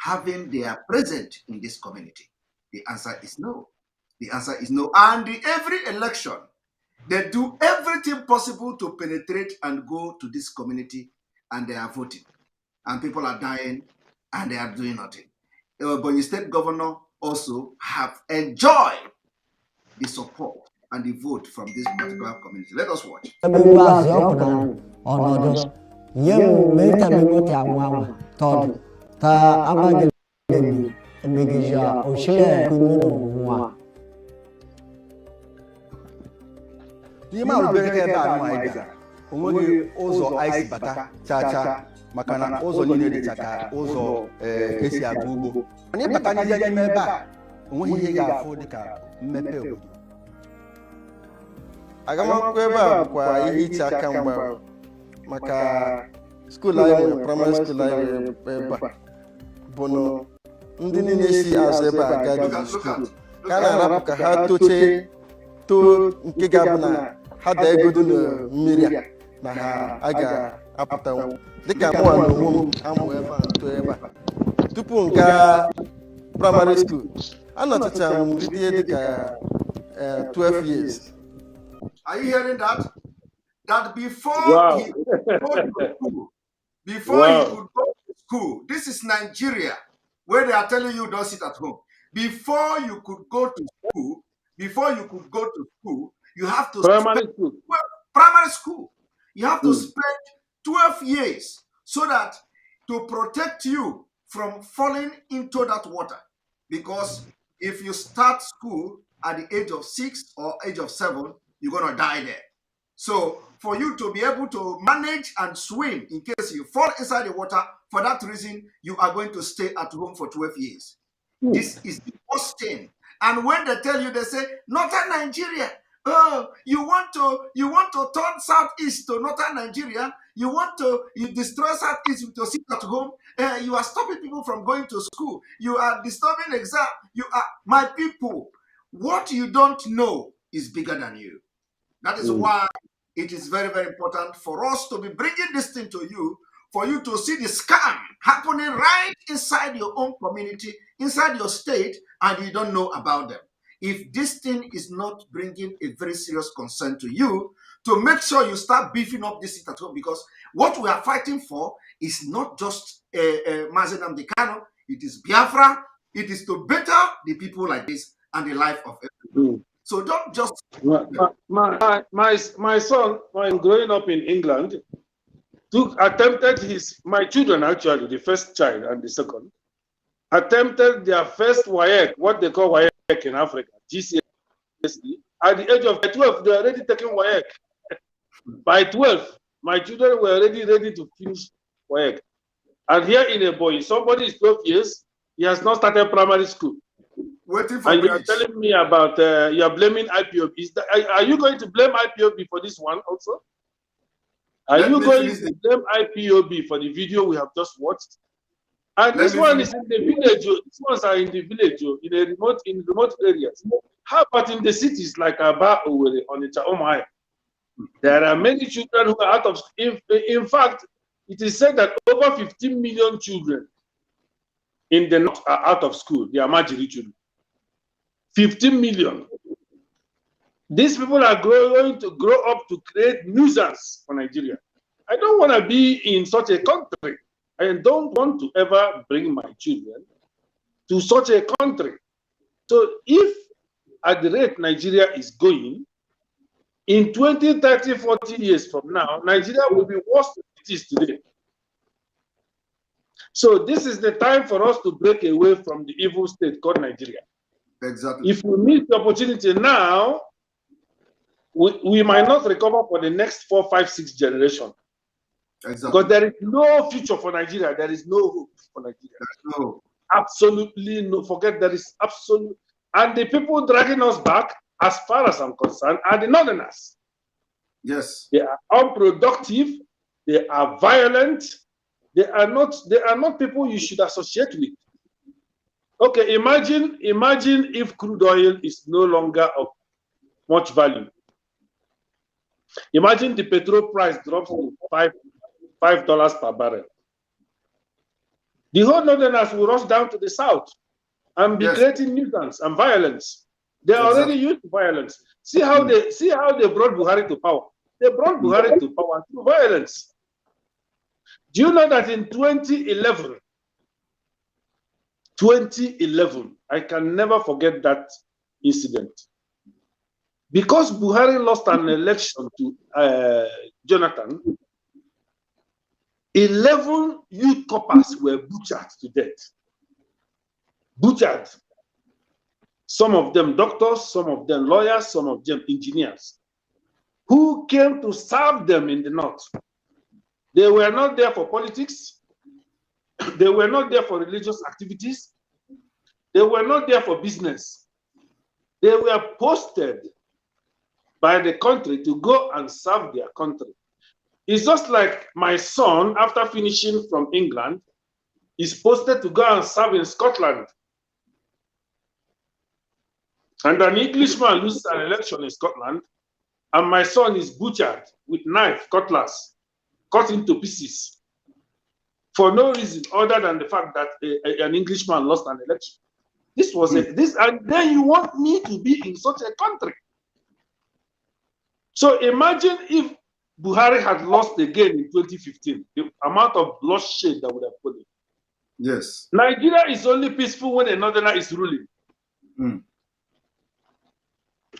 having their presence in this community? The answer is no. The answer is no. And every election, they do everything possible to penetrate and go to this community, and they are voting. And people are dying, and they are doing nothing. But the state governor also have enjoyed the support and the vote from this particular community. Let us watch. N'ime alụbereke ebe a anyị gara onweghị ụzọ anyị si bata chaa maka na ụzọ niile dịcha ka ụzọ esi aga ugbo mana ịbata n'ime ebe a onweghị ihe ga-afụ dịka mmepe obodo. Agamakwụkwọ ebe a bụkwa ihe iche aka mgba maka skuul anyị nwere praịmarị skuul anyị nwere ebe a bụ na ndị niile si azụ ebe a agaghị skuul ka a na-arapụ ka ha too nke ga-abụ na ha daa egodo na mmiri a na ha a ga-apụtanwu dịka mụnwa na onwe m amụ ebe a too ebe a tupu m gaa primary school anọtụcha m ihe dịka 12 years. Are you hearing that? That before Wow. he could go to school, before he could go to school, this is Nigeria, where they are telling you don't sit at home. Before you could go to school, you have to Primary school. Primary school. You have to spend 12 years so that to protect you from falling into that water. Because if you start school at the age of 6 or age of 7, you're going to die there. So for you to be able to manage and swim in case you fall inside the water, for that reason, you are going to stay at home for 12 years. This is the worst thing. And when they tell you, they say, Northern Nigeria, oh, you want to turn Southeast to Northern Nigeria, you destroy Southeast to sit at home, you are stopping people from going to school, you are disturbing exam, my people, what you don't know is bigger than you. That is why it is very, very important for us to be bringing this thing to you, for you to see the scam happening right inside your own community, inside your state, and you don't know about them. If this thing is not bringing a very serious concern to you, to make sure you start beefing up this at home, because what we are fighting for is not just nnamdi Kanu, it is Biafra, it is to better the people like this and the life of everyone. So don't just... My son, when growing up in England, attempted my children actually, the first child and the second, attempted their first WAEC, what they call WAEC in Africa, GCSE. At the age of 12, they were already taking WAEC. By 12, my children were already ready to finish WAEC. And here in a boy, somebody is 12 years, he has not started primary school. Waiting for and you are telling me about, you are blaming IPOB. Are you going to blame IPOB for this one also? Are you going to blame IPOB for the video we have just watched? And this one is in the village. These ones are in the village, in remote areas. How about in the cities like Aba, Owerri, Onitsha, Omai? There are many children who are out of school. In fact, it is said that over 15 million children in the north are out of school. They are Majiri children. 15 million. These people are going to grow up to create nuisance for Nigeria. I don't want to be in such a country. I don't want to ever bring my children to such a country. So if at the rate Nigeria is going, in 20, 30, 40 years from now, Nigeria will be worse than it is today. So this is the time for us to break away from the evil state called Nigeria. Exactly. If we miss the opportunity now, we might not recover for the next 4, 5, 6 generations. Exactly. Because there is no future for Nigeria. There is no hope for Nigeria. No. Absolutely no. Forget there is absolute. And the people dragging us back, as far as I'm concerned, are the northerners. Yes. They are unproductive. They are violent. They are not people you should associate with. Okay, imagine if crude oil is no longer of much value. Imagine the petrol price drops to $5 per barrel. The whole northerners will rush down to the south and be creating nuisance and violence. They are already used to violence. See how they brought Buhari to power. They brought Buhari to power through violence. Do you know that in 2011, I can never forget that incident. Because Buhari lost an election to Jonathan, 11 youth coppers were butchered to death. Butchered. Some of them doctors, some of them lawyers, some of them engineers, who came to serve them in the north. They were not there for politics. They were not there for religious activities. They were not there for business. They were posted by the country to go and serve their country. It's just like my son, after finishing from England, is posted to go and serve in Scotland. And an Englishman loses an election in Scotland, and my son is butchered with knife, cutlass, cut into pieces for no reason other than the fact that an Englishman lost an election. This was and then you want me to be in such a country. So imagine if Buhari had lost again in 2015, the amount of bloodshed that would have put it. Yes. Nigeria is only peaceful when a northerner is ruling.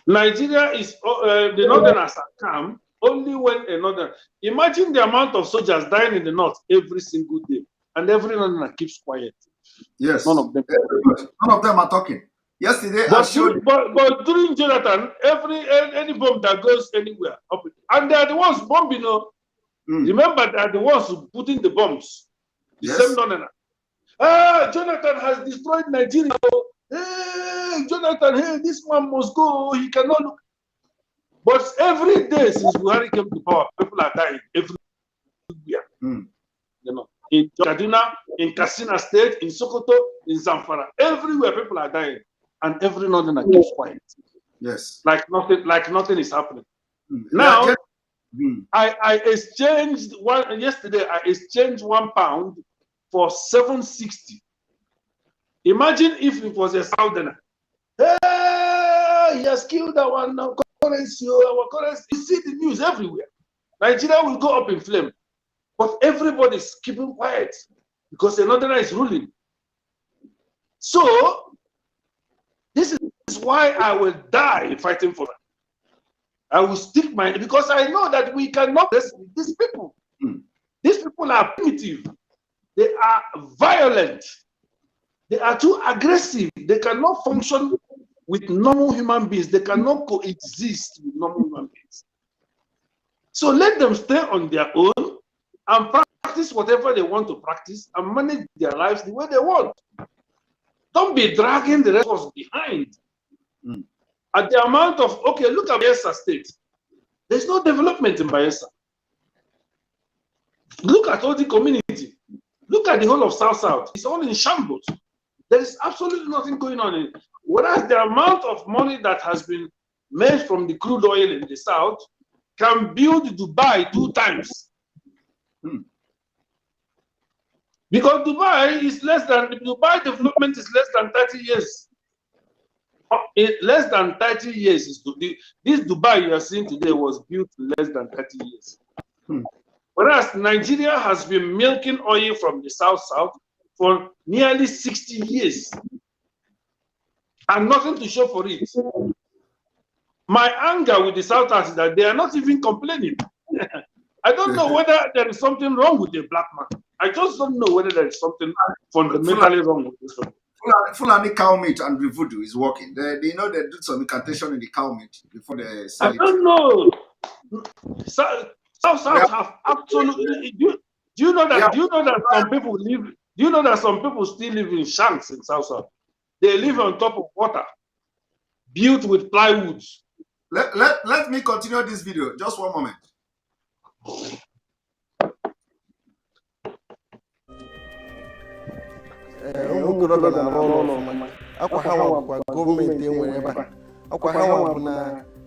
Nigeria is, the northerners are calm only when a northerner. Imagine the amount of soldiers dying in the north every single day, and every northerner keeps quiet. Yes. None of them. None of them are talking. Yesterday, but during Jonathan, any bomb that goes anywhere, and they are the ones bombing. Remember, they are the ones who put in the bombs. The same northerner. Jonathan has destroyed Nigeria. Hey, Jonathan, hey, this man must go. He cannot look. But every day since Buhari came to power, people are dying everywhere. You know, in Kaduna, in Katsina State, in Sokoto, in Zamfara, everywhere people are dying, and every northerner keeps quiet. Yes, like nothing is happening. Now, I exchanged yesterday. I exchanged £1 for 760. Imagine if it was a southerner. Hey, he has killed our currency, our currency. You see the news everywhere. Nigeria will go up in flame. But everybody's keeping quiet because another is ruling. So, this is why I will die fighting for that. I will stick because I know that we cannot with these people. These people are primitive. They are violent. They are too aggressive. They cannot function with normal human beings. They cannot coexist with normal human beings. So let them stay on their own and practice whatever they want to practice and manage their lives the way they want. Don't be dragging the rest of us behind. At the amount of, look at Bayelsa State. There's no development in Bayelsa. Look at all the community. Look at the whole of South. It's all in shambles. There is absolutely nothing going on in it. Whereas the amount of money that has been made from the crude oil in the South can build Dubai 2 times. Because Dubai development is less than 30 years. Less than 30 years. This Dubai you are seeing today was built in less than 30 years. Whereas Nigeria has been milking oil from the South for nearly 60 years. And nothing to show for it. My anger with the Southerners is that they are not even complaining. I don't know whether there is something wrong with the black man. I just don't know whether there is something fundamentally wrong with this one. Fulani cow meat and voodoo is working. They do some incantation in the cow meat before they sell it. I don't know. South have absolutely. Do you know that? Do you know that some people live? Do you know that some people still live in shanks in South? They live on top of water, built with plywood. Let me continue this video. Just one moment. Okorobịa na-arụ ọrụ ọfụma. Akwa ha nwakwa gọọmenti enwere ebe a. Akwa ha nwabụ na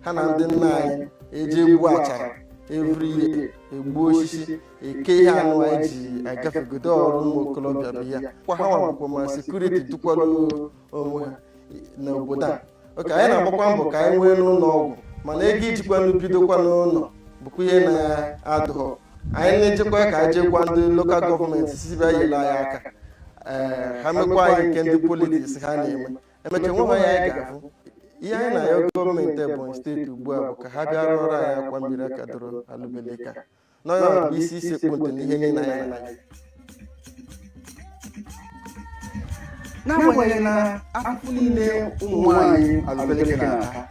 ha na ndị nna anyị eji egbu achara every year, egbu osisi, eke ihe anụ anyị ji agafegodo ọrụ ụmụ okorobịa bụ ya. Akwa ha nwabụkwa ma sekuriti dụkwado onwe ha n'obodo a. Oke anyị na-agbakwa mbọ ka anyị nwee n'ụlọ ọgwụ, mana ego ijikwa n'ubidokwa n'ụlọ bụkwa ihe na-adụghọ. Anyị na-ejekwa ka anyị jekwa ndị lokal gọọmenti si bịa nyere anyị aka. Ha mekwa anyị nke ndị politiks ha na-eme. Emecha nwe ha anyị ga-afụ. Ihe anyị na-ayọ gọọmenti Ebonyi steeti ugbu a bụ ka ha bịa rụọrọ anyị akwa mmiri aka doro alụbeleka. N'ọya bụ isi isekpu ntị n'ihe niile anyị na-anya. N'agbanyeghị na afụfụ niile ụmụ nwaanyị alụbeleke na-ata,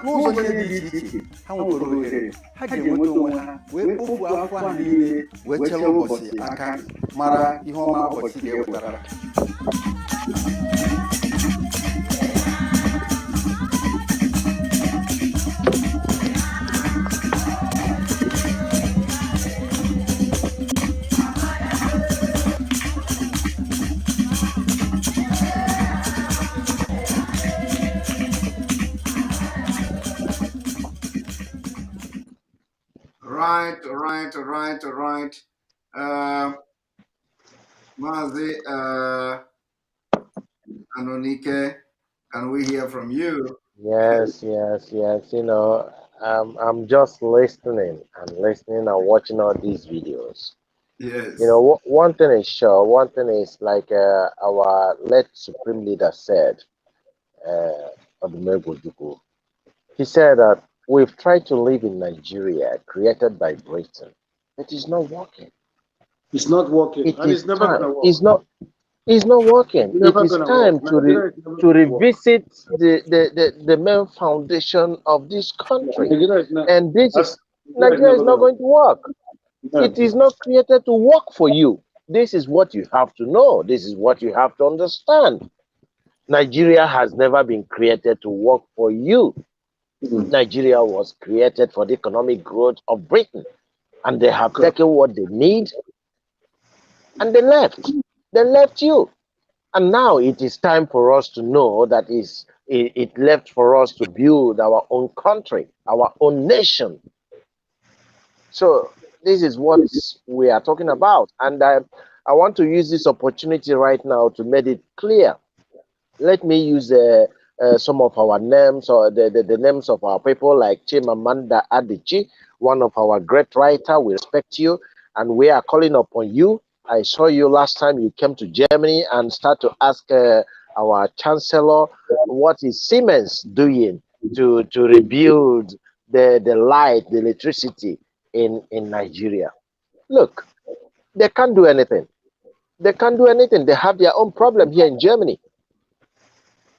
n'ụzọ niile dị iche iche ha nwekwara ohere ha ji enweta onwe ha wee kpofu afọ ha niile wee chere ụbọchị aka mara ihe ọma ụbọchị ga-ewetara. right. Mazi Anonike, can we hear from you? Yes. You know, I'm just listening and listening and watching all these videos. Yes. You know, one thing is sure. One thing is like our late supreme leader said, Odumegwu Ojukwu. He said that we've tried to live in Nigeria created by Britain. It is not working. It's not working, It and is it's never time. gonna work. It's not working. It's It never is gonna work. time Nigeria is never to gonna work. revisit the main foundation of this country. Nigeria is not. And this is Nigeria is Nigeria is never not gonna going to work. work. It is not created to work for you. This is what you have to know. This is what you have to understand. Nigeria has never been created to work for you. Nigeria was created for the economic growth of Britain, and they have taken what they need and they left. They left you. And now it is time for us to know that it left for us to build our own country, our own nation. So this is what we are talking about. And I want to use this opportunity right now to make it clear. Let me use some of our names or the names of our people like Chimamanda Adichie, one of our great writers. We respect you and we are calling upon you. I saw you last time you came to Germany and start to ask our chancellor what is Siemens doing to rebuild the light, the electricity in Nigeria. Look, they can't do anything. They can't do anything. They have their own problem here in Germany.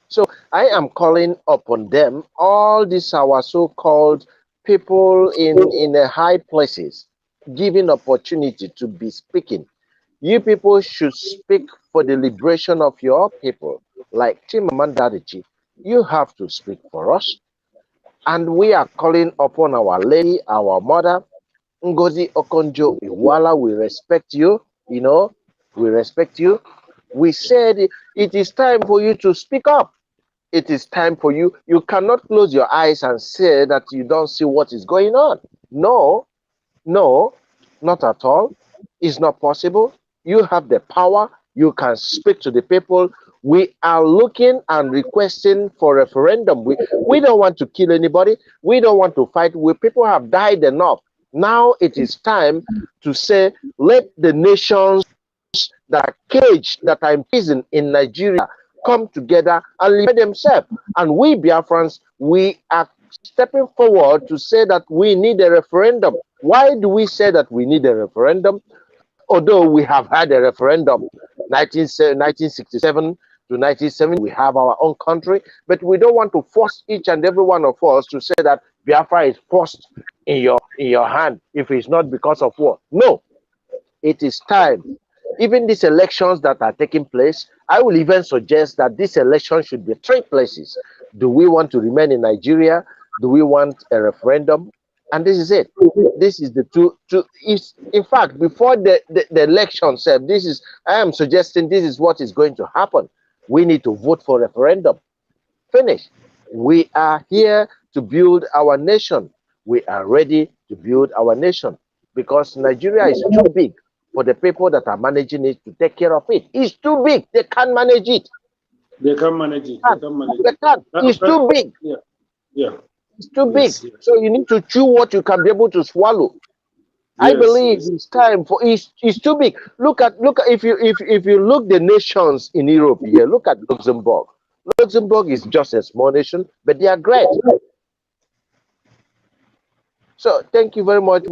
So I am calling upon them, all these our so-called people in the high places, given opportunity to be speaking. You people should speak for the liberation of your people. Like Chimamanda Adichie, you have to speak for us. And we are calling upon our lady, our mother, Ngozi Okonjo-Iweala. We respect you, you know, we respect you. We said it is time for you to speak up. It is time for you. You cannot close your eyes and say that you don't see what is going on. No, not at all. It's not possible. You have the power. You can speak to the people. We are looking and requesting for referendum. We don't want to kill anybody. We don't want to fight. People have died enough. Now it is time to say, let the nations that are caged, that are imprisoned in Nigeria, come together and liberate themselves. And we Biafrans, we are stepping forward to say that we need a referendum. Why do we say that we need a referendum? Although we have had a referendum, 1967 to 1970, we have our own country, but we don't want to force each and every one of us to say that Biafra is forced in your hand if it's not because of war. No, it is time. Even these elections that are taking place, I will even suggest that this election should be 3 places. Do we want to remain in Nigeria? Do we want a referendum? And this is it. This is the two. In fact, before the election, I am suggesting this is what is going to happen. We need to vote for referendum. Finish. We are here to build our nation. We are ready to build our nation because Nigeria is too big for the people that are managing it to take care of it. It's too big. They can't manage it. They can't manage it. They can't manage They can't. It's too big. Yeah. It's too big. Yes. So you need to chew what you can be able to swallow. I believe it's time for it's too big. Look at if you look the nations in Europe here, look at Luxembourg. Luxembourg is just a small nation, but they are great. So thank you very much.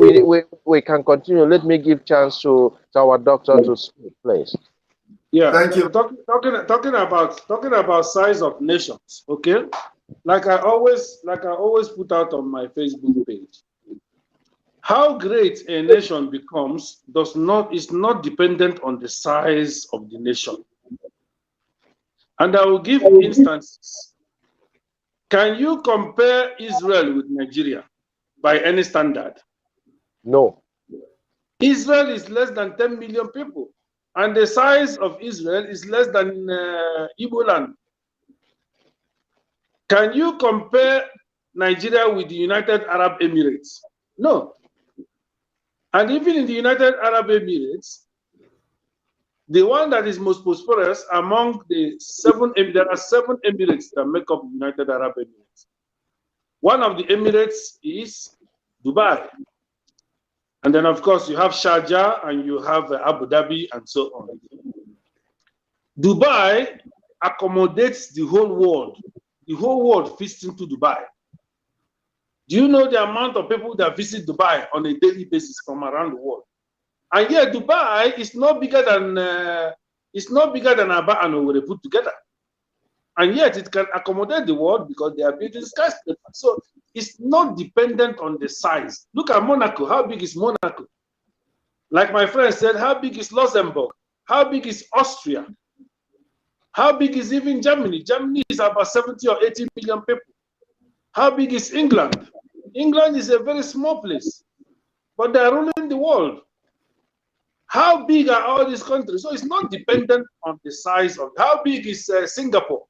We can continue. Let me give chance to our doctor to speak, please. Yeah. Thank you. Talking about size of nations. Okay. Like I always put out on my Facebook page. How great a nation becomes is not dependent on the size of the nation. And I will give instances. Can you compare Israel with Nigeria by any standard? No. Israel is less than 10 million people, and the size of Israel is less than Igbo land. Can you compare Nigeria with the United Arab Emirates? No. And even in the United Arab Emirates, the one that is most prosperous among the there are 7 emirates that make up the United Arab Emirates. One of the emirates is Dubai. And then, of course, you have Sharjah and you have Abu Dhabi and so on. Dubai accommodates the whole world. The whole world fits into Dubai. Do you know the amount of people that visit Dubai on a daily basis from around the world? And yet, Dubai is not bigger than Aba and Owerri put together. And yet, it can accommodate the world because they are building skyscrapers. So it's not dependent on the size. Look at Monaco. How big is Monaco? Like my friend said, how big is Luxembourg? How big is Austria? How big is even Germany? Germany is about 70 or 80 million people. How big is England? England is a very small place, but they are ruling the world. How big are all these countries? So it's not dependent on the size of. How big is Singapore?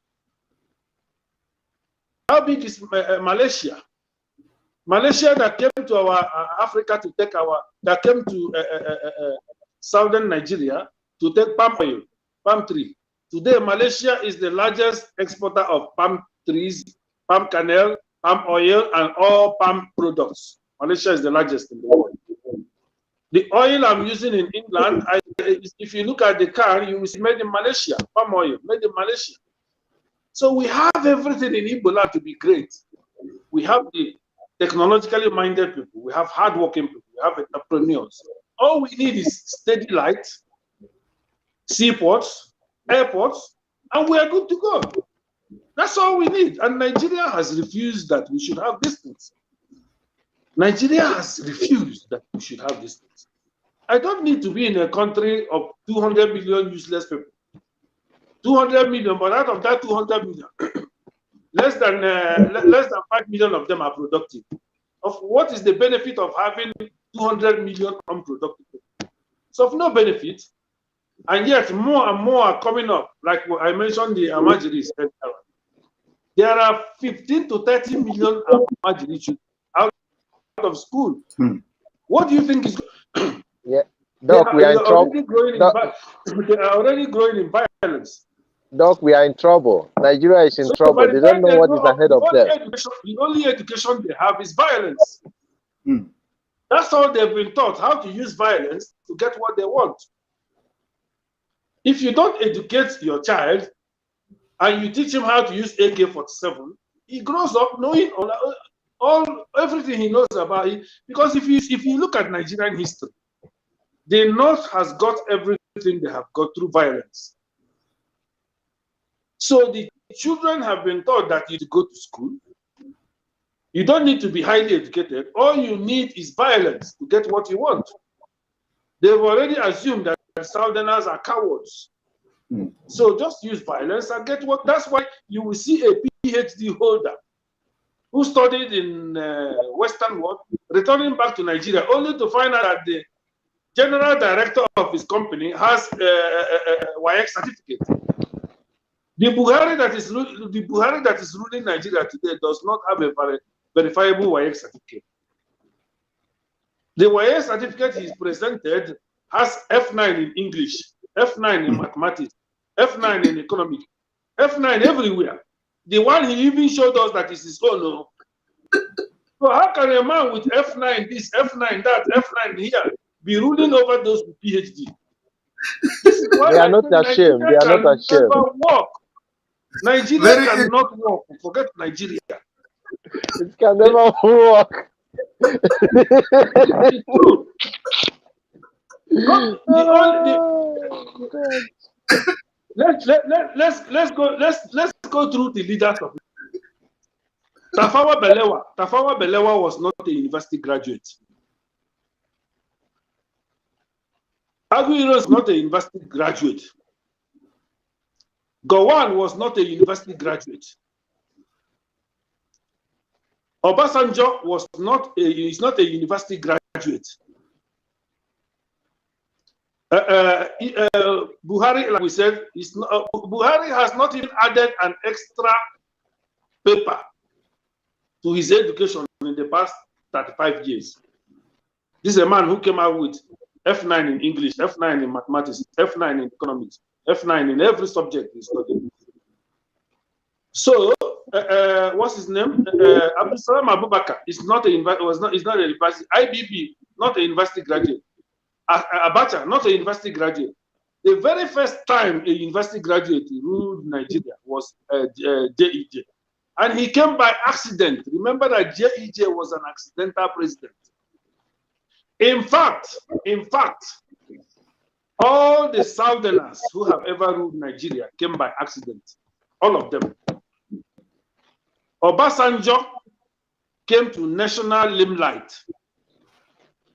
How big is Malaysia? Malaysia that came to our Africa to take that came to southern Nigeria to take palm oil, palm tree. Today, Malaysia is the largest exporter of palm trees, palm kernel, palm oil, and all palm products. Malaysia is the largest in the world. The oil I'm using in England, if you look at the car, you will see made in Malaysia, palm oil, made in Malaysia. So we have everything in Igbo land to be great. We have the technologically minded people, we have hardworking people, we have entrepreneurs. All we need is steady light, seaports, airports, and we are good to go. That's all we need. And Nigeria has refused that we should have these things. Nigeria has refused that we should have these things. I don't need to be in a country of 200 million useless people. 200 million, but out of that 200 million, less than 5 million of them are productive. Of what is the benefit of having 200 million unproductive people? So of no benefit, and yet more and more are coming up. Like I mentioned, the Amajiris. There are 15 to 30 million Amajiris out of school. What do you think is? Yeah, Doc, we are in trouble. They are already growing in violence. Doc, we are in trouble. Nigeria is in trouble. They don't know what is ahead of them. The only education they have is violence. That's all they've been taught, how to use violence to get what they want. If you don't educate your child and you teach him how to use AK-47, he grows up knowing everything he knows about it. Because if you look at Nigerian history, the North has got everything they have got through violence. So the children have been taught that you go to school. You don't need to be highly educated. All you need is violence to get what you want. They've already assumed that Southerners are cowards. So just use violence and get what. That's why you will see a PhD holder who studied in Western world returning back to Nigeria only to find out that the general director of his company has a YX certificate. The Buhari that is ruling Nigeria today does not have a verifiable YX certificate. The YX certificate he's presented has F9 in English, F9 in mathematics, F9 in economics, F9 everywhere. The one he even showed us that is his own. No? So how can a man with F9 this, F9 that, F9 here be ruling over those with PhD? This is why they are not ashamed. They are not ashamed. Work. Nigeria cannot work. Forget Nigeria. It can never work. It's true. Let's go through the leaders of it. Tafawa Balewa was not a university graduate. Aguiyi was not a university graduate. Gowon was not a university graduate. Obasanjo is not a university graduate. Buhari, like we said, Buhari has not even added an extra paper to his education in the past 35 years. This is a man who came out with F9 in English, F9 in mathematics, F9 in economics, F9 in every subject he studied. So, what's his name? Abdul Salam Abubakar is not a university. IBB, not a university graduate. Abacha, not a university graduate. The very first time a university graduate ruled Nigeria was JEJ. And he came by accident. Remember that JEJ was an accidental president. In fact, all the Southerners who have ever ruled Nigeria came by accident. All of them. Obasanjo came to national limelight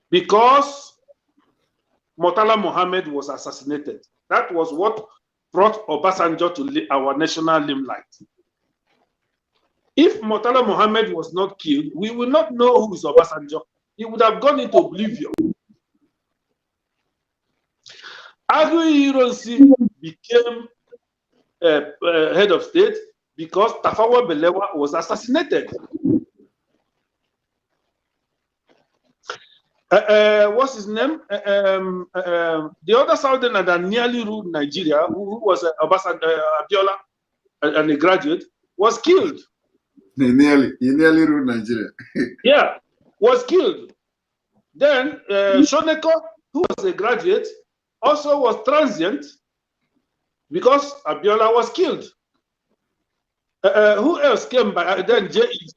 because Murtala Mohammed was assassinated. That was what brought Obasanjo to our national limelight. If Murtala Mohammed was not killed, we will not know who is Obasanjo. He would have gone into oblivion. Agui Ironsi became head of state because Tafawa Balewa was assassinated. What's his name? The other Southerner that nearly ruled Nigeria, who was Abiola, and a graduate, was killed. He nearly ruled Nigeria. Yeah, was killed. Then Shoneko, who was a graduate, also was transient because Abiola was killed. Who else came by? Then JEJ.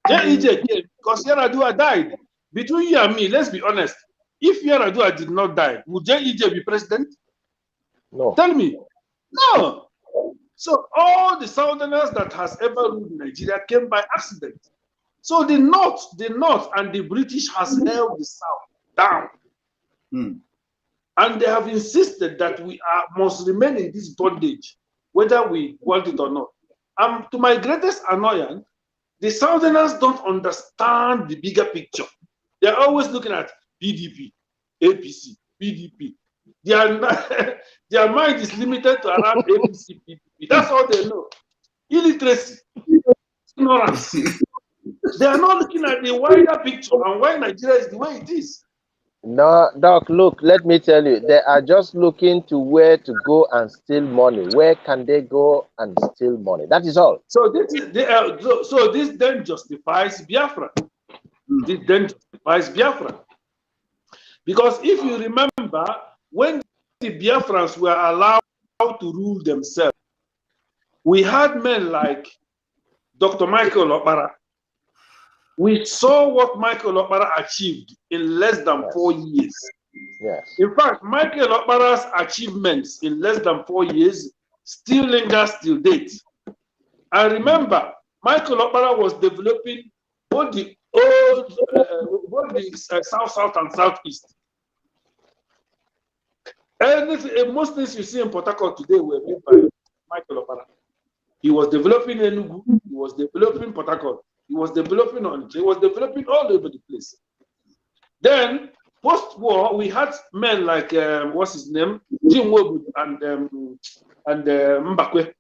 JEJ came because Yaradua died. Between you and me, let's be honest. If Yaradua did not die, would JEJ be president? No. Tell me. No. So all the Southerners that has ever ruled Nigeria came by accident. So the North and the British has held the South down. And they have insisted that we must remain in this bondage, whether we want it or not. To my greatest annoyance, the Southerners don't understand the bigger picture. They're always looking at PDP, APC, PDP. Their mind is limited to around APC, PDP. That's all they know. Illiteracy, ignorance. They are not looking at the wider picture and why Nigeria is the way it is. No, Doc, look, let me tell you, they are just looking to where to go and steal money. Where can they go and steal money? That is all. So this then justifies Biafra. This then justifies Biafra. Because if you remember, when the Biafrans were allowed to rule themselves, we had men like Dr. Michael Okpara. We saw what Michael Okpara achieved in less than 4 years. Yes. In fact, Michael Okpara's achievements in less than 4 years still lingers till date. And remember, Michael Okpara was developing both the South and Southeast. Most things you see in Port Harcourt today were made by Michael Okpara. He was developing Enugu, he was developing Port Harcourt, he was developing Onitsha, he was developing all over the place. Then, post-war, we had men like, what's his name? Jim Wobu and Mbakwe.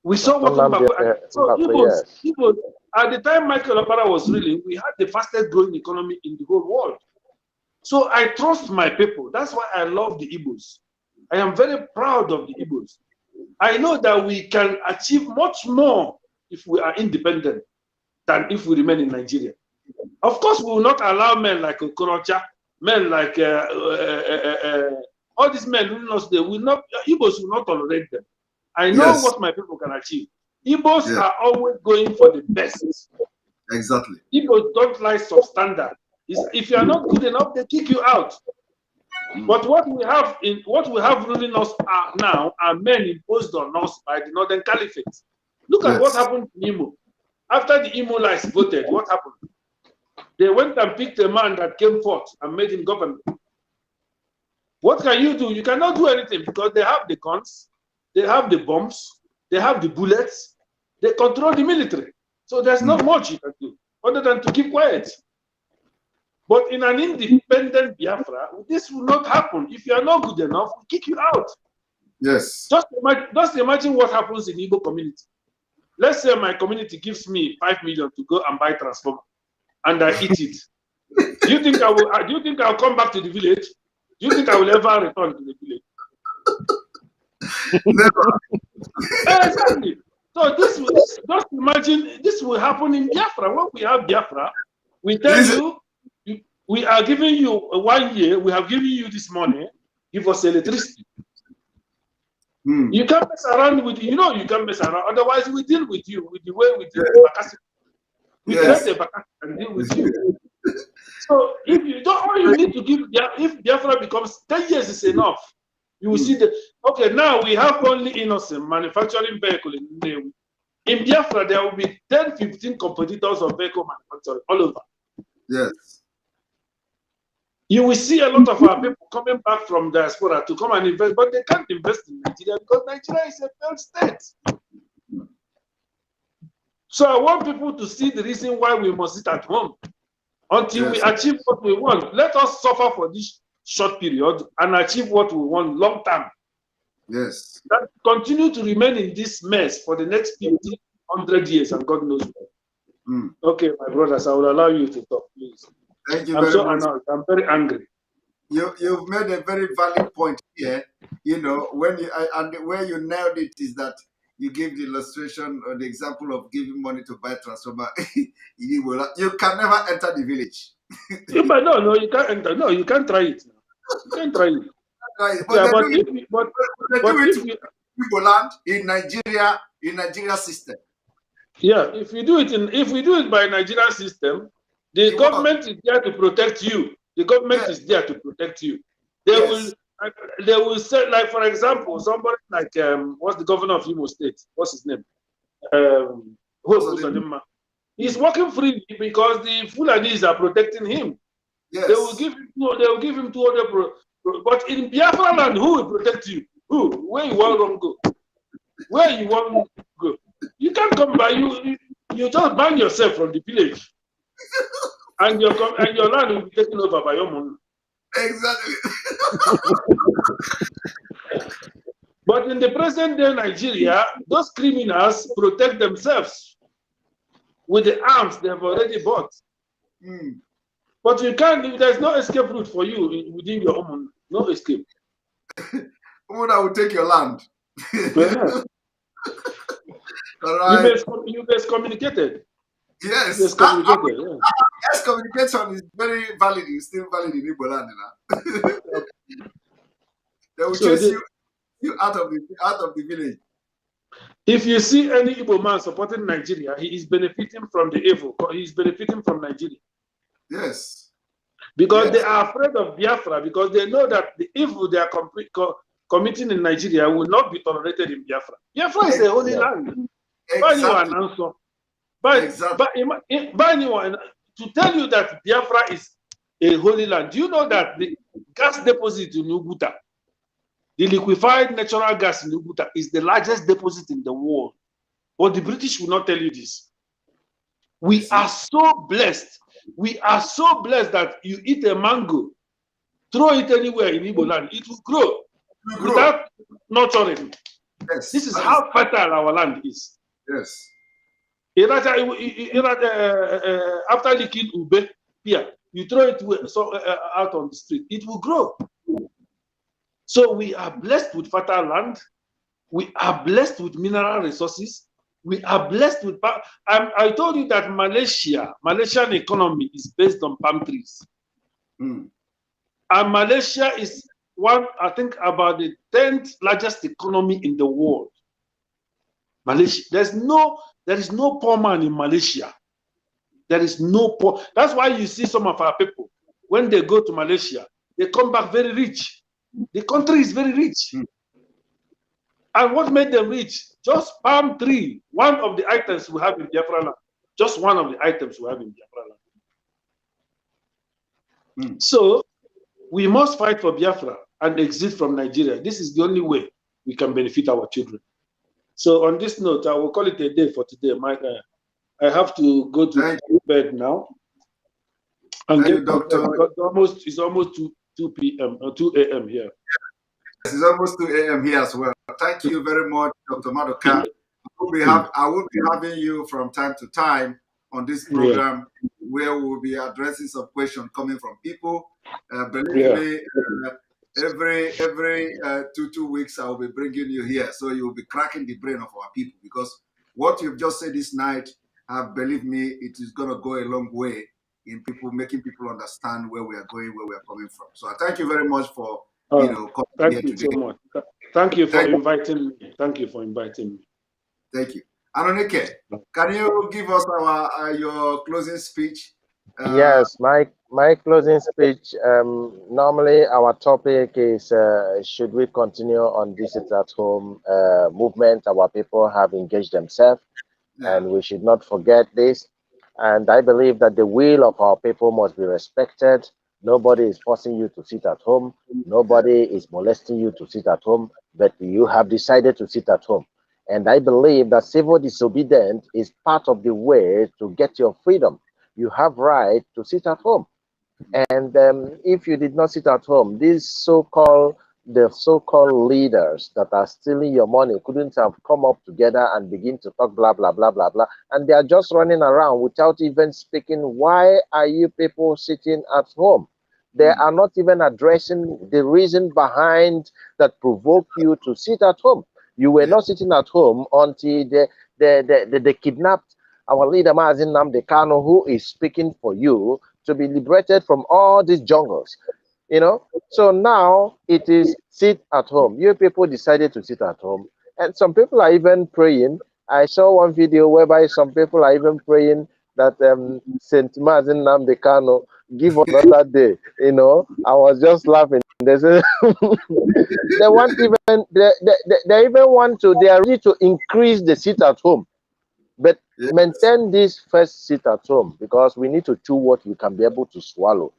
We saw what Mbakwe. So Igbo, at the time Michael Okpara was ruling, we had the fastest growing economy in the whole world. So I trust my people. That's why I love the Igbos. I am very proud of the Igbos. I know that we can achieve much more if we are independent than if we remain in Nigeria. Of course, we will not allow men like Okorocha, men like all these men ruling us. Igbos will not tolerate them. I know what my people can achieve. Igbos are always going for the best. Exactly. Igbos don't like substandard. If you are not good enough, they kick you out. But what we have ruling us now are men imposed on us by the Northern Caliphate. Look at what happened to Imo. After the Imolites voted, what happened? They went and picked a man that came forth and made him governor. What can you do? You cannot do anything because they have the guns, they have the bombs, they have the bullets, they control the military. So there's not much you can do other than to keep quiet. But in an independent Biafra, this will not happen. If you are not good enough, we'll kick you out. Yes. Just imagine what happens in the Igbo community. Let's say my community gives me 5 million to go and buy transformer, and I eat it. Do you think I will? Do you think I'll come back to the village? Do you think I will ever return to the village? Never. Exactly. So this just imagine this will happen in Biafra. When we have Biafra, we tell you we are giving you 1 year. We have given you this money. Give us electricity. You can't mess around with you can't mess around. Otherwise, we deal with you with the way we deal with Bakassi. We create a Bakassi and deal with you. So if you don't, all you need to give, if Biafra becomes 10 years is enough, you will see that, okay, now we have only innocent manufacturing vehicle in Nnewi. In Biafra, there will be 10, 15 competitors of vehicle manufacturing all over. Yes. You will see a lot of our people coming back from diaspora to come and invest, but they can't invest in Nigeria because Nigeria is a failed state. So I want people to see the reason why we must sit at home until we achieve what we want. Let us suffer for this short period and achieve what we want long term. Yes. That continue to remain in this mess for the next 50, 100 years, and God knows what. Okay, my brothers, I will allow you to talk, please. Thank you I'm very so much. annoyed. I'm very angry. You've made a very valid point here. When where you nailed it is that you gave the illustration or the example of giving money to buy transformer. You can never enter the village. But no, you can't enter. No, you can't try it. You can't try it. Right, but Yeah, they but do it. They do it in Igbo land in Nigeria system. Yeah, if we do it by Nigerian system, the government is there to protect you. The government is there to protect you. They will say, like, for example, somebody like what's the governor of Imo State? What's his name? He's working freely because the Fulanis are protecting him. Yes. They will give him 200. But in Biafra land, who will protect you? Who? Where you want to go? Where you want to go? You can't come by. You just ban yourself from the village, and your land will be taken over by your money. Exactly. But in the present day Nigeria, those criminals protect themselves with the arms they have already bought. But you can't. There's no escape route for you within your own. No escape. Who that will take your land? All right. You excommunicated. Yes. Excommunicated. Excommunication is very valid. It's still valid in Igbo land now. They will chase you out of the village. If you see any Igbo man supporting Nigeria, he is benefiting from the evil. He is benefiting from Nigeria. Yes. Because they are afraid of Biafra, because they know that the evil they are committing in Nigeria will not be tolerated in Biafra. Biafra is a holy land. Exactly. By anyone, to tell you that Biafra is a holy land, do you know that the gas deposit in Uguta, the liquefied natural gas in Uguta, is the largest deposit in the world? But the British will not tell you this. We are so blessed. We are so blessed that you eat a mango, throw it anywhere in Igbo land, it will grow without nurturing. Yes. This is how fertile our land is. Yes. After licking ube, here, you throw it out on the street, it will grow. So we are blessed with fertile land. We are blessed with mineral resources. We are blessed with. I told you that Malaysian economy is based on palm trees. And Malaysia is I think, about the 10th largest economy in the world. Malaysia, there is no poor man in Malaysia. There is no poor. That's why you see some of our people, when they go to Malaysia, they come back very rich. The country is very rich. And what made them rich? Just palm tree. One of the items we have in Biafra land. Just one of the items we have in Biafra land. So we must fight for Biafra and exit from Nigeria. This is the only way we can benefit our children. So on this note, I will call it a day for today. I have to go to bed now. And it's almost 2 p.m. or 2 a.m. here. Yes, it's almost 2 a.m. here as well. Thank you very much, Dr. Maduka. I will be having you from time to time on this program where we'll be addressing some questions coming from people. Believe me, every 2 weeks I will be bringing you here, so you will be cracking the brain of our people, because what you've just said this night, believe me, it is going to go a long way in making people understand where we are going, where we are coming from. So I thank you very much for coming here today. Thank you so much. Thank you for inviting me. Thank you for inviting me. Thank you. Anonike, can you give us your closing speech? Yes, my closing speech. Normally, our topic is: should we continue on visit at home movement? Our people have engaged themselves, and we should not forget this. And I believe that the will of our people must be respected. Nobody is forcing you to sit at home. Nobody is molesting you to sit at home, but you have decided to sit at home. And I believe that civil disobedience is part of the way to get your freedom. You have right to sit at home. And if you did not sit at home, these so-called leaders that are stealing your money couldn't have come up together and begin to talk blah, blah, blah, blah, blah. And they are just running around without even speaking. Why are you people sitting at home? They are not even addressing the reason behind that provoked you to sit at home. You were not sitting at home until they kidnapped our leader, nnamdi, Kanu, who is speaking for you to be liberated from all these jungles. So now it is sit at home. You people decided to sit at home, and some people are even praying. I saw one video whereby some people are even praying that Saint nnamdi Kanu give us another day. I was just laughing. They say they want even they even want to. They are ready to increase the sit at home, but maintain this first sit at home, because we need to chew what we can be able to swallow.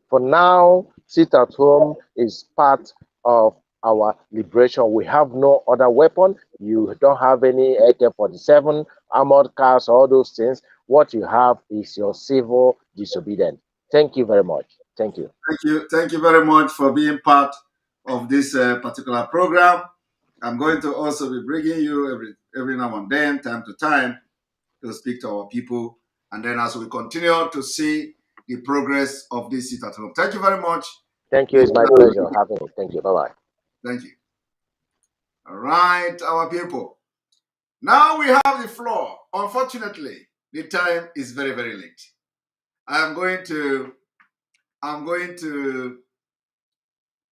For now, sit at home is part of our liberation. We have no other weapon. You don't have any AK-47, armored cars, all those things. What you have is your civil disobedience. Thank you very much. Thank you. Thank you very much for being part of this particular program. I'm going to also be bringing you every now and then, time to time, to speak to our people. And then as we continue to see the progress of this sit at home. Thank you very much. Thank you. It's my pleasure having you. Thank you. Bye-bye. Thank you. All right, our people. Now we have the floor. Unfortunately, the time is very, very late. I'm going to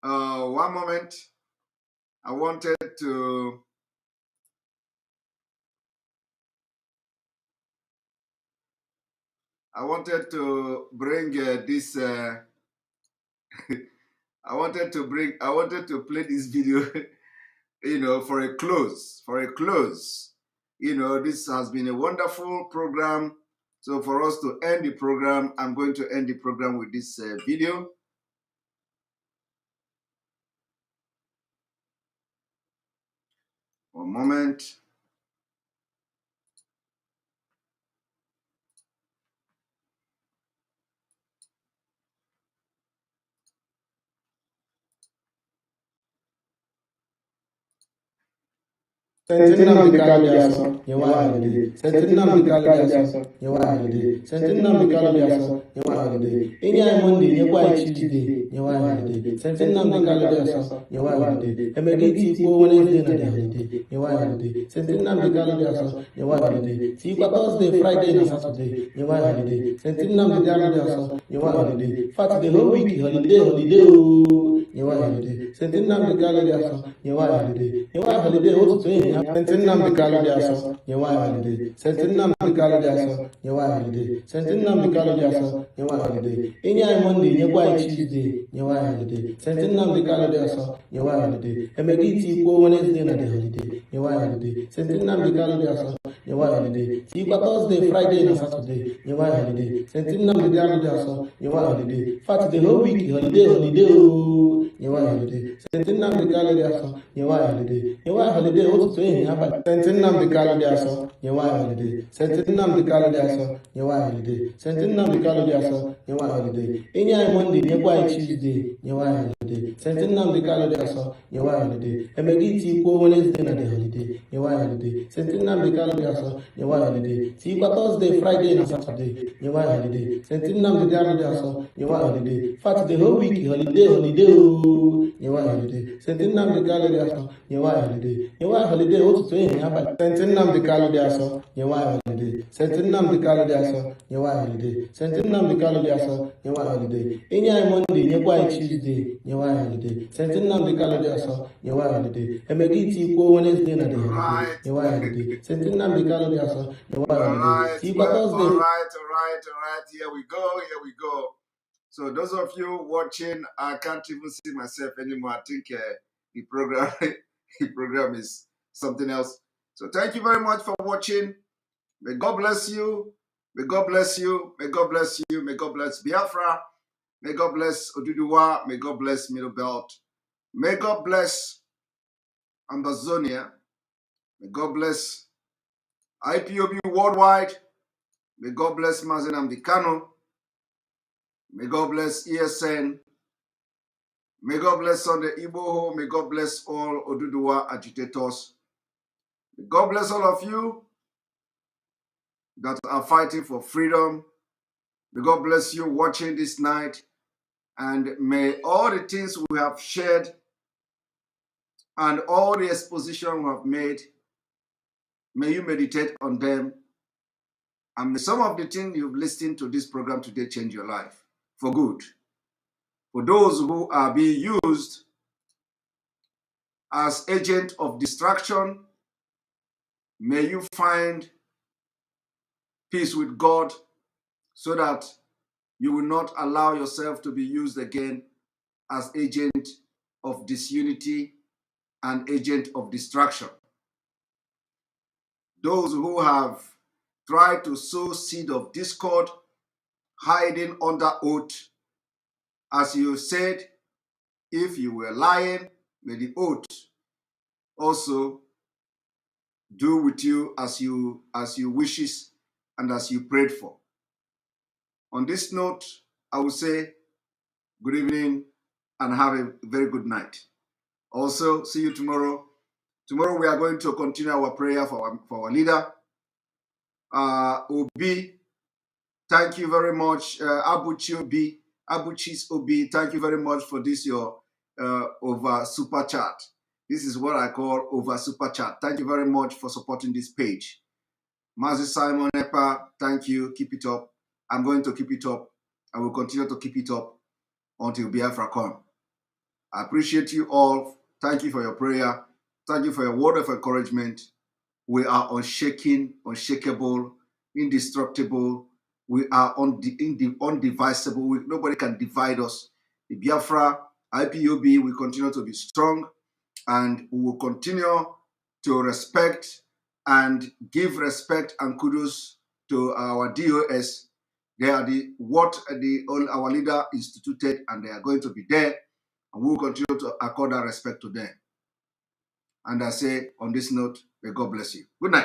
one moment. I wanted to bring this. I wanted to play this video, for a close. This has been a wonderful program. So for us to end the program, I'm going to end the program with this video. One moment. Nnamdi Kanu Biafra, Nyewa Holiday. Nnamdi Kanu Biafra, Nyewa Holiday. Nnamdi Kanu Biafra, Nyewa Holiday. Inya Monday, Nyewa Tuesday, Nyewa Holiday. Nnamdi Kanu Biafra, Nyewa Holiday. Emeriti po Wednesday na holiday, Nyewa Holiday. Nnamdi Kanu Biafra, Nyewa Holiday. Tipa Thursday, Friday na Saturday, Nyewa Holiday. Nnamdi Kanu Biafra, Nyewa Holiday. Saturday whole week, holiday, Nyewa Holiday. Nnamdi Kanu Biafra, Nyewa Holiday. Nyewa Holiday, what's doing? Nnamdi Kanu Biafra, Nyewa Holiday. Nnamdi Kanu Biafra, Nyewa Holiday. Nnamdi Kanu Biafra, Nyewa Holiday. Inya Monday, Nyewa Tuesday, Nyewa Holiday. Nnamdi Kanu Biafra, Nyewa Holiday. Emeriti po Wednesday na holiday, Nyewa Holiday. Nnamdi Kanu Biafra, Nyewa Holiday. Tipa Thursday, Friday na Saturday, Nyewa Holiday. Nnamdi Kanu Biafra, Nyewa Holiday. Saturday whole week, holiday, Nyewa Holiday. Nnamdi Kanu Biafra, Nyewa Holiday. Nyewa Holiday, what's doing? Nnamdi Kanu Biafra, Nyewa Holiday. Nnamdi Kanu Biafra, Nyewa Holiday. Nnamdi Kanu Biafra, Nyewa Holiday. Inya Monday, Nyewa Tuesday, Nyewa Holiday. Senti Nnamdi Kanu dị asọ nyewa ya holiday. Emegiti ikwu Wednesday na the holiday nyewa ya holiday. Senti Nnamdi Kanu dị asọ nyewa ya holiday. Tikwa Thursday, Friday na Saturday nyewa ya holiday. Senti Nnamdi Kanu dị asọ nyewa ya holiday. Fact the whole week holiday ooo nyewa ya holiday. Senti Nnamdi Kanu dị asọ nyewa ya holiday. Nyewa ya holiday ụtụtụ ehihie abalị. Senti Nnamdi Kanu dị asọ nyewa ya holiday. Senti Nnamdi Kanu dị asọ nyewa ya holiday. Senti Nnamdi Kanu dị asọ nyewa ya holiday. Inye anyị Monday nyekwa anyị Tuesday nyewa ya holiday. Senti Nnamdi Kanu dị asọ nyewa ya holiday. Emegiti ikwu Wednesday na the holiday nyewa ya holiday. Senti Nnamdi Kanu dị asọ nyewa ya holiday. Tikwa Thursday. All right. Here we go. So those of you watching, I can't even see myself anymore. I think the program is something else. So thank you very much for watching. May God bless you. May God bless you. May God bless you. May God bless Biafra. May God bless Oduduwa. May God bless Middle Belt. May God bless Ambazonia. May God bless IPOB worldwide. May God bless Nnamdi Kanu. May God bless ESN. May God bless Sunday Igboho. May God bless all Oduduwa agitators. May God bless all of you that are fighting for freedom. May God bless you watching this night. And may all the things we have shared and all the exposition we have made, may you meditate on them. And may some of the things you've listened to this program today change your life for good. For those who are being used as agent of distraction, may you find peace with God so that you will not allow yourself to be used again as agent of disunity and agent of distraction. Those who have tried to sow seed of discord, hiding under oath, as you said, if you were lying, may the oath also do with you as you wishes and as you prayed for. On this note, I will say good evening and have a very good night. Also, see you tomorrow. Tomorrow we are going to continue our prayer for our leader, Obi. Thank you very much, Abuchis Obi. Thank you very much for this your over super chat. This is what I call over super chat. Thank you very much for supporting this page. Mazi Simon Epa, thank you. Keep it up. I'm going to keep it up. I will continue to keep it up until Biafra come. I appreciate you all. Thank you for your prayer. Thank you for your word of encouragement. We are unshaken, unshakable, indestructible. We are undivisible. Nobody can divide us. The Biafra, IPOB, will continue to be strong, and we will continue to respect and give respect and kudos to our DOS. They are our leader instituted, and they are going to be there, and we will continue to accord that respect to them. And I say, on this note, may God bless you. Good night.